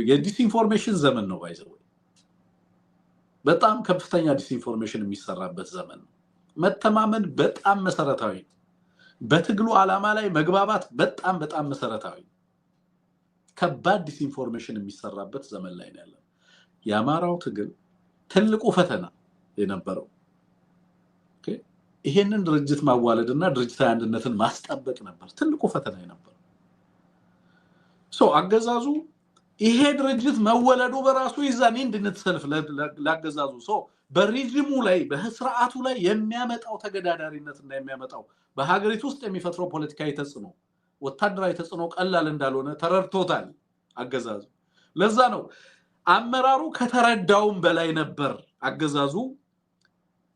የዲስኢንፎርሜሽን ዘመን ነው ባይዘው በጣም ከፍተኛ ዲስኢንፎርሜሽን የሚሰራበት ዘመን ነው። መተማመን በጣም መሰረታዊ ነው። በትግሉ ዓላማ ላይ መግባባት በጣም መሰረታዊ ነው። ከባድ ዲስኢንፎርሜሽን የሚሰራበት ዘመን ላይ ነው ያለው። የአማራው ትግል ትልቁ ፈተና የነበረው ይሄንን ድርጅት ማዋለድና ድርጅታዊ አንድነትን ማስጠበቅ ነበር ትልቁ ፈተና የነበረው። አገዛዙ ይሄ ድርጅት መወለዱ በራሱ ይዛኔ እንድንተሰልፍ ላገዛዙ በሪጅሙ ላይ በስርዓቱ ላይ የሚያመጣው ተገዳዳሪነትና የሚያመጣው በሀገሪቱ ውስጥ የሚፈጥረው ፖለቲካዊ ተጽዕኖ ወታደራዊ ተጽዕኖ ቀላል እንዳልሆነ ተረድቶታል አገዛዙ። ለዛ ነው አመራሩ ከተረዳውም በላይ ነበር አገዛዙ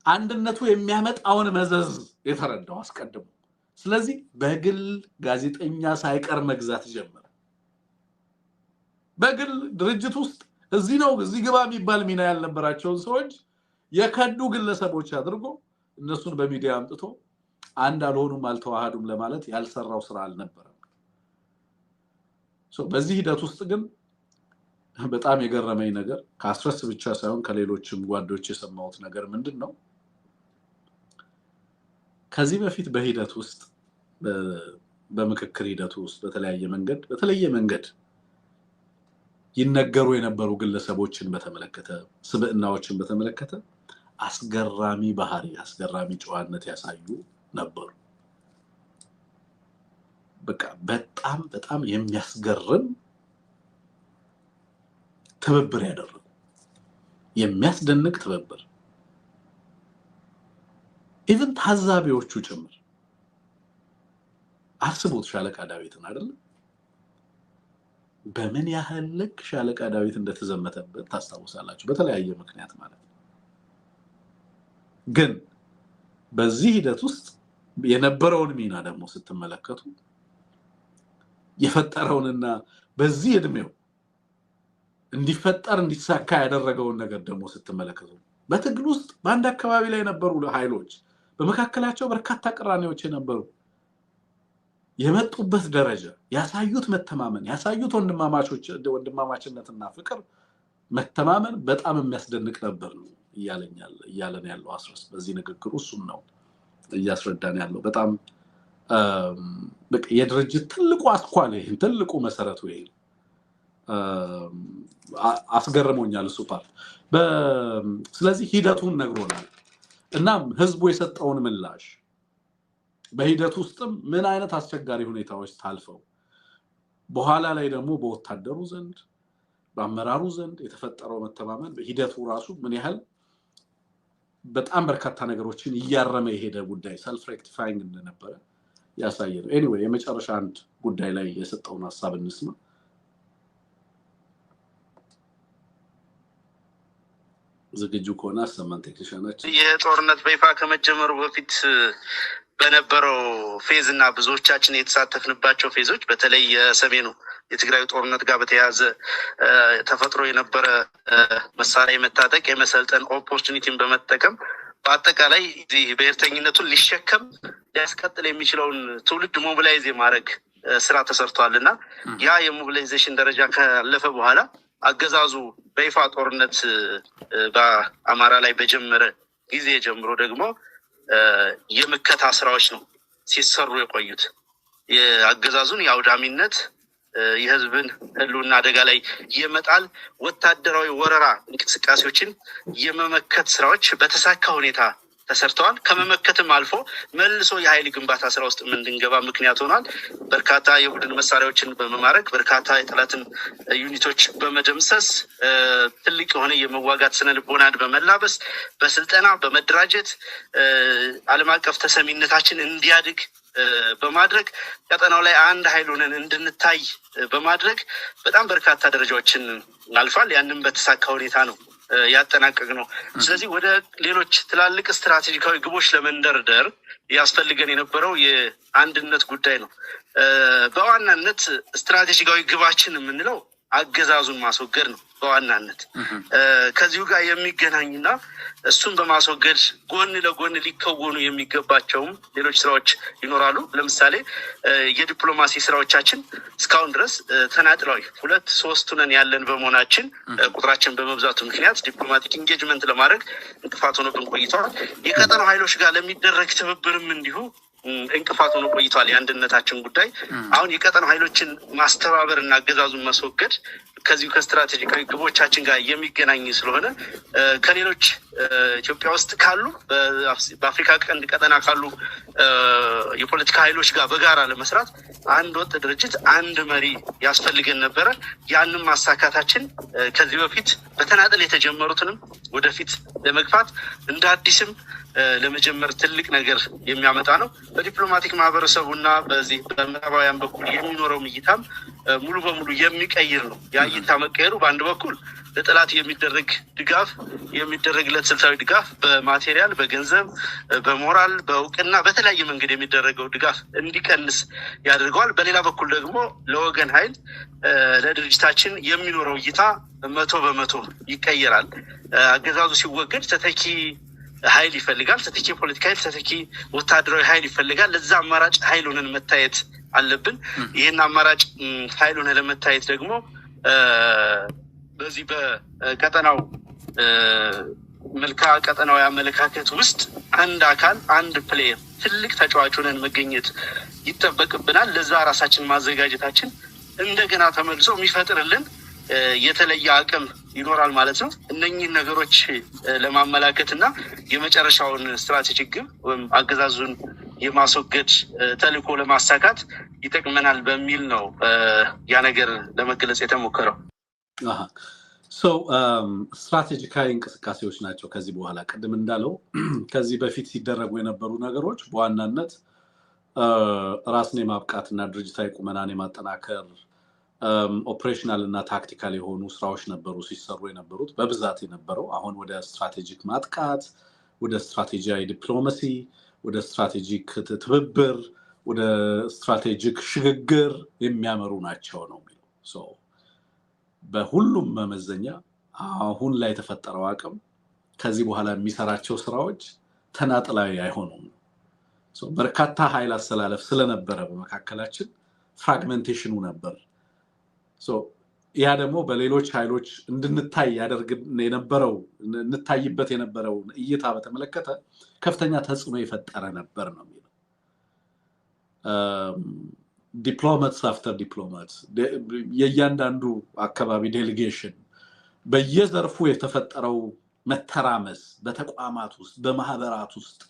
አንድነቱ የሚያመጣውን መዘዝ የተረዳው አስቀድሞ። ስለዚህ በግል ጋዜጠኛ ሳይቀር መግዛት ጀመረ። በግል ድርጅት ውስጥ እዚህ ግባ የሚባል ሚና ያልነበራቸውን ሰዎች የከዱ ግለሰቦች አድርጎ እነሱን በሚዲያ አምጥቶ አንድ አልሆኑም አልተዋሃዱም ለማለት ያልሰራው ስራ አልነበረም። በዚህ ሂደት ውስጥ ግን በጣም የገረመኝ ነገር ከአስረስ ብቻ ሳይሆን ከሌሎችም ጓዶች የሰማሁት ነገር ምንድነው? ከዚህ በፊት በሂደት ውስጥ በምክክር ሂደት ውስጥ በተለየ መንገድ ይነገሩ የነበሩ ግለሰቦችን በተመለከተ ስብዕናዎችን በተመለከተ አስገራሚ ባህሪ አስገራሚ ጨዋነት ያሳዩ ነበሩ። በቃ በጣም የሚያስገርም ትብብር ያደረጉ የሚያስደንቅ ትብብር ኢቭን ታዛቢዎቹ ጭምር አስቡት ሻለቃ ዳዊትን አይደል? በምን ያህል ልክ ሻለቃ ዳዊት እንደተዘመተበት ታስታውሳላችሁ በተለያየ ምክንያት ማለት ነው። ግን በዚህ ሂደት ውስጥ የነበረውን ሚና ደግሞ ስትመለከቱ የፈጠረውንና በዚህ እድሜው እንዲሳካ ያደረገውን ነገር ደግሞ ስትመለከቱ በትግል ውስጥ በአንድ አካባቢ ላይ የነበሩ ኃይሎች በመካከላቸው በርካታ ቅራኔዎች የነበሩ የመጡበት ደረጃ ያሳዩት መተማመን ያሳዩት ወንድማማችነትና ፍቅር መተማመን በጣም የሚያስደንቅ ነበር ነው እያለን ያለው አስረስ በዚህ ንግግሩ እሱን ነው እያስረዳን ያለው። በጣም በቃ የድርጅት ትልቁ አስኳል ይሄን ትልቁ መሰረቱ ይሄ አስገርሞኛል እሱ ፓርት። ስለዚህ ሂደቱን ነግሮናል እና ህዝቡ የሰጠውን ምላሽ በሂደቱ ውስጥም ምን አይነት አስቸጋሪ ሁኔታዎች ታልፈው በኋላ ላይ ደግሞ በወታደሩ ዘንድ በአመራሩ ዘንድ የተፈጠረው መተማመን በሂደቱ ራሱ ምን ያህል በጣም በርካታ ነገሮችን እያረመ የሄደ ጉዳይ ሰልፍ ሬክቲፋይንግ እንደነበረ ያሳያል። ኤኒዌይ የመጨረሻ አንድ ጉዳይ ላይ የሰጠውን ሐሳብ እንስማ። ዝግጁ ከሆነ አሰማን ቴክኒሻናችን። የጦርነት በይፋ ከመጀመሩ በፊት በነበረው ፌዝ እና ብዙዎቻችን የተሳተፍንባቸው ፌዞች በተለይ የሰሜኑ የትግራይ ጦርነት ጋር በተያያዘ ተፈጥሮ የነበረ መሳሪያ የመታጠቅ የመሰልጠን ኦፖርቹኒቲን በመጠቀም በአጠቃላይ ብሔርተኝነቱን ሊሸከም ሊያስቀጥል የሚችለውን ትውልድ ሞቢላይዝ የማድረግ ስራ ተሰርቷል እና ያ የሞቢላይዜሽን ደረጃ ካለፈ በኋላ አገዛዙ በይፋ ጦርነት በአማራ ላይ በጀመረ ጊዜ ጀምሮ ደግሞ የመከታ ስራዎች ነው ሲሰሩ የቆዩት። የአገዛዙን የአውዳሚነት የህዝብን ህልውና አደጋ ላይ የመጣል ወታደራዊ ወረራ እንቅስቃሴዎችን የመመከት ስራዎች በተሳካ ሁኔታ ተሰርተዋል። ከመመከትም አልፎ መልሶ የኃይል ግንባታ ስራ ውስጥ እንድንገባ ምክንያት ሆኗል። በርካታ የቡድን መሳሪያዎችን በመማረክ በርካታ የጠላትን ዩኒቶች በመደምሰስ ትልቅ የሆነ የመዋጋት ስነ ልቦናን በመላበስ በስልጠና በመደራጀት ዓለም አቀፍ ተሰሚነታችን እንዲያድግ በማድረግ ቀጠናው ላይ አንድ ኃይል ሆነን እንድንታይ በማድረግ በጣም በርካታ ደረጃዎችን አልፏል። ያንን በተሳካ ሁኔታ ነው ያጠናቀቅ ነው። ስለዚህ ወደ ሌሎች ትላልቅ ስትራቴጂካዊ ግቦች ለመንደርደር ያስፈልገን የነበረው የአንድነት ጉዳይ ነው። በዋናነት ስትራቴጂካዊ ግባችን የምንለው አገዛዙን ማስወገድ ነው በዋናነት። ከዚሁ ጋር የሚገናኝና እሱን በማስወገድ ጎን ለጎን ሊከወኑ የሚገባቸውም ሌሎች ስራዎች ይኖራሉ። ለምሳሌ የዲፕሎማሲ ስራዎቻችን እስካሁን ድረስ ተናጥላዊ 2-3 ሆነን ያለን በመሆናችን ቁጥራችን በመብዛቱ ምክንያት ዲፕሎማቲክ ኢንጌጅመንት ለማድረግ እንቅፋት ሆኖብን ቆይተዋል። የቀጠናው ኃይሎች ጋር ለሚደረግ ትብብርም እንዲሁ እንቅፋት ሆኖ ቆይቷል። የአንድነታችን ጉዳይ አሁን የቀጠናው ኃይሎችን ማስተባበር እና አገዛዙን ማስወገድ ከዚሁ ከስትራቴጂካዊ ግቦቻችን ጋር የሚገናኝ ስለሆነ ከሌሎች ኢትዮጵያ ውስጥ ካሉ በአፍሪካ ቀንድ ቀጠና ካሉ የፖለቲካ ኃይሎች ጋር በጋራ ለመስራት አንድ ወጥ ድርጅት አንድ መሪ ያስፈልገን ነበረ። ያንን ማሳካታችን ከዚህ በፊት በተናጠል የተጀመሩትንም ወደፊት ለመግፋት እንደ አዲስም ለመጀመር ትልቅ ነገር የሚያመጣ ነው። በዲፕሎማቲክ ማህበረሰቡና በዚህ በምዕራባውያን በኩል የሚኖረው እይታም ሙሉ በሙሉ የሚቀይር ነው። ያ እይታ መቀየሩ በአንድ በኩል ለጠላት የሚደረግለት ስልታዊ ድጋፍ በማቴሪያል፣ በገንዘብ፣ በሞራል፣ በእውቅና በተለያየ መንገድ የሚደረገው ድጋፍ እንዲቀንስ ያደርገዋል። በሌላ በኩል ደግሞ ለወገን ኃይል ለድርጅታችን የሚኖረው እይታ 100% ይቀየራል። አገዛዙ ሲወገድ ተተኪ ኃይል ይፈልጋል። ተተኪ ፖለቲካ ኃይል፣ ተተኪ ወታደራዊ ኃይል ይፈልጋል። ለዛ አማራጭ ኃይል ሆነን መታየት አለብን። ይህን አማራጭ ኃይል ሆነን ለመታየት ደግሞ በዚህ በቀጠናው መልካ ቀጠናዊ አመለካከት ውስጥ አንድ አካል አንድ ፕሌየር ትልቅ ተጫዋች ሆነን መገኘት ይጠበቅብናል። ለዛ ራሳችን ማዘጋጀታችን እንደገና ተመልሶ የሚፈጥርልን የተለየ አቅም ይኖራል ማለት ነው። እነኚህን ነገሮች ለማመላከት እና የመጨረሻውን ስትራቴጂክ ግብ ወይም አገዛዙን የማስወገድ ተልዕኮ ለማሳካት ይጠቅመናል በሚል ነው ያ ነገር ለመገለጽ የተሞከረው። ስትራቴጂካዊ እንቅስቃሴዎች ናቸው ከዚህ በኋላ። ቅድም እንዳለው ከዚህ በፊት ሲደረጉ የነበሩ ነገሮች በዋናነት ራስን የማብቃትና ድርጅታዊ ቁመናን የማጠናከር ኦፕሬሽናል እና ታክቲካል የሆኑ ስራዎች ነበሩ ሲሰሩ የነበሩት በብዛት የነበረው። አሁን ወደ ስትራቴጂክ ማጥቃት፣ ወደ ስትራቴጂያዊ ዲፕሎማሲ፣ ወደ ስትራቴጂክ ትብብር፣ ወደ ስትራቴጂክ ሽግግር የሚያመሩ ናቸው ነው የሚለው። በሁሉም መመዘኛ አሁን ላይ የተፈጠረው አቅም ከዚህ በኋላ የሚሰራቸው ስራዎች ተናጥላዊ አይሆኑም። በርካታ ኃይል አሰላለፍ ስለነበረ በመካከላችን ፍራግሜንቴሽኑ ነበር። ያ ደግሞ በሌሎች ኃይሎች እንድንታይ ያደርግ የነበረው እንታይበት የነበረው እይታ በተመለከተ ከፍተኛ ተጽዕኖ የፈጠረ ነበር ነው የሚለው። ዲፕሎማትስ አፍተር ዲፕሎማትስ የእያንዳንዱ አካባቢ ዴሊጌሽን በየዘርፉ የተፈጠረው መተራመስ በተቋማት ውስጥ በማህበራት ውስጥ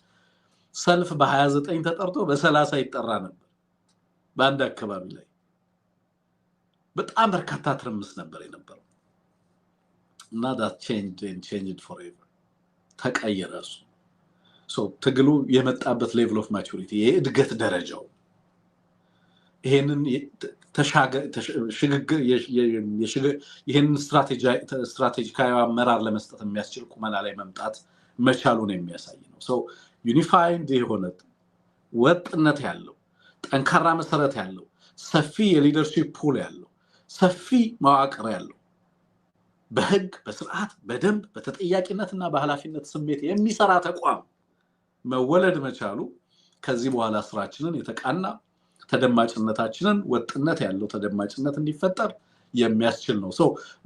ሰልፍ በ29 ተጠርቶ በ30 ይጠራ ነበር። በአንድ አካባቢ ላይ በጣም በርካታ ትርምስ ነበር የነበረው እና that changed forever ተቀየረ። ትግሉ የመጣበት ሌቭል ኦፍ ማቹሪቲ የእድገት ደረጃው ይሄንን ሽግግር ይሄንን ስትራቴጂካዊ አመራር ለመስጠት የሚያስችል ቁመና ላይ መምጣት መቻሉን የሚያሳይ ነው። ዩኒፋይድ የሆነ ወጥነት ያለው ጠንካራ መሰረት ያለው ሰፊ የሊደርሺፕ ፑል ያለው ሰፊ መዋቅር ያለው በህግ በስርዓት በደንብ በተጠያቂነትና በኃላፊነት ስሜት የሚሰራ ተቋም መወለድ መቻሉ ከዚህ በኋላ ስራችንን የተቃና ተደማጭነታችንን ወጥነት ያለው ተደማጭነት እንዲፈጠር የሚያስችል ነው።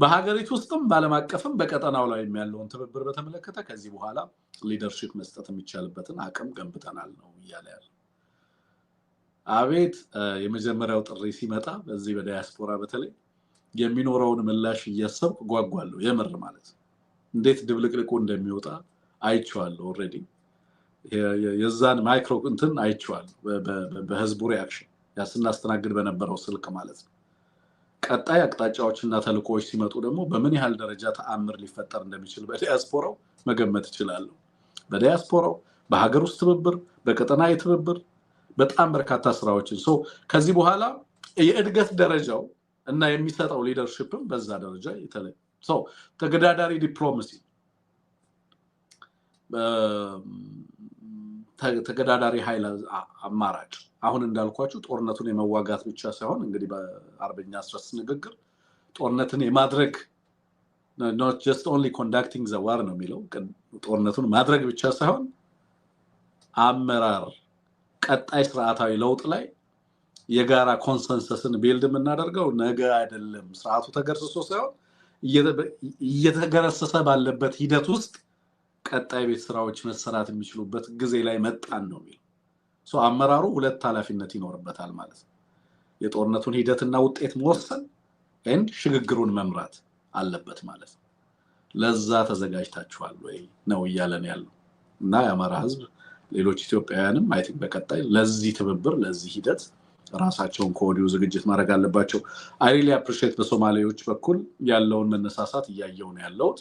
በሀገሪቱ ውስጥም በዓለም አቀፍም በቀጠናው ላይ ያለውን ትብብር በተመለከተ ከዚህ በኋላ ሊደርሺፕ መስጠት የሚቻልበትን አቅም ገንብተናል ነው እያለ ያለው። አቤት የመጀመሪያው ጥሪ ሲመጣ በዚህ በዲያስፖራ በተለይ የሚኖረውን ምላሽ እያሰብኩ ጓጓለሁ። የምር ማለት እንዴት ድብልቅልቁ እንደሚወጣ አይቼዋለሁ። ኦልሬዲ የዛን ማይክሮ እንትን አይቼዋለሁ በህዝቡ ሪአክሽን ያስናስተናግድ በነበረው ስልክ ማለት ነው። ቀጣይ አቅጣጫዎችና ተልእኮዎች ሲመጡ ደግሞ በምን ያህል ደረጃ ተአምር ሊፈጠር እንደሚችል በዲያስፖራው መገመት እችላለሁ። በዲያስፖራው በሀገር ውስጥ ትብብር በቀጠናዊ ትብብር በጣም በርካታ ስራዎችን ከዚህ በኋላ የእድገት ደረጃው እና የሚሰጠው ሊደርሺፕም በዛ ደረጃ የተለየ ተገዳዳሪ ዲፕሎማሲ ተገዳዳሪ ኃይል አማራጭ አሁን እንዳልኳችሁ ጦርነቱን የመዋጋት ብቻ ሳይሆን እንግዲህ በአርበኛ አስረስ ንግግር ጦርነትን የማድረግ not just only conducting the war ነው የሚለው ጦርነቱን ማድረግ ብቻ ሳይሆን አመራር ቀጣይ ስርዓታዊ ለውጥ ላይ የጋራ ኮንሰንሰስን ቢልድ የምናደርገው ነገ አይደለም። ስርዓቱ ተገርሰሶ ሳይሆን እየተገረሰሰ ባለበት ሂደት ውስጥ ቀጣይ ቤት ስራዎች መሰራት የሚችሉበት ጊዜ ላይ መጣን ነው የሚለው። አመራሩ ሁለት ኃላፊነት ይኖርበታል ማለት ነው። የጦርነቱን ሂደትና ውጤት መወሰን and ሽግግሩን መምራት አለበት ማለት ነው። ለዛ ተዘጋጅታችኋል ወይ ነው እያለን ያለው እና የአማራ ህዝብ ሌሎች ኢትዮጵያውያንም አይ ቲንክ በቀጣይ ለዚህ ትብብር ለዚህ ሂደት ራሳቸውን ከወዲሁ ዝግጅት ማድረግ አለባቸው። I really appreciate በሶማሌዎች በኩል ያለውን መነሳሳት እያየው ነው ያለውት።